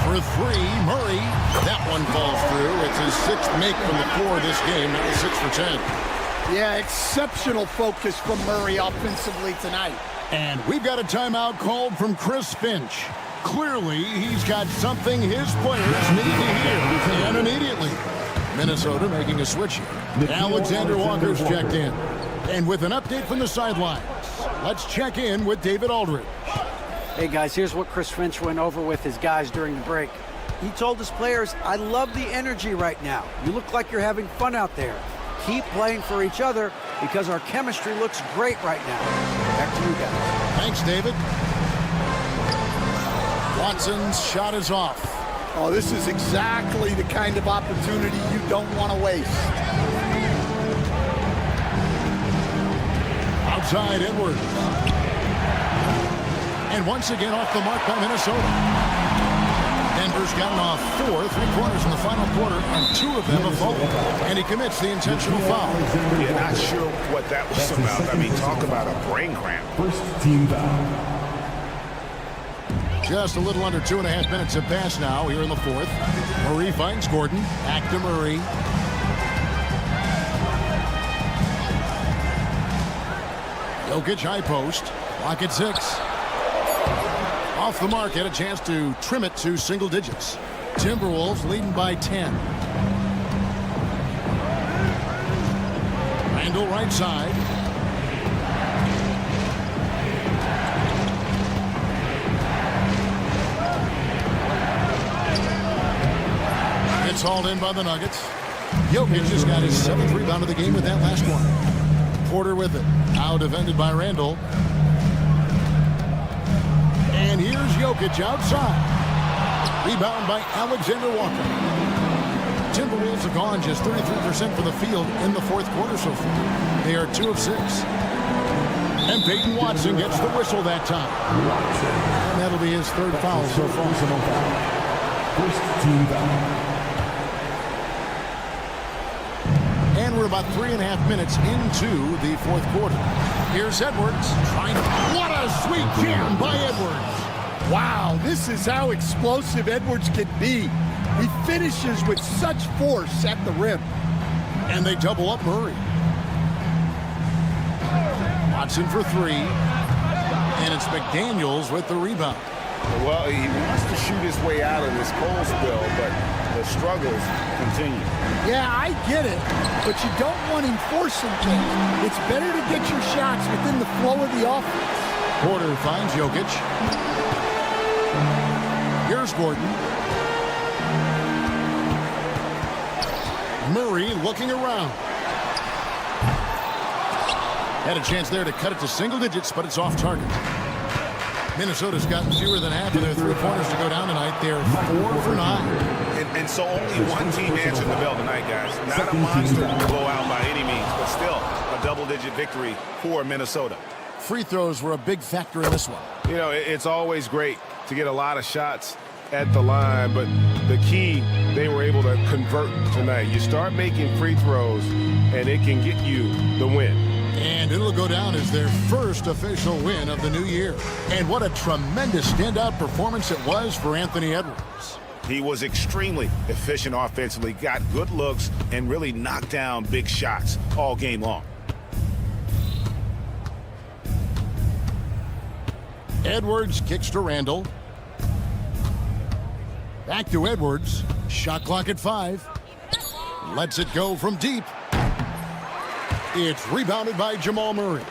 For 3, Murray. That one falls through. It's his 6th make from the floor this game. Now 6 for 10. Yeah, exceptional focus from Murray offensively tonight. And we've got a timeout called from Chris Finch. Clearly, he's got something his players need to hear. And immediately, Minnesota making a switch here. Alexander Walker's checked in. And with an update from the sidelines, let's check in with David Aldridge. Hey guys, here's what Chris Finch went over with his guys during the break. He told his players, I love the energy right now. You look like you're having fun out there. Keep playing for each other because our chemistry looks great right now. Back to you guys. Thanks, David. Watson's shot is off. Oh, this is exactly the kind of opportunity you don't want to waste. Outside Edwards. And once again off the mark by Minnesota. Denver's gotten off 4 3-pointers in the final quarter, and 2 of them have fallen. And he commits the intentional foul. Yeah, not sure what that was about. I mean, talk about a brain cramp. First team foul. Just a little under 2.5 minutes have passed now here in the fourth. Murray finds Gordon. Back to Murray. Jokic high post. Clock at 6. Off the mark, had a chance to trim it to single digits. Timberwolves leading by 10. Randall right side. It's hauled in by the Nuggets. Jokic just got his 7th rebound of the game with that last one. Porter with it. Now defended by Randall. And here's Jokic outside. Rebound by Alexander Walker. Timberwolves have gone just 33% for the field in the fourth quarter so far. They are 2 of 6. And Peyton Watson gets the whistle that time. And that'll be his 3rd foul so far. First team foul. And we're about 3.5 minutes into the fourth quarter. Here's Edwards trying to... What a sweet jam by Edwards. Wow, this is how explosive Edwards can be. He finishes with such force at the rim. And they double up Murray. Watson for 3. And it's McDaniels with the rebound. Well, he wants to shoot his way out of this cold spell, but the struggles continue. Yeah, I get it, but you don't want him forcing things. It's better to get your shots within the flow of the offense. Porter finds Jokic. Here's Gordon. Murray looking around. Had a chance there to cut it to single digits, but it's off target. Minnesota's gotten fewer than half of their 3-pointers to go down tonight. They're 4 for 9. And so only one team answered the bell tonight, guys. Not a monster blowout by any means, but still a double-digit victory for Minnesota. Free throws were a big factor in this one. You know, it's always great to get a lot of shots at the line, but the key, they were able to convert tonight. You start making free throws, and it can get you the win. And it'll go down as their first official win of the new year. And what a tremendous standout performance it was for Anthony Edwards. He was extremely efficient offensively, got good looks, and really knocked down big shots all game long. Edwards kicks to Randall. Back to Edwards. Shot clock at 5. Lets it go from deep. It's rebounded by Jamal Murray.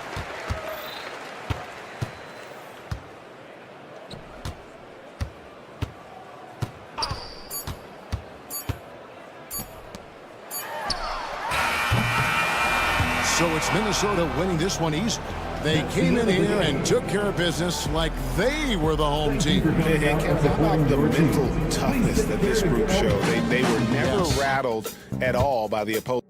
So it's Minnesota winning this one easily. They came in here and took care of business like they were the home team. And how about the mental toughness that this group showed? They were never rattled at all by the opponent.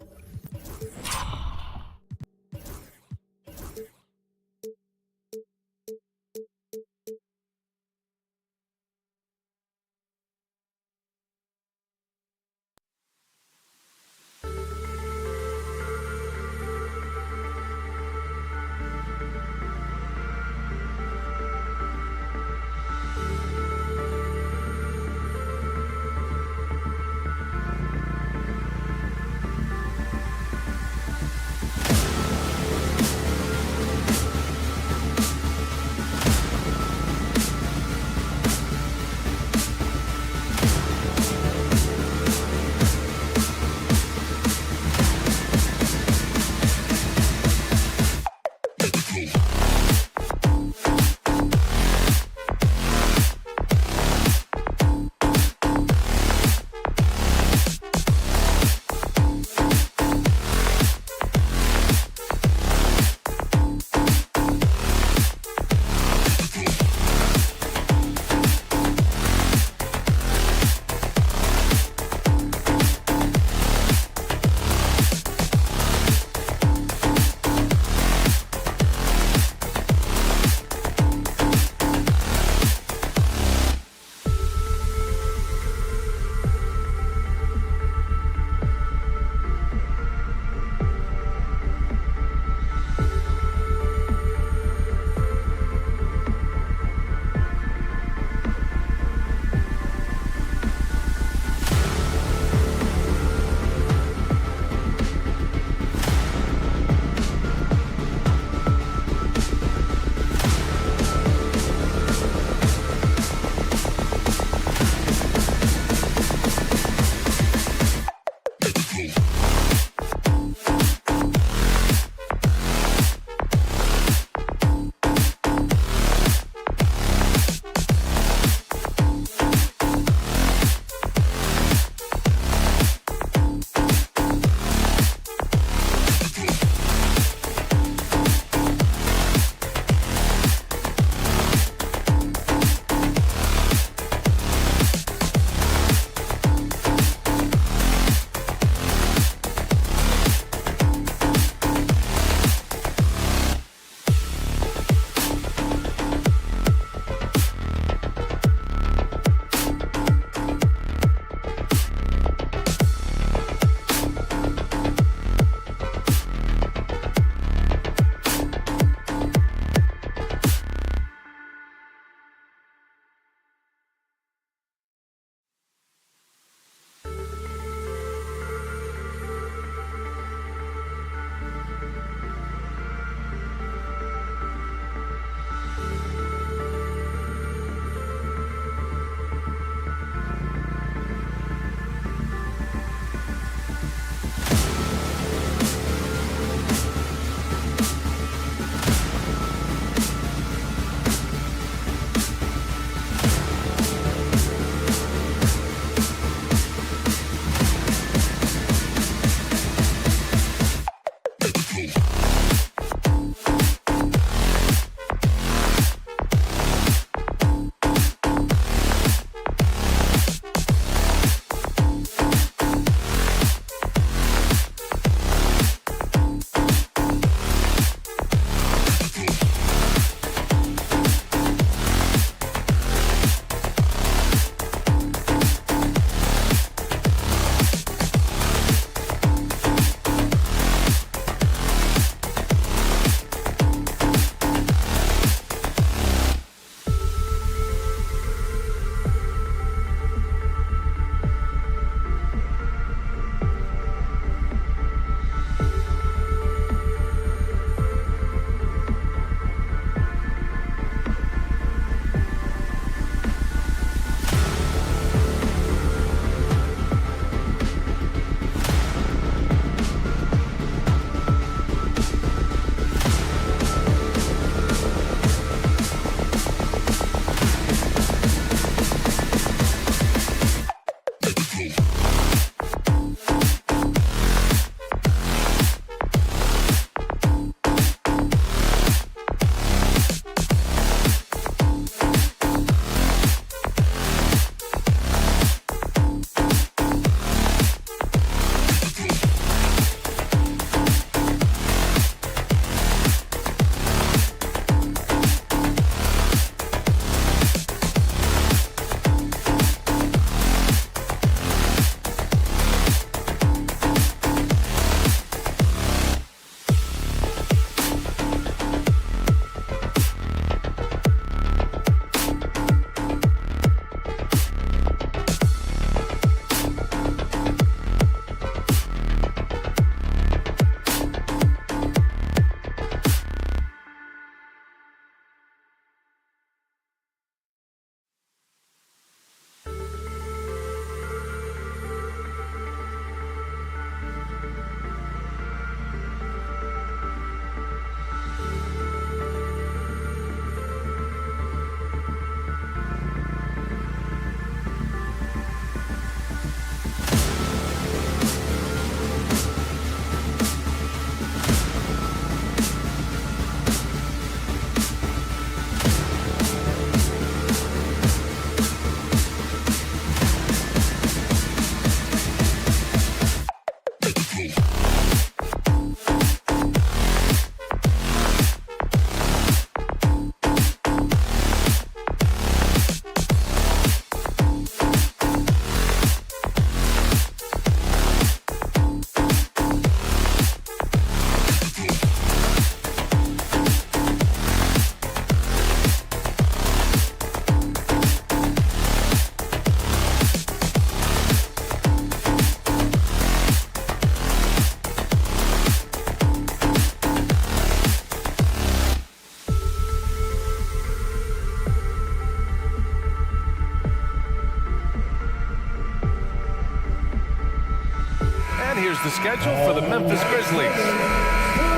the schedule for the Memphis Grizzlies.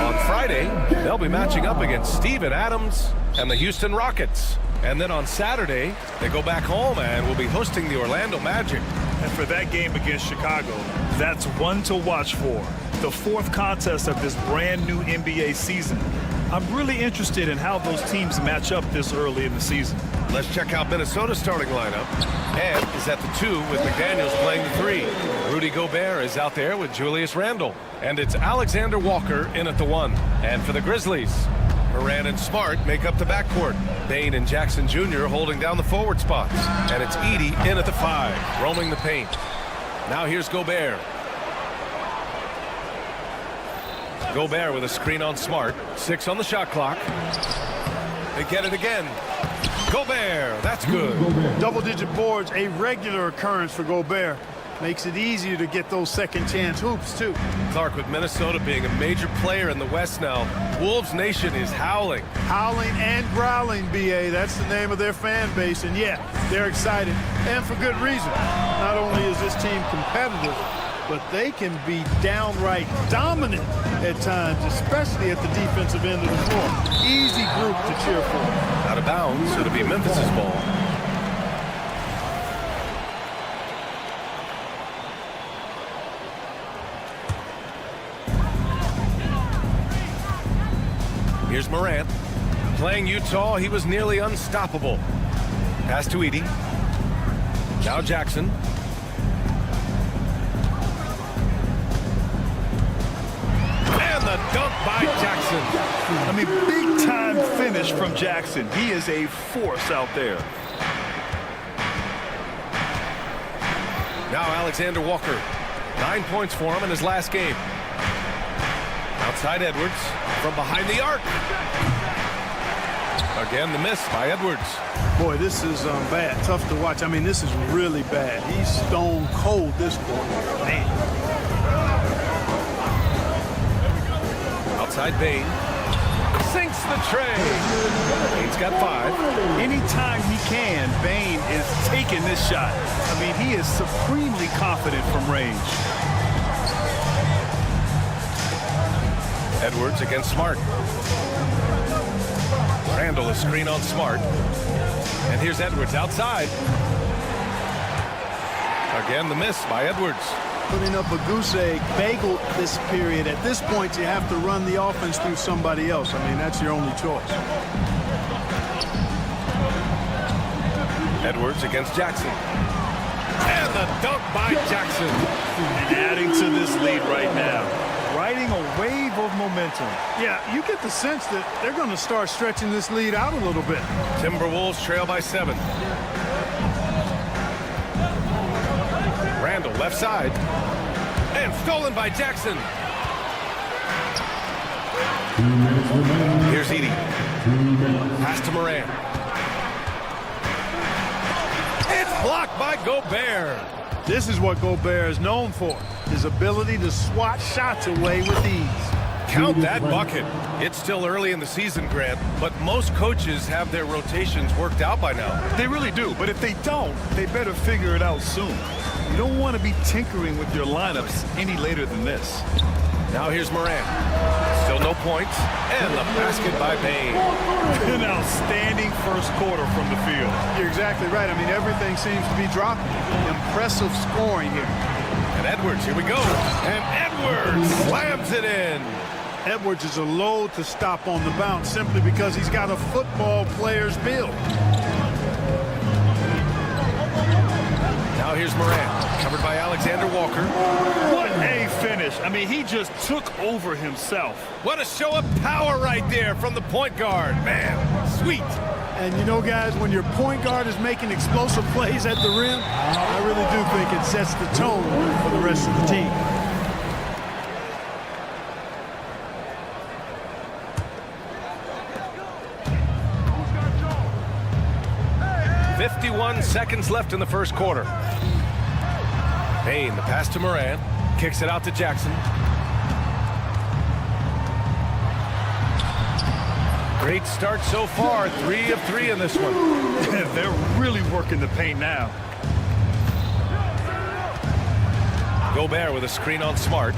On Friday, they'll be matching up against Steven Adams and the Houston Rockets. And then on Saturday, they go back home and will be hosting the Orlando Magic. And for that game against Chicago, that's one to watch for. The fourth contest of this brand new NBA season. I'm really interested in how those teams match up this early in the season. Let's check out Minnesota's starting lineup. Ed is at the 2 with McDaniels playing the 3. Rudy Gobert is out there with Julius Randle. And it's Alexander Walker in at the 1. And for the Grizzlies, Moran and Smart make up the backcourt. Bain and Jackson Jr. holding down the forward spots. And it's Edey in at the 5, roaming the paint. Now here's Gobert. Gobert with a screen on Smart. 6 on the shot clock. They get it again. Gobert, that's good. Double-digit boards, a regular occurrence for Gobert. Makes it easier to get those second-chance hoops, too. Clark, with Minnesota being a major player in the West now, Wolves Nation is howling. Howling and growling, B.A. That's the name of their fan base. And, yeah, they're excited, and for good reason. Not only is this team competitive, but they can be downright dominant at times, especially at the defensive end of the floor. Easy group to cheer for. Out of bounds, it'll be Memphis's ball. Here's Morant. Playing Utah, he was nearly unstoppable. Pass to Edey. Now Jackson. And the dunk by Jackson. I mean, big-time finish from Jackson. He is a force out there. Now Alexander Walker. 9 points for him in his last game. Outside Edwards from behind the arc. Again, the miss by Edwards. Boy, this is bad. Tough to watch. I mean, this is really bad. He's stone cold this quarter. Man. Outside Bain. Sinks the tray. Bain's got 5. Anytime he can, Bain is taking this shot. I mean, he is supremely confident from range. Edwards against Smart. Randle a screen on Smart. And here's Edwards outside. Again, the miss by Edwards. Putting up a goose egg bagel this period. At this point, you have to run the offense through somebody else. I mean, that's your only choice. Edwards against Jackson. And the dunk by Jackson. And adding to this lead right now. Riding a wave of momentum. Yeah, you get the sense that they're going to start stretching this lead out a little bit. Timberwolves trail by 7. Randle left side. And stolen by Jackson. Here's Edey. Pass to Moran. It's blocked by Gobert. This is what Gobert is known for. His ability to swat shots away with ease. Count that bucket. It's still early in the season, Grant, but most coaches have their rotations worked out by now. They really do, but if they don't, they better figure it out soon. You don't want to be tinkering with your lineups any later than this. Now here's Moran. Still no points, and the basket by Bain. An outstanding first quarter from the field. You're exactly right. I mean, everything seems to be dropping. Impressive scoring here. And Edwards, here we go. And Edwards slams it in. Edwards is a load to stop on the bounce simply because he's got a football player's build. Now here's Moran, covered by Alexander Walker. What a finish. I mean, he just took over himself. What a show of power right there from the point guard. Man, sweet. And you know, guys, when your point guard is making explosive plays at the rim, I really do think it sets the tone for the rest of the team. .51 seconds left in the first quarter. Bain, the pass to Moran, kicks it out to Jackson. Great start so far, 3 of 3 in this one. They're really working the paint now. Gobert with a screen on Smart.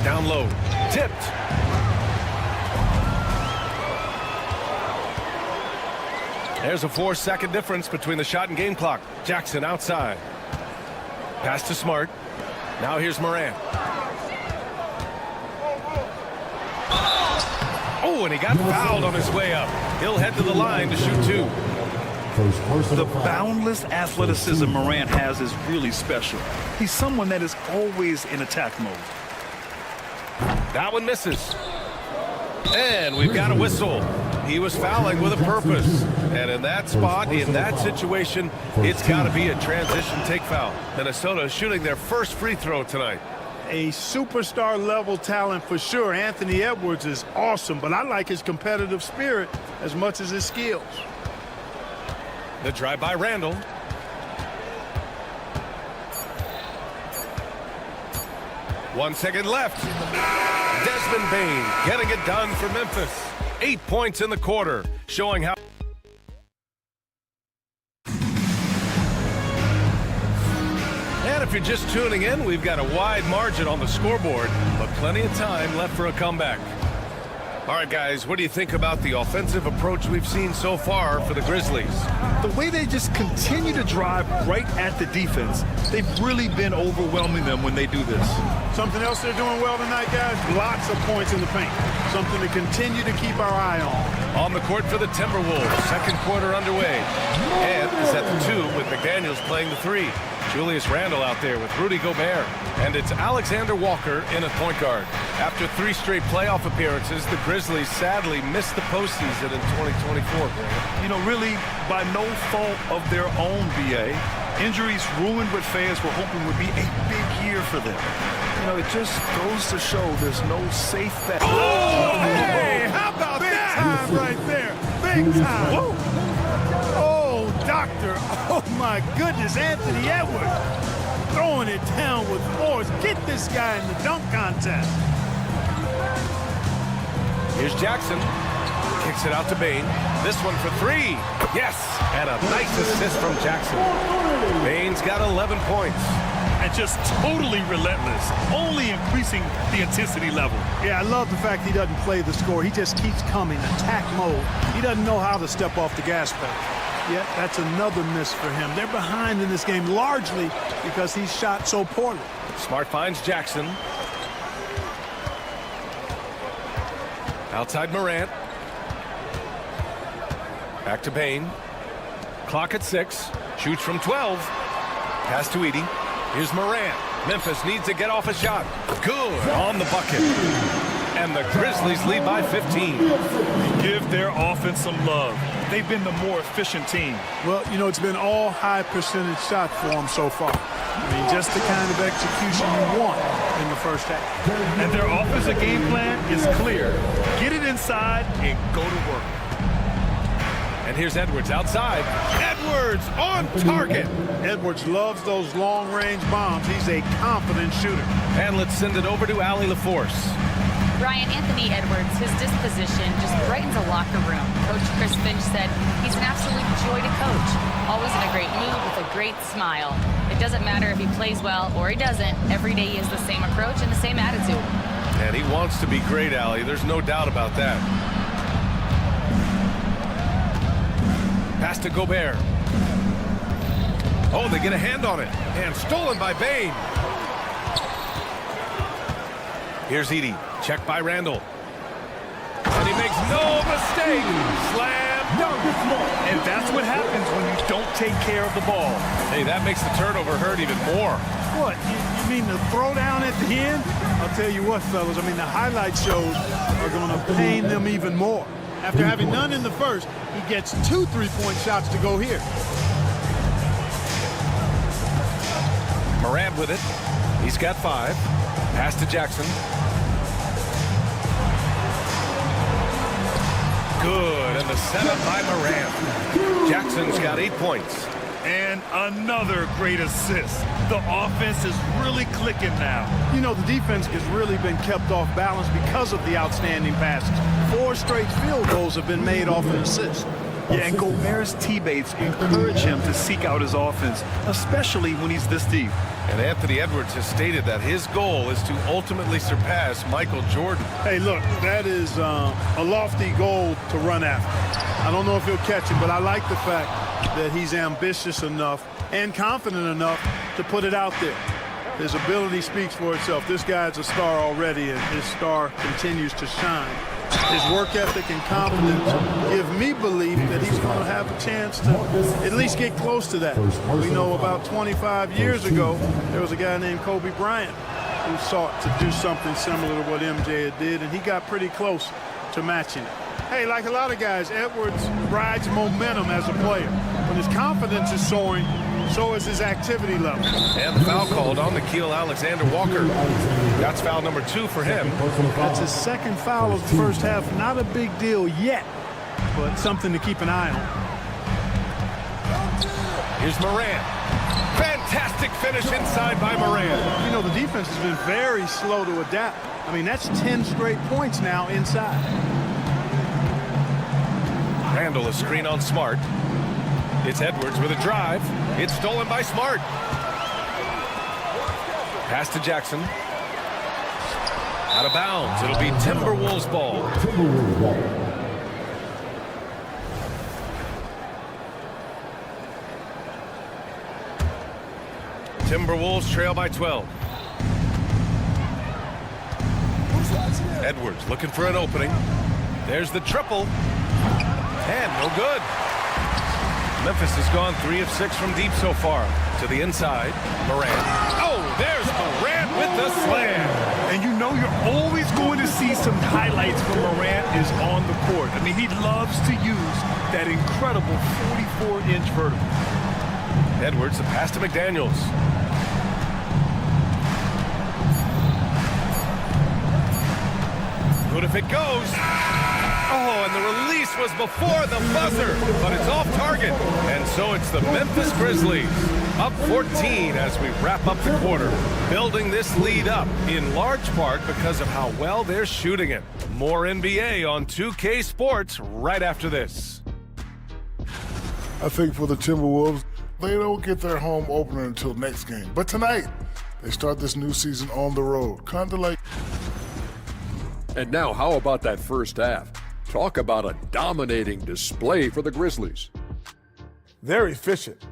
Down low. Tipped. There's a 4-second difference between the shot and game clock. Jackson outside. Pass to Smart. Now here's Morant. Oh, and he got fouled on his way up. He'll head to the line to shoot 2. The boundless athleticism Morant has is really special. He's someone that is always in attack mode. That one misses. And we've got a whistle. He was fouling with a purpose. And in that spot, in that situation, it's got to be a transition take foul. Minnesota shooting their first free throw tonight. A superstar level talent for sure. Anthony Edwards is awesome, but I like his competitive spirit as much as his skills. The drive by Randall. One second left. Desmond Bane getting it done for Memphis. 8 points in the quarter, showing how. And if you're just tuning in, we've got a wide margin on the scoreboard, but plenty of time left for a comeback. All right, guys, what do you think about the offensive approach we've seen so far for the Grizzlies? The way they just continue to drive right at the defense, they've really been overwhelming them when they do this. Something else they're doing well tonight, guys, lots of points in the paint. Something to continue to keep our eye on. On the court for the Timberwolves, second quarter underway. And is at the 2 with McDaniels playing the 3. Julius Randle out there with Rudy Gobert. And it's Alexander Walker in at point guard. After 3 straight playoff appearances, the Grizzlies sadly missed the postseason in 2024. You know, really by no fault of their own, BA. Injuries ruined what fans were hoping would be a big year for them. You know, it just goes to show there's no safe bet. Oh, hey, how about big that? Time right there. Big time. Whoa. Oh, doctor. Oh, my goodness. Anthony Edwards throwing it down with force. Get this guy in the dunk contest. Here's Jackson. Kicks it out to Bane. This one for 3. Yes. And a nice assist from Jackson. Bane's got 11 points. And just totally relentless, only increasing the intensity level. Yeah, I love the fact he doesn't play the score. He just keeps coming, attack mode. He doesn't know how to step off the gas pedal. Yeah, that's another miss for him. They're behind in this game largely because he's shot so poorly. Smart finds Jackson. Outside Morant. Back to Bane. Clock at 6. Shoots from 12. Pass to Edey. Here's Morant. Memphis needs to get off a shot. Good on the bucket. And the Grizzlies lead by 15. Give their offense some love. They've been the more efficient team. Well, you know, it's been all high percentage shot for them so far. I mean, just the kind of execution you want in the first half. And their offensive game plan is clear. Get it inside and go to work. And here's Edwards outside. Edwards on target. Edwards loves those long-range bombs. He's a confident shooter. And let's send it over to Allie LaForce. Ryan, Anthony Edwards, his disposition just brightens a locker room. Coach Chris Finch said he's an absolute joy to coach. Always in a great mood with a great smile. It doesn't matter if he plays well or he doesn't. Every day he has the same approach and the same attitude. And he wants to be great, Allie. There's no doubt about that. Pass to Gobert. Oh, they get a hand on it. And stolen by Bane. Here's Edey. Checked by Randall. And he makes no mistake. Slam dunk. And that's what happens when you don't take care of the ball. Hey, that makes the turnover hurt even more. What? You mean the throwdown at the end? I'll tell you what, fellas. I mean, the highlight shows are going to pain them even more. After having none in the first, he gets 2 3-point shots to go here. Morant with it. He's got 5. Pass to Jackson. Good, and the setup by Morant. Jackson's got 8 points. And another great assist. The offense is really clicking now. You know, the defense has really been kept off balance because of the outstanding passes. 4 straight field goals have been made off an assist. Yeah, and Gobert's teammates encourage him to seek out his offense, especially when he's this deep. And Anthony Edwards has stated that his goal is to ultimately surpass Michael Jordan. Hey, look, that is a lofty goal to run after. I don't know if he'll catch it, but I like the fact that he's ambitious enough and confident enough to put it out there. His ability speaks for itself. This guy's a star already, and his star continues to shine. His work ethic and confidence give me belief that he's going to have a chance to at least get close to that. We know about 25 years ago, there was a guy named Kobe Bryant who sought to do something similar to what MJ did, and he got pretty close to matching it. Hey, like a lot of guys, Edwards rides momentum as a player. When his confidence is soaring, so is his activity level. And the foul called on Nickeil Alexander-Walker. That's foul number 2 for him. That's his second foul of the first half. Not a big deal yet, but something to keep an eye on. Here's Morant. Fantastic finish inside by Morant. You know, the defense has been very slow to adapt. I mean, that's 10 straight points now inside. Randall a screen on Smart. It's Edwards with a drive. It's stolen by Smart. Pass to Jackson. Out of bounds. It'll be Timberwolves ball. Timberwolves trail by 12. Edwards looking for an opening. There's the triple. And no good. Memphis has gone 3 of 6 from deep so far. To the inside, Morant. Oh, there's Morant with the slam. And you know you're always going to see some highlights when Morant is on the court. I mean, he loves to use that incredible 44-inch vertical. Edwards, the pass to McDaniels. Good if it goes. Oh, and the release was before the buzzer, but it's off target. And so it's the Memphis Grizzlies up 14 as we wrap up the quarter, building this lead up in large part because of how well they're shooting it. More NBA on 2K Sports right after this. I think for the Timberwolves, they don't get their home opener until next game. But tonight, they start this new season on the road, kind of like... And now, how about that first half? Talk about a dominating display for the Grizzlies. They're efficient.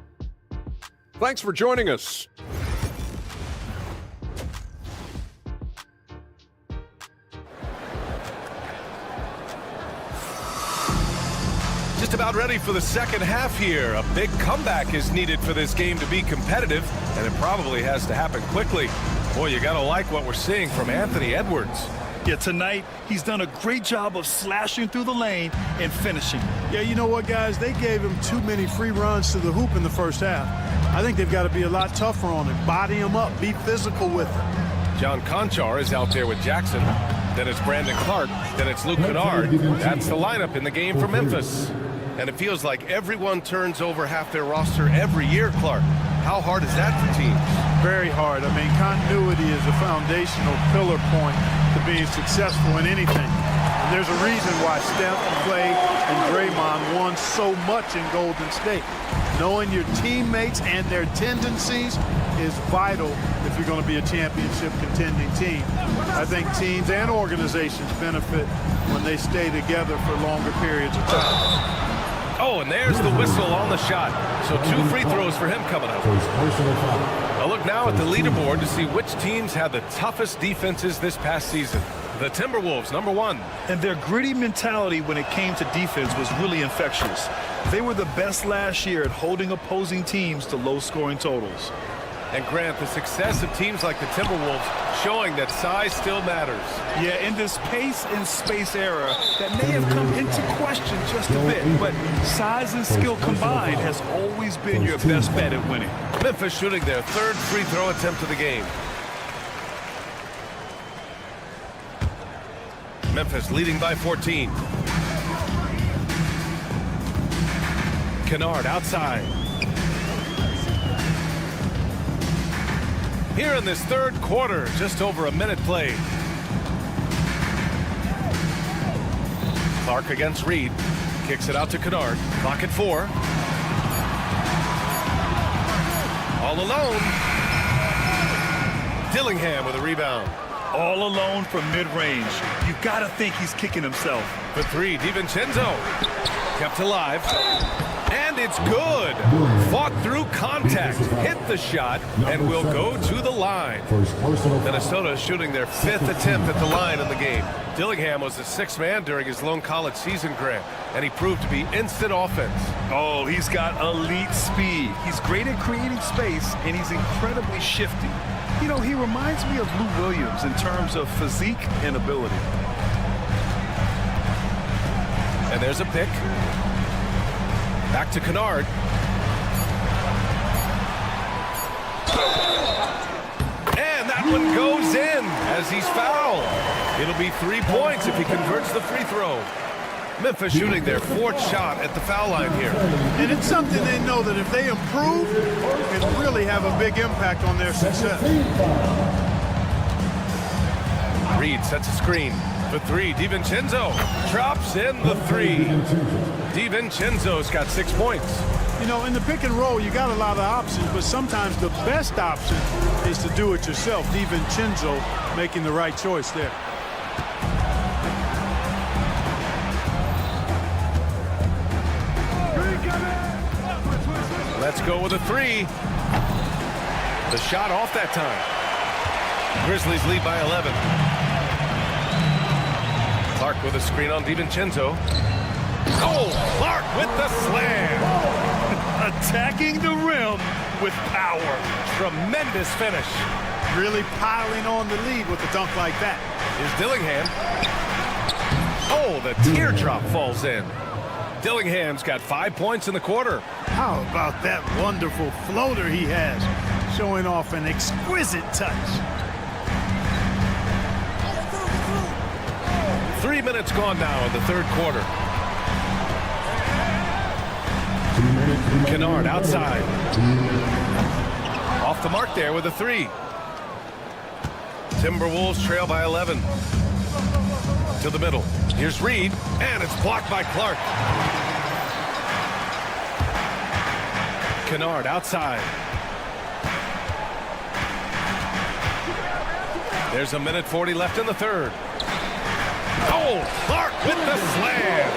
Thanks for joining us. Just about ready for the second half here. A big comeback is needed for this game to be competitive, and it probably has to happen quickly. Boy, you gotta like what we're seeing from Anthony Edwards. Yeah, tonight, he's done a great job of slashing through the lane and finishing. Yeah, you know what, guys? They gave him too many free runs to the hoop in the first half. I think they've got to be a lot tougher on him. Body him up. Be physical with him. John Conchar is out there with Jackson. Then it's Brandon Clark. Then it's Luke Kennard. That's the lineup in the game for Memphis. And it feels like everyone turns over half their roster every year, Clark. How hard is that for teams? Very hard. I mean, continuity is a foundational pillar point to being successful in anything. And there's a reason why Steph, Clay, and Draymond won so much in Golden State. Knowing your teammates and their tendencies is vital if you're going to be a championship contending team. I think teams and organizations benefit when they stay together for longer periods of time. Oh, and there's the whistle on the shot. So 2 free throws for him coming up. A look now at the leaderboard to see which teams had the toughest defenses this past season. The Timberwolves, number 1. And their gritty mentality when it came to defense was really infectious. They were the best last year at holding opposing teams to low-scoring totals. And Grant, the success of teams like the Timberwolves showing that size still matters. Yeah, in this pace and space era, that may have come into question just a bit, but size and skill combined has always been your best bet at winning. Memphis shooting their 3rd free throw attempt of the game. Memphis leading by 14. Kennard outside. Here in this 3rd quarter, just over a minute played. Clark against Reed. Kicks it out to Kennard. Clock at 4. All alone. Dillingham with a rebound. All alone from mid-range. You gotta think he's kicking himself. For three, DiVincenzo. Kept alive. And it's good. Fought through contact, hit the shot, and will go to the line. Minnesota shooting their 5th attempt at the line in the game. Dillingham was the 6th man during his lone college season, Grant, and he proved to be instant offense. Oh, he's got elite speed. He's great at creating space, and he's incredibly shifty. You know, he reminds me of Lou Williams in terms of physique and ability. And there's a pick. Back to Kennard. And that one goes in as he's fouled. It'll be 3 points if he converts the free throw. Memphis shooting their 4th shot at the foul line here. And it's something they know that if they improve, it can really have a big impact on their success. Reed sets a screen. For three, DiVincenzo drops in the three. DiVincenzo's got 6 points. You know, in the pick and roll, you got a lot of options, but sometimes the best option is to do it yourself. DiVincenzo making the right choice there. Let's go with a three. The shot off that time. Grizzlies lead by 11. Clark with a screen on DiVincenzo. Oh, Clark with the slam. Attacking the rim with power. Tremendous finish. Really piling on the lead with a dunk like that. Here's Dillingham. Oh, the teardrop falls in. Dillingham's got 5 points in the quarter. How about that wonderful floater he has, showing off an exquisite touch. 3 minutes gone now in the third quarter. Kennard outside. Off the mark there with a three. Timberwolves trail by 11. To the middle. Here's Reed, and it's blocked by Clark. Kennard outside. There's a minute 40 left in the third. Oh, Clark with the slam.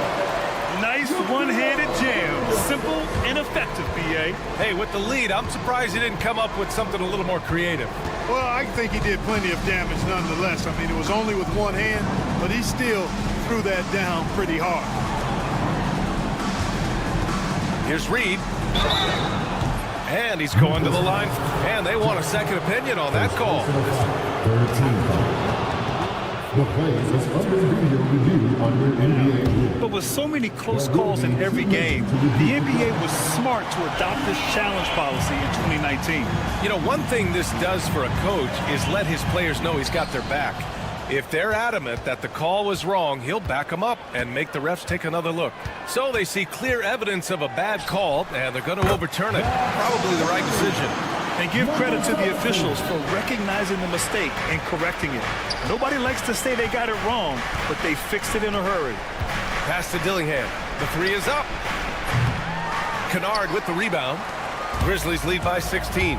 Nice one-handed jam. Simple and effective, B.A. Hey, with the lead, I'm surprised he didn't come up with something a little more creative. Well, I think he did plenty of damage nonetheless. I mean, it was only with one hand, but he still threw that down pretty hard. Here's Reed. And he's going to the line. And they want a second opinion on that call. 13. The play is under video review under NBA rules. But with so many close calls in every game, the NBA was smart to adopt this challenge policy in 2019. You know, one thing this does for a coach is let his players know he's got their back. If they're adamant that the call was wrong, he'll back them up and make the refs take another look. So they see clear evidence of a bad call, and they're going to overturn it. Probably the right decision. And give credit to the officials for recognizing the mistake and correcting it. Nobody likes to say they got it wrong, but they fixed it in a hurry. Pass to Dillingham. The three is up. Kennard with the rebound. Grizzlies lead by 16.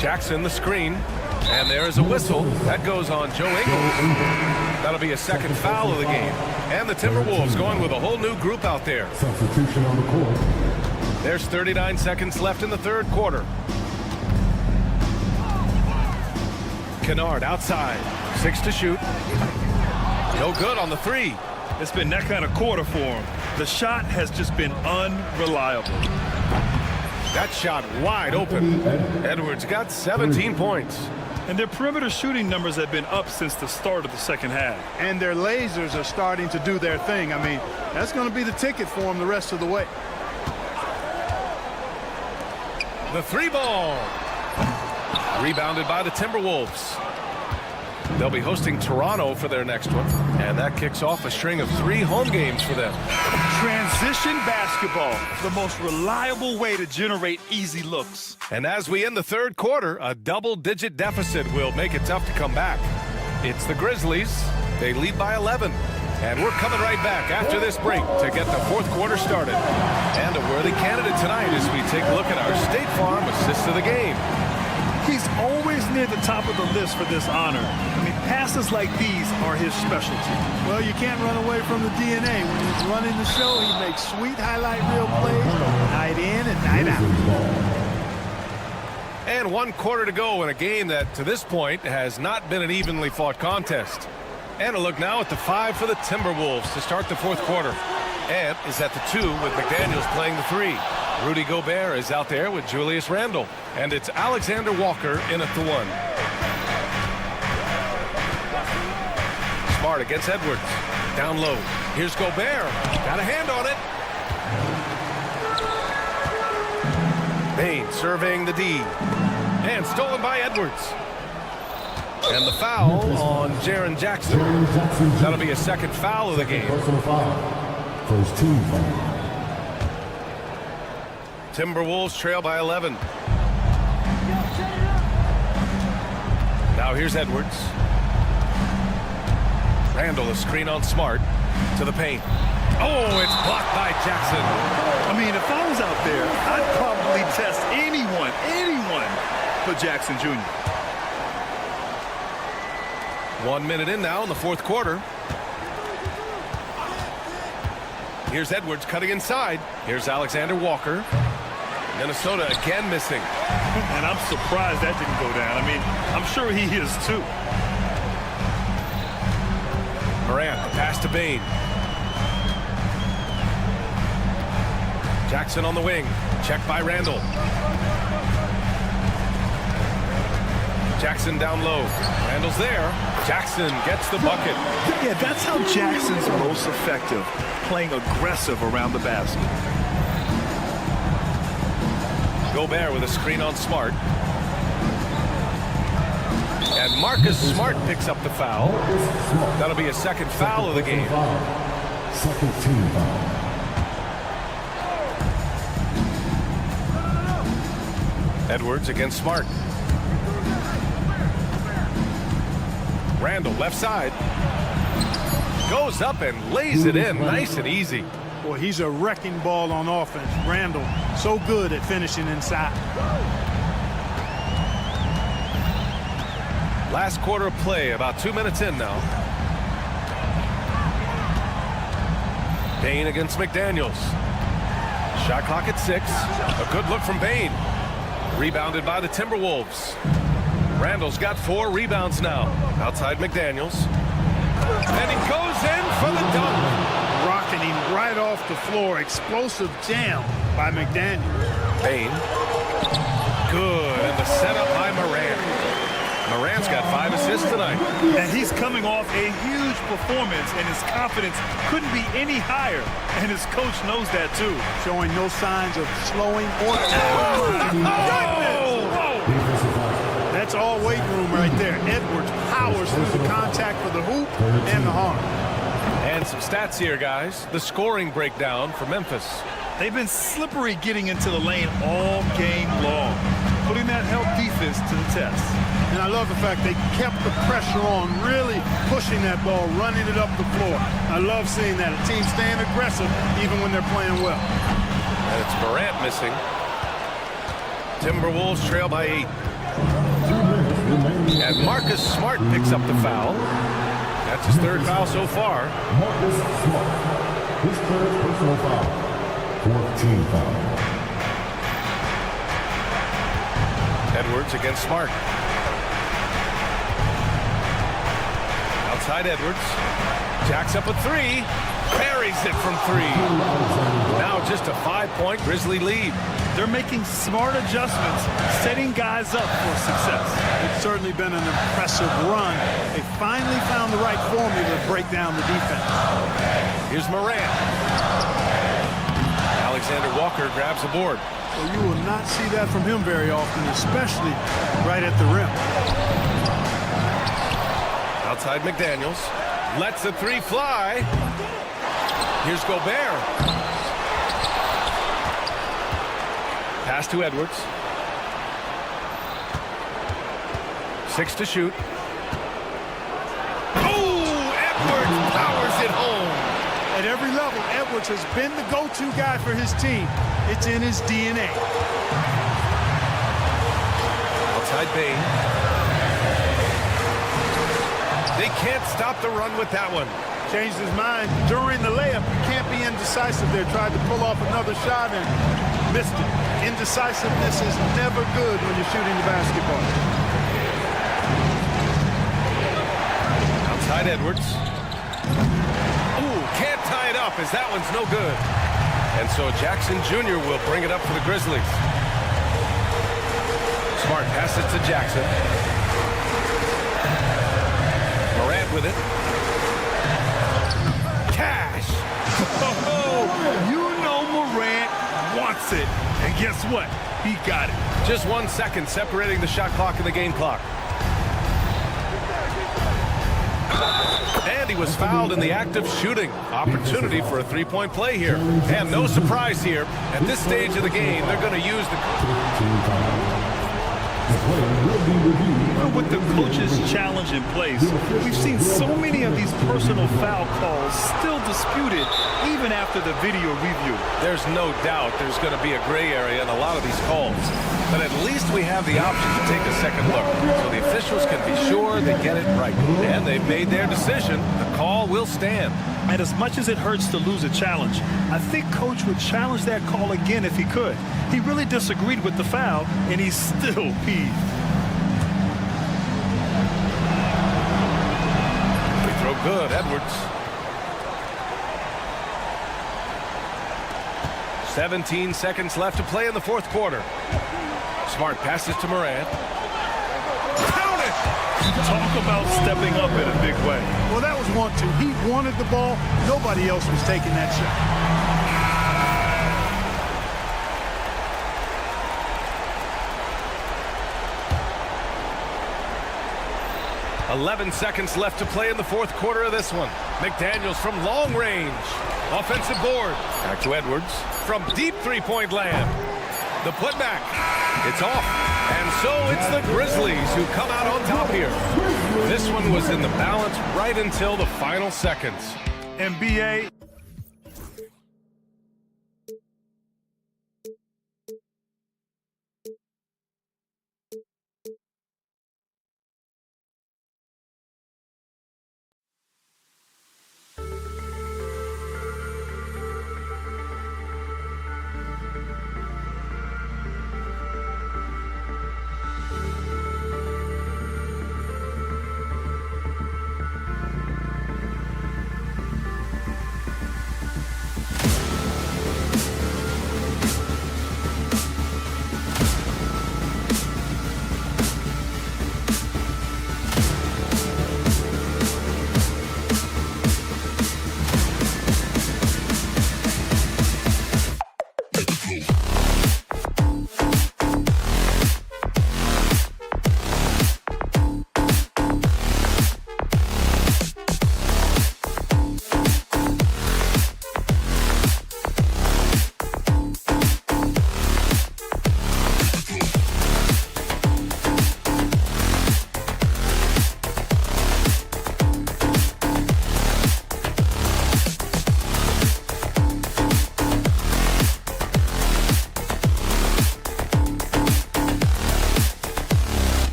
Jackson the screen, and there is a whistle. That goes on Joe Ingles. That'll be a second foul of the game. And the Timberwolves going with a whole new group out there. Substitution on the court. There's 39 seconds left in the third quarter. Kennard outside. 6 to shoot. No good on the three. It's been that kind of quarter for him. The shot has just been unreliable. That shot wide open. Edwards got 17 points. And their perimeter shooting numbers have been up since the start of the second half. And their lasers are starting to do their thing. I mean, that's going to be the ticket for them the rest of the way. The three ball. Rebounded by the Timberwolves. They'll be hosting Toronto for their next one. And that kicks off a string of 3 home games for them. Transition basketball, the most reliable way to generate easy looks. And as we end the third quarter, a double-digit deficit will make it tough to come back. It's the Grizzlies. They lead by 11. And we're coming right back after this break to get the fourth quarter started. And a worthy candidate tonight as we take a look at our State Farm assist of the game. He's always near the top of the list for this honor. I mean, passes like these are his specialty. Well, you can't run away from the DNA. When he's running the show, he makes sweet highlight reel plays night in and night out. And 1 quarter to go in a game that, to this point, has not been an evenly fought contest. And a look now at the 5 for the Timberwolves to start the fourth quarter. Ant is at the 2 with McDaniels playing the 3. Rudy Gobert is out there with Julius Randle. And it's Alexander Walker in at the 1. Smart against Edwards. Down low. Here's Gobert. Got a hand on it. Bain surveying the D. And stolen by Edwards. And the foul on Jaren Jackson. That'll be a second foul of the game. Personal foul. First team foul. Timberwolves trail by 11. Now here's Edwards. Randle, a screen on Smart to the paint. Oh, it's blocked by Jackson. I mean, if I was out there, I'd probably test anyone but Jackson Jr. 1 minute in now in the fourth quarter. Here's Edwards cutting inside. Here's Alexander Walker. Minnesota again missing. And I'm surprised that didn't go down. I mean, I'm sure he is too. Morant, the pass to Bain. Jackson on the wing. Checked by Randle. Jackson down low. Randle's there. Jackson gets the bucket. Yeah, that's how Jackson's most effective, playing aggressive around the basket. Gobert with a screen on Smart. And Marcus Smart picks up the foul. That'll be a second foul of the game. Second team foul. Edwards against Smart. Randle left side. Goes up and lays it in nice and easy. Boy, he's a wrecking ball on offense. Randle, so good at finishing inside. Last quarter of play, about 2 minutes in now. Bain against McDaniels. Shot clock at 6. A good look from Bain. Rebounded by the Timberwolves. Randle's got 4 rebounds now. Outside McDaniels. And he goes in for the dunk. Rocking him right off the floor. Explosive jam by McDaniels. Bain. Good. And the setup by Morant. Morant's got 5 assists tonight. And he's coming off a huge performance, and his confidence couldn't be any higher. And his coach knows that, too. Showing no signs of slowing or... That's all weight room right there. Edwards powers through the contact for the hoop and the harm. And some stats here, guys. The scoring breakdown for Memphis. They've been slippery getting into the lane all game long, putting that help defense to the test. And I love the fact they kept the pressure on, really pushing that ball, running it up the floor. I love seeing that. A team staying aggressive even when they're playing well. And it's Morant missing. Timberwolves trail by 8. And Marcus Smart picks up the foul. That's his 3rd foul so far. Marcus Smart. His 3rd personal foul. 4th team foul. Edwards against Smart. Outside Edwards. Jacks up a 3. Buries it from 3. Now just a 5-point Grizzly lead. They're making smart adjustments, setting guys up for success. It's certainly been an impressive run. They finally found the right formula to break down the defense. Here's Morant. Alexander Walker grabs the board. Well, you will not see that from him very often, especially right at the rim. Outside McDaniels. Lets the 3 fly. Here's Gobert. Pass to Edwards. 6 to shoot. Oh, Edwards powers it home. every level, Edwards has been the go-to guy for his team. It's in his DNA. Outside Bain. They can't stop the run with that one. Changed his mind during the layup. You can't be indecisive there. Tried to pull off another shot and missed it. Indecisiveness is never good when you're shooting the basketball. Outside Edwards. Ooh, can't tie it up as that one's no good. And so Jackson Jr. will bring it up for the Grizzlies. Smart passes to Jackson. Morant with it. Cash! Oh, you know Morant wants it. And guess what? He got it. Just 1 second separating the shot clock and the game clock. And he was fouled in the act of shooting. Opportunity for a three-point play here. And no surprise here. At this stage of the game, they're going to use the... With the coach's challenge in place, we've seen so many of these personal foul calls still disputed even after the video review. There's no doubt there's going to be a gray area in a lot of these calls. But at least we have the option to take a second look. So the officials can be sure they get it right. And they've made their decision. The call will stand. And as much as it hurts to lose a challenge, I think Coach would challenge that call again if he could. He really disagreed with the foul, and he's still peeved. Free throw good, Edwards. 17 seconds left to play in the fourth quarter. Smart passes to Morant. Count it! Talk about stepping up in a big way. Well, that was 1-2. He wanted the ball. Nobody else was taking that shot. 11 seconds left to play in the fourth quarter of this one. McDaniels from long range. Offensive board. Back to Edwards from deep three-point land. The putback. It's off. And so it's the Grizzlies who come out on top here. This one was in the balance right until the final seconds. NBA.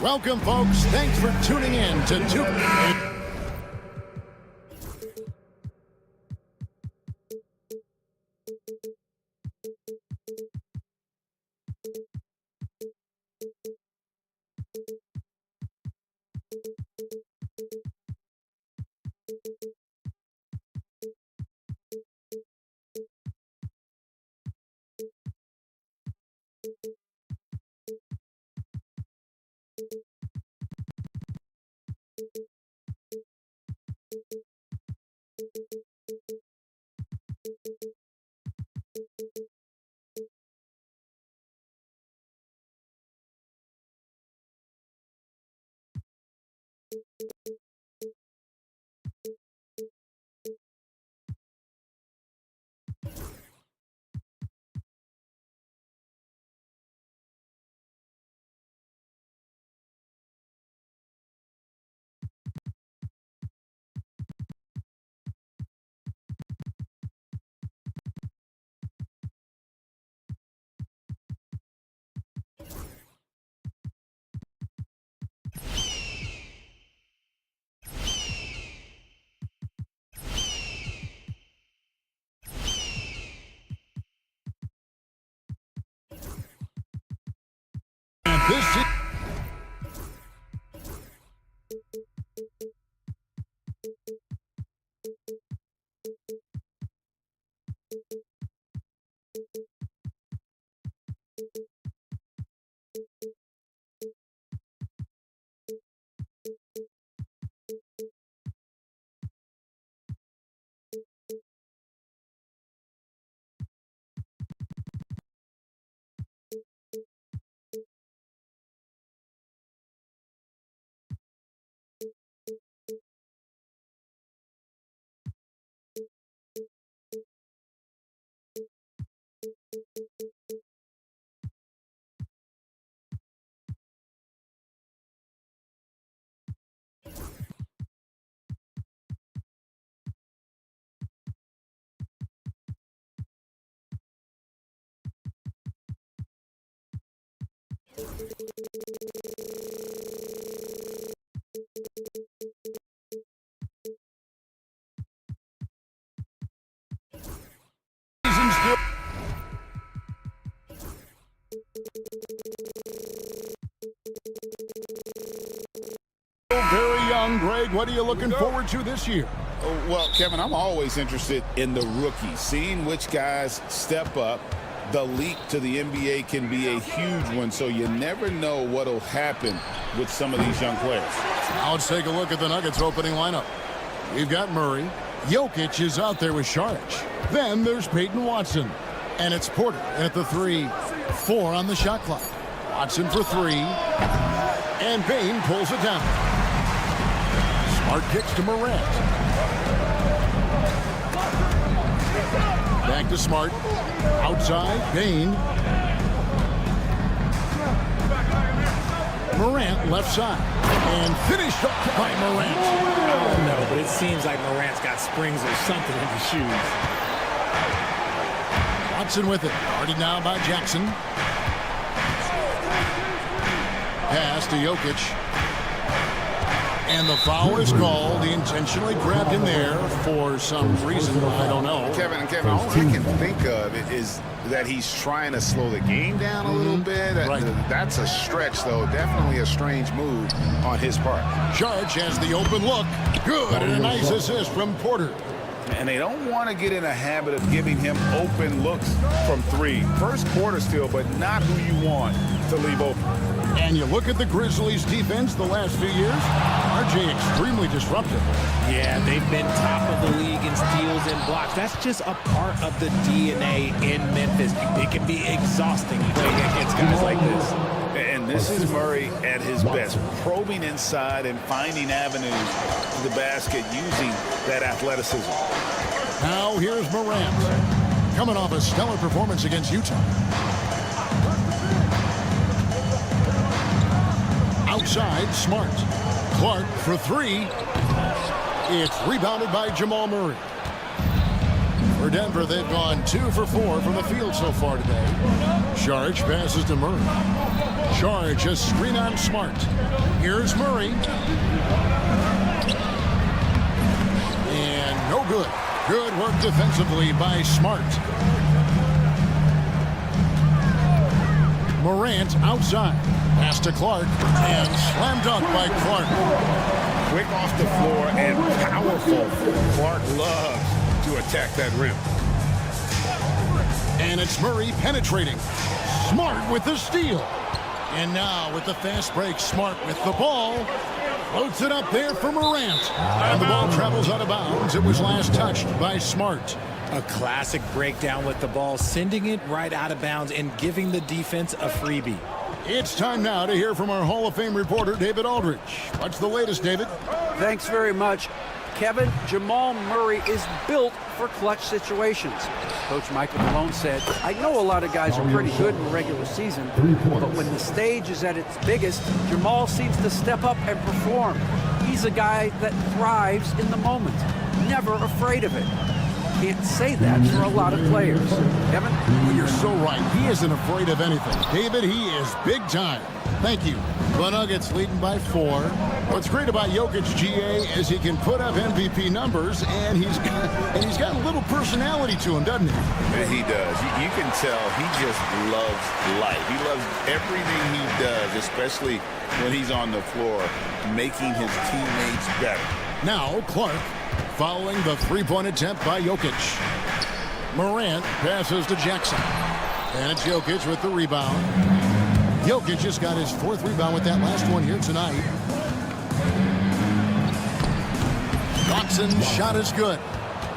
Welcome, folks. Thanks for tuning in to this. Very young, Greg. What are you looking forward to this year? Well, Kevin, I'm always interested in the rookies, seeing which guys step up. The leap to the NBA can be a huge one, so you never know what will happen with some of these young players. Now let's take a look at the Nuggets opening lineup. We've got Murray. Jokic is out there with Saric. Then there's Peyton Watson. And it's Porter at the 3-4 on the shot clock. Watson for 3. And Bain pulls it down. Smart kicks to Morant. Back to Smart. Outside, Bain. Morant left side. And finished up by Morant. Oh, no, but it seems like Morant's got springs or something in his shoes. Watson with it. Guarded now by Jackson. Pass to Jokic. And the foul is called. He intentionally grabbed him there for some reason. I don't know. Kevin, all I can think of is that he's trying to slow the game down a little bit. Right. That's a stretch, though. Definitely a strange move on his part. Saric has the open look. Good. And a nice assist from Porter. And they don't want to get in a habit of giving him open looks from 3. First quarter still, but not who you want to leave open. And you look at the Grizzlies defense the last few years, RJ extremely disruptive. Yeah, they've been top of the league in steals and blocks. That's just a part of the DNA in Memphis. It can be exhausting playing against guys like this. And this is Murray at his best, probing inside and finding avenues to the basket using that athleticism. Now here's Morant, coming off a stellar performance against Utah. Outside, Smart. Clark for 3. It's rebounded by Jamal Murray. For Denver, they've gone 2 for 4 from the field so far today. Saric passes to Murray. Saric, a screen on Smart. Here's Murray. And no good. Good work defensively by Smart. Morant outside. Pass to Clark. And slam dunk by Clark. Quick off the floor and powerful. Clark loves to attack that rim. And it's Murray penetrating. Smart with the steal. And now with the fast break, Smart with the ball. Floats it up there for Morant. And the ball travels out of bounds. It was last touched by Smart. A classic breakdown with the ball, sending it right out of bounds and giving the defense a freebie. It's time now to hear from our Hall of Fame reporter, David Aldridge. What's the latest, David? Thanks very much. Kevin, Jamal Murray is built for clutch situations. Coach Michael Malone said, I know a lot of guys are pretty good in the regular season, but when the stage is at its biggest, Jamal seems to step up and perform. He's a guy that thrives in the moment, never afraid of it. Can't say that for a lot of players. Kevin? Well, you're so right. He isn't afraid of anything. David, he is big time. Thank you. The Nuggets leading by 4. What's great about Jokic, GA, is he can put up MVP numbers, and he's got a little personality to him, doesn't he? And he does. You can tell he just loves life. He loves everything he does, especially when he's on the floor, making his teammates better. Now, Clark, following the three-point attempt by Jokic. Morant passes to Jackson. And it's Jokic with the rebound. Jokic just got his 4th rebound with that last one here tonight. Watson's shot is good.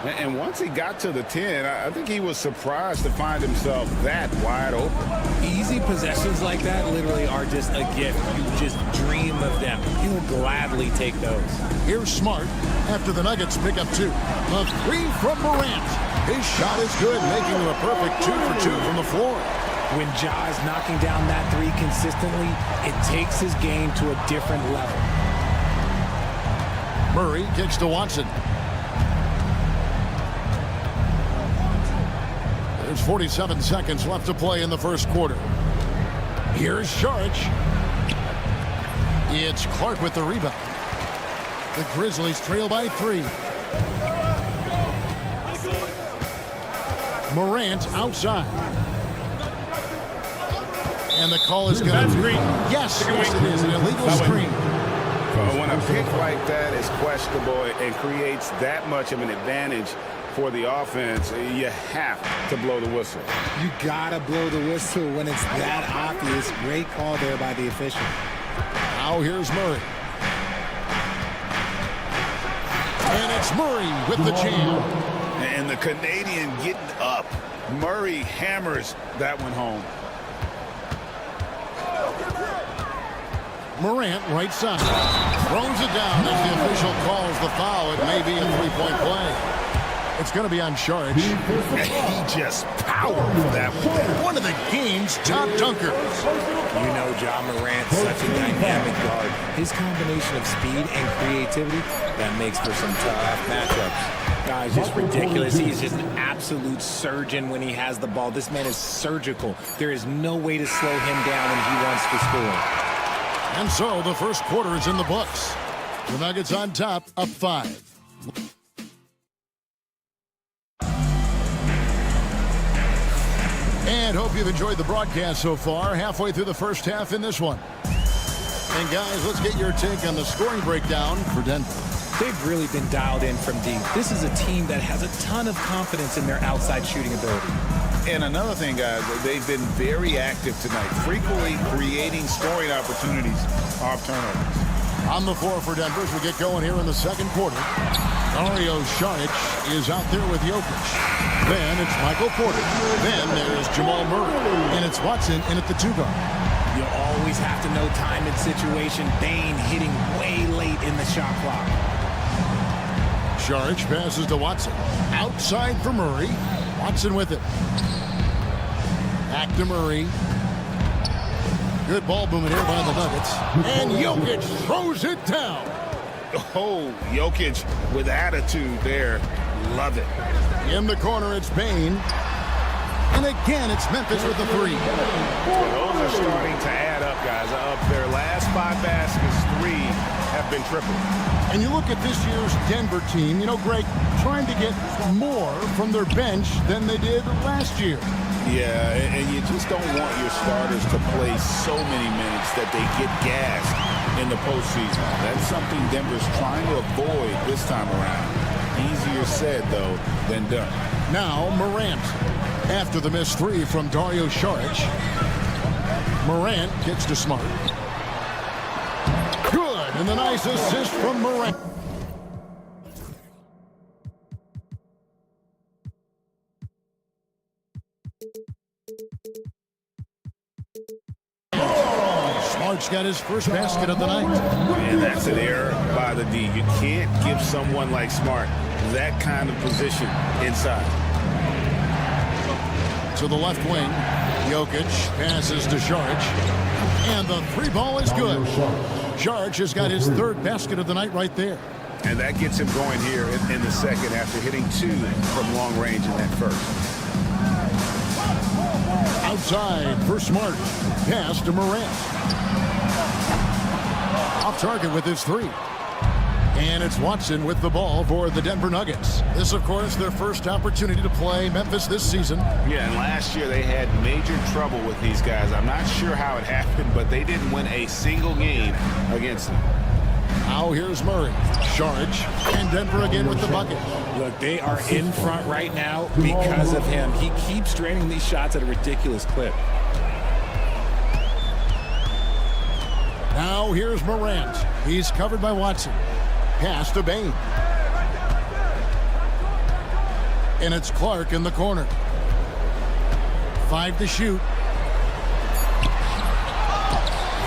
And once he got to the 10, I think he was surprised to find himself that wide open. Easy possessions like that literally are just a gift. You just dream of them. He'll gladly take those. Here's Smart after the Nuggets pick up 2. A 3 from Morant. His shot is good, making him a perfect 2 for 2 from the floor. When Ja is knocking down that 3 consistently, it takes his game to a different level. Murray kicks to Watson. There's 47 seconds left to play in the first quarter. Here's Saric. It's Clark with the rebound. The Grizzlies trail by 3. Morant outside. And the call is going to be... Yes, it is an illegal screen. When a pick like that is questionable and creates that much of an advantage for the offense, you have to blow the whistle. You gotta blow the whistle when it's that obvious. Great call there by the official. Now here's Murray. And it's Murray with the jam. And the Canadian getting up. Murray hammers that one home. Morant right side. Throws it down as the official calls the foul. It may be a 3-point play. It's going to be on Saric. He just powered for that one. One of the game's top dunkers. You know Ja Morant's such a dynamic guard. His combination of speed and creativity, that makes for some tough matchups. Guy's just ridiculous. He's just an absolute surgeon when he has the ball. This man is surgical. There is no way to slow him down when he wants to score. And so the first quarter is in the books. The Nuggets on top, up 5. And hope you've enjoyed the broadcast so far. Halfway through the first half in this one. And guys, let's get your take on the scoring breakdown for Denver. They've really been dialed in from deep. This is a team that has a ton of confidence in their outside shooting ability. And another thing, guys, they've been very active tonight, frequently creating scoring opportunities off turnovers. On the floor for Denver as we get going here in the second quarter. Dario Saric is out there with Jokic. Then it's Michael Porter. Then there's Jamal Murray. And it's Watson in at the 2-guard. You always have to know time and situation. Bane hitting way late in the shot clock. Saric passes to Watson. Outside for Murray. Watson with it. Back to Murray. Good ball movement here by the Nuggets. And Jokic throws it down. Oh, Jokic with attitude there. Love it. In the corner, it's Bain. And again, it's Memphis with the three. Those are starting to add up, guys. Of their last 5 baskets, 3 have been triple. And you look at this year's Denver team, you know, Greg, trying to get more from their bench than they did last year. Yeah, and you just don't want your starters to play so many minutes that they get gassed in the postseason. That's something Denver's trying to avoid this time around. Easier said, though, than done. Now, Morant. After the missed 3 from Dario Saric. Morant gets to Smart. Good, and the nice assist from Morant. Smart's got his first basket of the night. And that's an error by the D. You can't give someone like Smart that kind of position inside. To the left wing, Jokic passes to Saric, and the 3 ball is good. Saric has got his 3rd basket of the night right there. And that gets him going here in the second after hitting 2 from long range in that first. Outside for Smart, pass to Morant. Off target with his 3. And it's Watson with the ball for the Denver Nuggets. This, of course, their first opportunity to play Memphis this season. Yeah, and last year they had major trouble with these guys. I'm not sure how it happened, but they didn't win a single game against them. Now here's Murray. Saric, and Denver again with the bucket. Look, they are in front right now because of him. He keeps draining these shots at a ridiculous clip. Now here's Morant. He's covered by Watson. Pass to Bain. And it's Clark in the corner. 5 to shoot.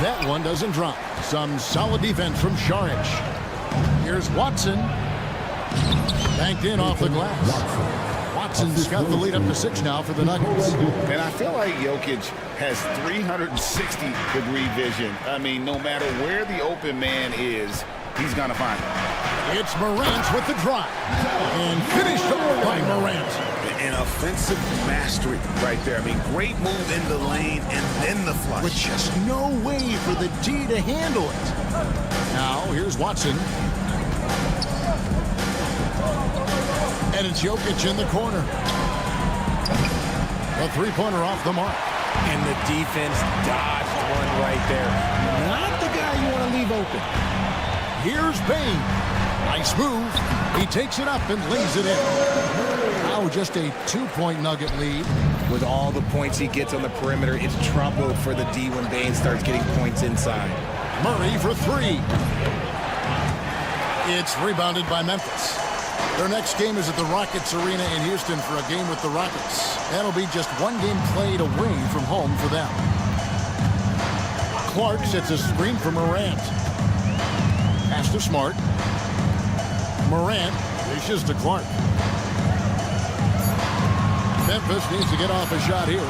That one doesn't drop. Some solid defense from Saric. Here's Watson. Banked in off the glass. Watson's got the lead up to 6 now for the Nuggets. And I feel like Jokic has 360-degree vision. I mean, no matter where the open man is, he's going to find him. It's Morant with the drive. And finished off by Morant. An offensive mastery right there. I mean, great move in the lane and then the flush. With just no way for the D to handle it. Now, here's Watson. And it's Jokic in the corner. A 3-pointer off the mark. And the defense dodged one right there. Not the guy you want to leave open. Here's Bain. Nice move. He takes it up and lays it in. Now just a 2-point Nugget lead. With all the points he gets on the perimeter, it's trouble for the D when Bain starts getting points inside. Murray for 3. It's rebounded by Memphis. Their next game is at the Rockets Arena in Houston for a game with the Rockets. That'll be just 1 game played away from home for them. Clark sets a screen for Morant. Pass to Smart. Morant dishes to Clark. Memphis needs to get off a shot here.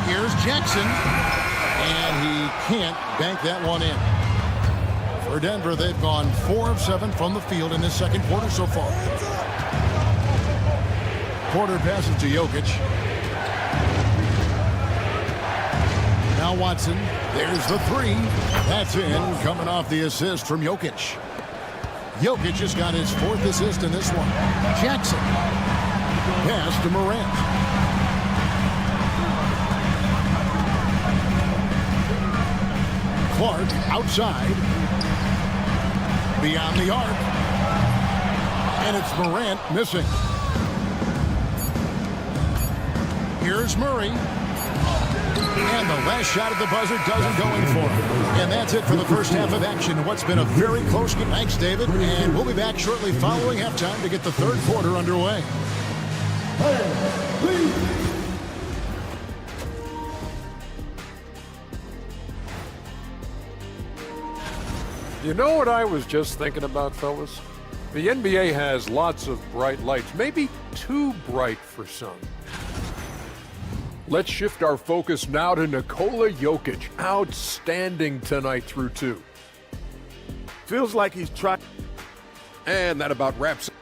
Here's Jackson. And he can't bank that one in. For Denver, they've gone 4 of 7 from the field in this second quarter so far. Porter passes to Jokic. Now Watson. There's the 3. That's in, coming off the assist from Jokic. Jokic has got his 4th assist in this one. Jackson. Pass to Morant. Clark outside. Beyond the arc. And it's Morant missing. Here's Murray. And the last shot at the buzzer doesn't go in for him. And that's it for the first half of action. What's been a very close game. Thanks, David. And we'll be back shortly following halftime to get the third quarter underway. You know what I was just thinking about, fellas? The NBA has lots of bright lights, maybe too bright for some. Let's shift our focus now to Nikola Jokic. Outstanding tonight through 2. Feels like he's trying. And that about wraps it.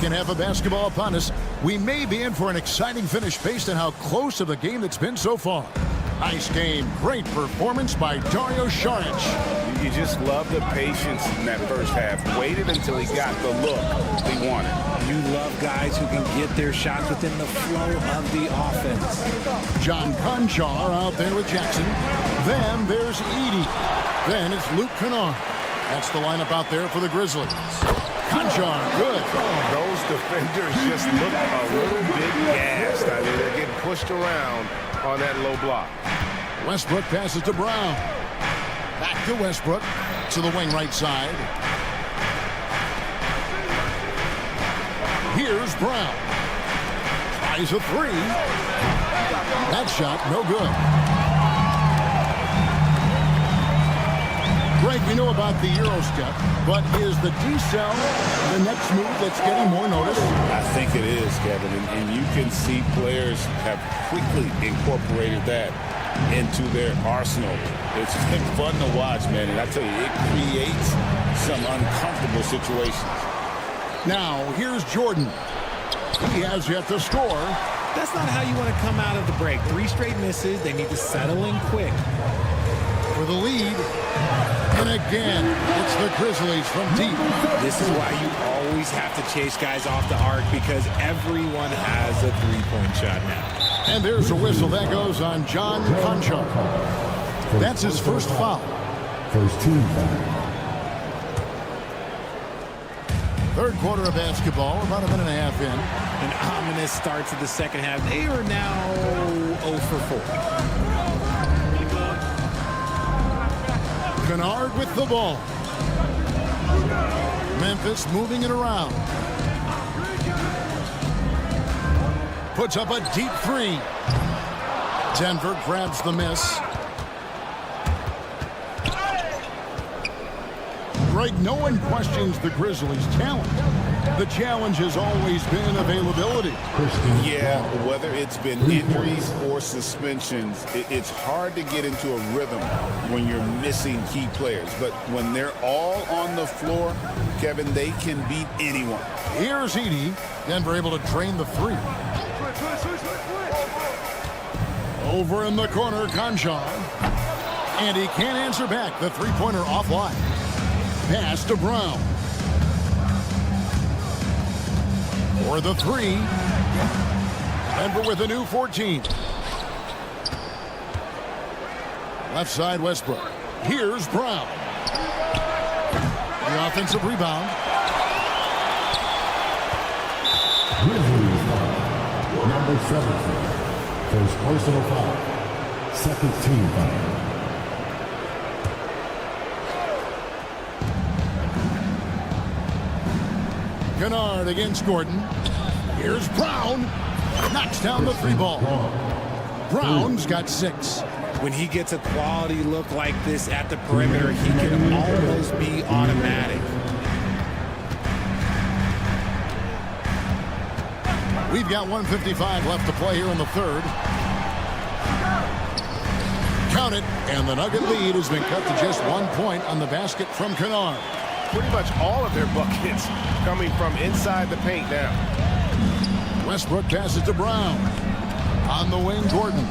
Second half of basketball upon us. We may be in for an exciting finish based on how close of the game that's been so far. Nice game. Great performance by Dario Saric. You just love the patience in that first half. Waited until he got the look he wanted. You love guys who can get their shots within the flow of the offense. John Conchar out there with Jackson. Then there's Edey. Then it's Luke Kennard. That's the lineup out there for the Grizzlies. Conchar, good. Those defenders just look a little bit gassed. I mean, they're getting pushed around on that low block. Westbrook passes to Brown. Back to Westbrook to the wing right side. Here's Brown. Tries a three. That shot, no good. Greg, we know about the Euro step, but is the decel the next move that's getting more notice? I think it is, Kevin, and you can see players have quickly incorporated that into their arsenal. It's been fun to watch, man, and I tell you, it creates some uncomfortable situations. Now, here's Jordan. He has yet to score. That's not how you want to come out of the break. 3 straight misses. They need to settle in quick. For the lead. And again, it's the Grizzlies from deep. This is why you always have to chase guys off the arc, because everyone has a 3-point shot now. And there's a whistle. That goes on John Conchar. That's his first foul. First team foul. Third quarter of basketball, about a minute and a half in. An ominous start to the second half. They are now 0 for 4. Kennard with the ball. Memphis moving it around. Puts up a deep three. Denver grabs the miss. Greg, no one questions the Grizzlies' talent. The challenge has always been availability. Yeah, whether it's been injuries or suspensions, it's hard to get into a rhythm when you're missing key players. But when they're all on the floor, Kevin, they can beat anyone. Here's Edey. Denver able to drain the three. Over in the corner, Conchar. And he can't answer back. The three-pointer offline. Pass to Brown. For the three. Denver with a new 14. Left side, Westbrook. Here's Brown. The offensive rebound. Grizzlies foul. Number 17. First personal foul. Second team foul. Kennard against Gordon. Here's Brown. Knocks down the three ball. Brown's got 6. When he gets a quality look like this at the perimeter, he can almost be automatic. We've got 1:55 left to play here in the third. Count it, and the Nugget lead has been cut to just 1 point on the basket from Kennard. Pretty much all of their buckets coming from inside the paint now. Westbrook passes to Brown. On the wing, Gordon.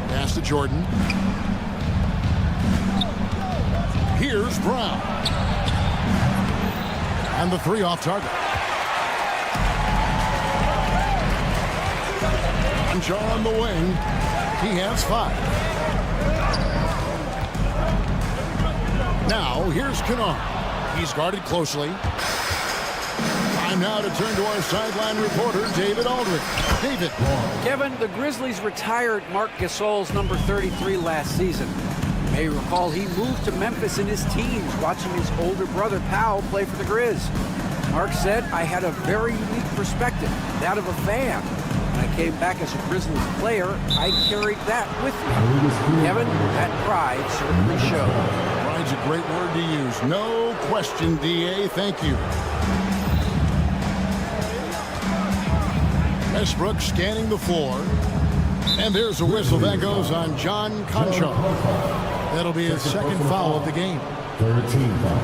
Pass to Jordan. Here's Brown. And the three off target. Conchar on the wing. He has 5. Now, here's Kennard. He's guarded closely. Time now to turn to our sideline reporter, David Aldridge. David. Kevin, the Grizzlies retired Marc Gasol's number 33 last season. You may recall he moved to Memphis in his teens, watching his older brother, Powell, play for the Grizz. Marc said, I had a very unique perspective, that of a fan. When I came back as a Grizzlies player, I carried that with me. Kevin, that pride certainly showed. Pride's a great word to use. No question, D.A. Thank you. Westbrook scanning the floor. And there's a whistle. That goes on John Conchar. That'll be his second foul of the game. 13 foul.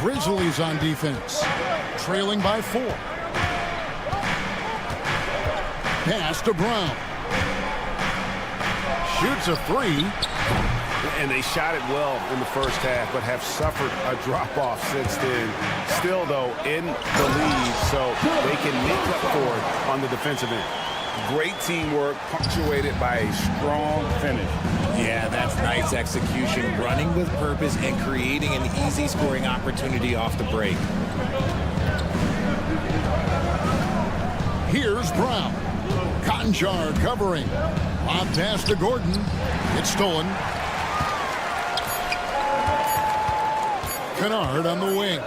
Grizzlies on defense, trailing by 4. Pass to Brown. Shoots a 3. And they shot it well in the first half, but have suffered a drop-off since then. Still, though, in the lead, so they can make up for it on the defensive end. Great teamwork, punctuated by a strong finish. Yeah, that's nice execution, running with purpose and creating an easy scoring opportunity off the break. Here's Brown. Cotton Jar covering. Lob pass to Gordon. It's stolen. Kennard on the wing.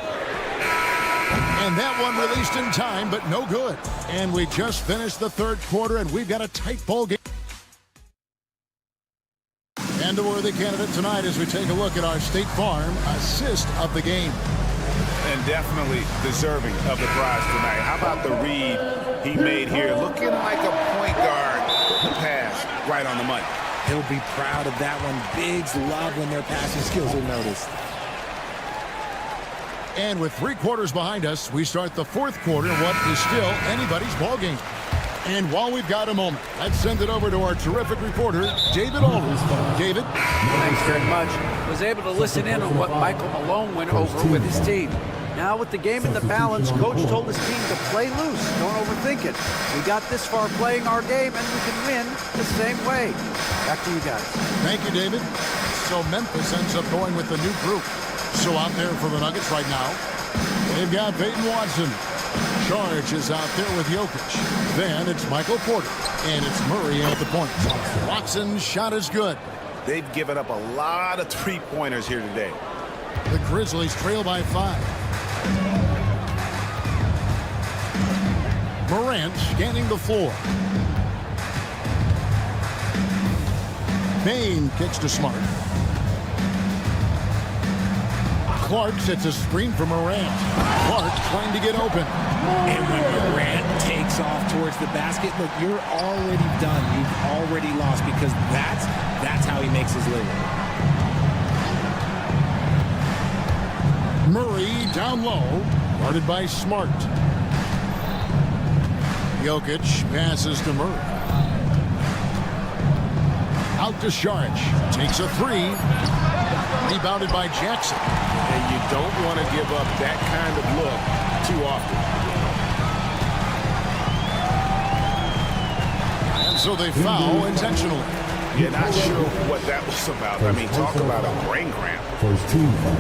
And that one released in time, but no good. And we just finished the third quarter, and we've got a tight ball game. And a worthy candidate tonight as we take a look at our State Farm assist of the game. And definitely deserving of the prize tonight. How about the read he made here? Looking like a point guard. The pass right on the money. He'll be proud of that one. Bigs love when their passing skills are noticed. And with 3 quarters behind us, we start the fourth quarter, what is still anybody's ball game. And while we've got a moment, let's send it over to our terrific reporter, David Aldridge. David? Thanks very much. Was able to listen in on what Michael Malone went over with his team. Now with the game in the balance, Coach told his team to play loose. Don't overthink it. We got this far playing our game, and we can win the same way. Back to you guys. Thank you, David. So Memphis ends up going with the new group. So out there for the Nuggets right now, they've got Peyton Watson. Charge is out there with Jokic. Then it's Michael Porter, and it's Murray at the point. Watson's shot is good. They've given up a lot of three-pointers here today. The Grizzlies trail by 5. Morant scanning the floor. Bain kicks to Smart. Clark sets a screen for Morant. Clark trying to get open. And when Morant takes off towards the basket, look, you're already done. You've already lost because that's how he makes his living. Murray down low, guarded by Smart. Jokic passes to Murray. Out to Saric. Takes a 3. Rebounded by Jackson. And you don't want to give up that kind of look too often. And so they foul intentionally. You're not sure what that was about. I mean, talk about a brain cramp. First team foul.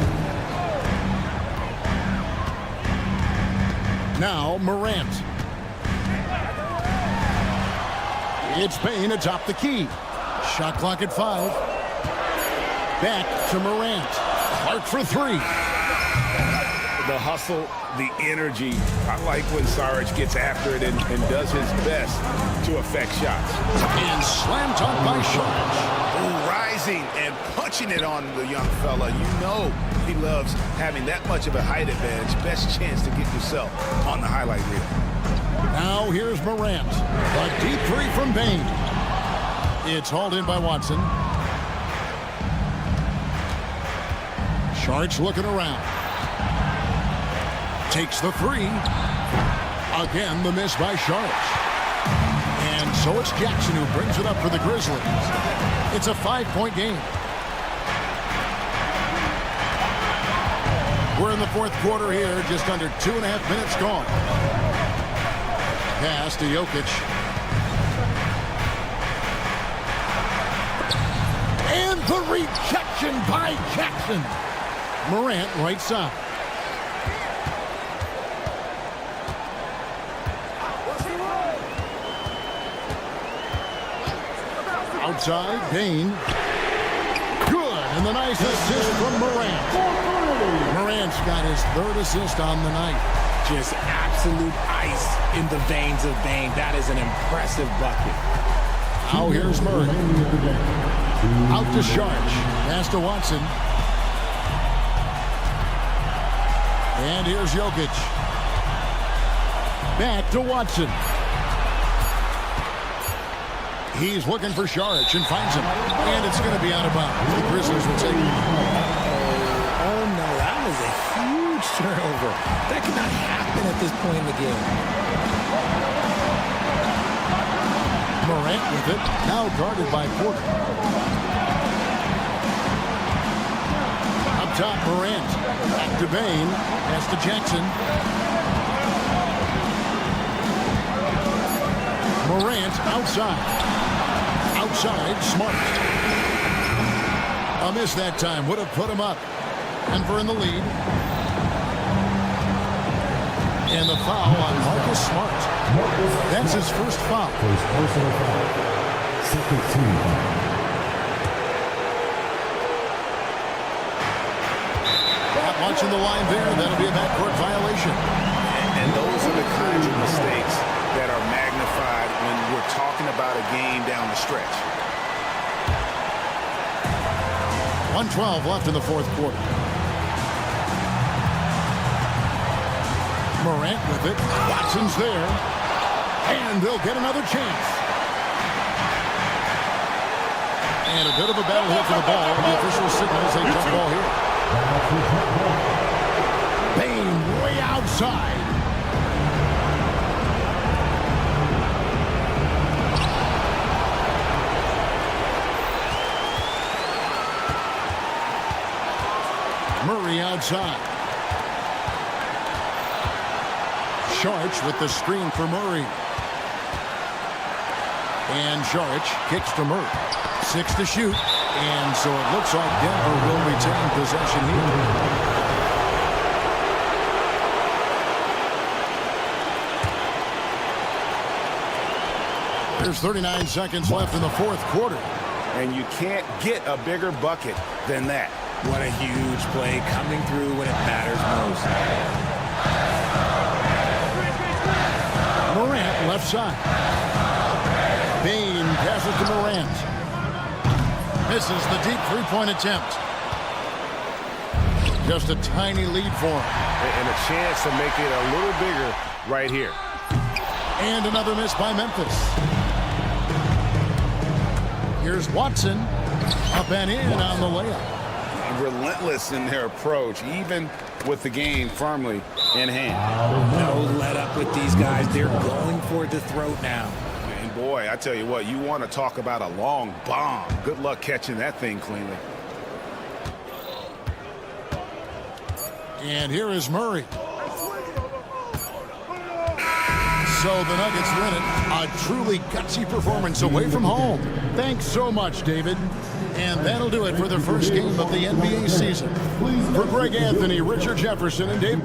Now Morant. It's Bain atop the key. Shot clock at 5. Back to Morant. Clark for 3. The hustle, the energy. I like when Saric gets after it and does his best to affect shots. And slam dunk by Saric. Rising and punching it on the young fella. You know he loves having that much of a height advantage. Best chance to get yourself on the highlight reel. Now here's Morant. A deep 3 from Bain. It's hauled in by Watson. Saric looking around. Takes the 3. Again, the miss by Saric. And so it's Jackson who brings it up for the Grizzlies. It's a 5-point game. We're in the fourth quarter here, just under 2.5 minutes gone. Pass to Jokic. And the rejection by Jackson. Morant right side. Outside, Bain. Good, and the nice assist from Morant. Morant's got his 3rd assist on the night. Just absolute ice in the veins of Bain. That is an impressive bucket. Now here's Murray. Out to Saric. Pass to Watson. And here's Jokic. Back to Watson. He's looking for Saric and finds him. And it's going to be out of bounds. The Grizzlies will take it. Oh no, that was a huge huge turnover. That cannot happen at this point in the game. Morant with it, now guarded by Porter. Up top, Morant. Back to Bain. Pass to Jackson. Morant outside. Outside, Smart. A miss that time. Would have put him up. Denver in the lead. And the foul on Marcus Smart. That's his first foul. Personal foul. Second team foul. Watching the line there, that'll be a backcourt violation. And those are the kinds of mistakes that are magnified when we're talking about a game down the stretch. 1:12 left in the fourth quarter. Morant with it. Watson's there. And they'll get another chance. And a bit of a battle here for the ball. The official signals a jump ball here. Bain way outside. Murray outside. Sharch with the screen for Murray. And Sharch kicks to Murray. 6 to shoot. And so it looks like Denver will retain possession here. There's 39 seconds left in the fourth quarter. And you can't get a bigger bucket than that. What a huge play coming through when it matters most. Morant left side. Bain passes to Morant. Misses the deep three-point attempt. Just a tiny lead for him. And a chance to make it a little bigger right here. And another miss by Memphis. Here's Watson. Up and in on the layup. Relentless in their approach, even with the game firmly in hand. No let up with these guys. They're going for the throat now. And boy, I tell you what, you want to talk about a long bomb. Good luck catching that thing cleanly. And here is Murray. So the Nuggets win it. A truly gutsy performance away from home. Thanks so much, David. And that'll do it for the first game of the NBA season. For Greg Anthony, Richard Jefferson, and Dave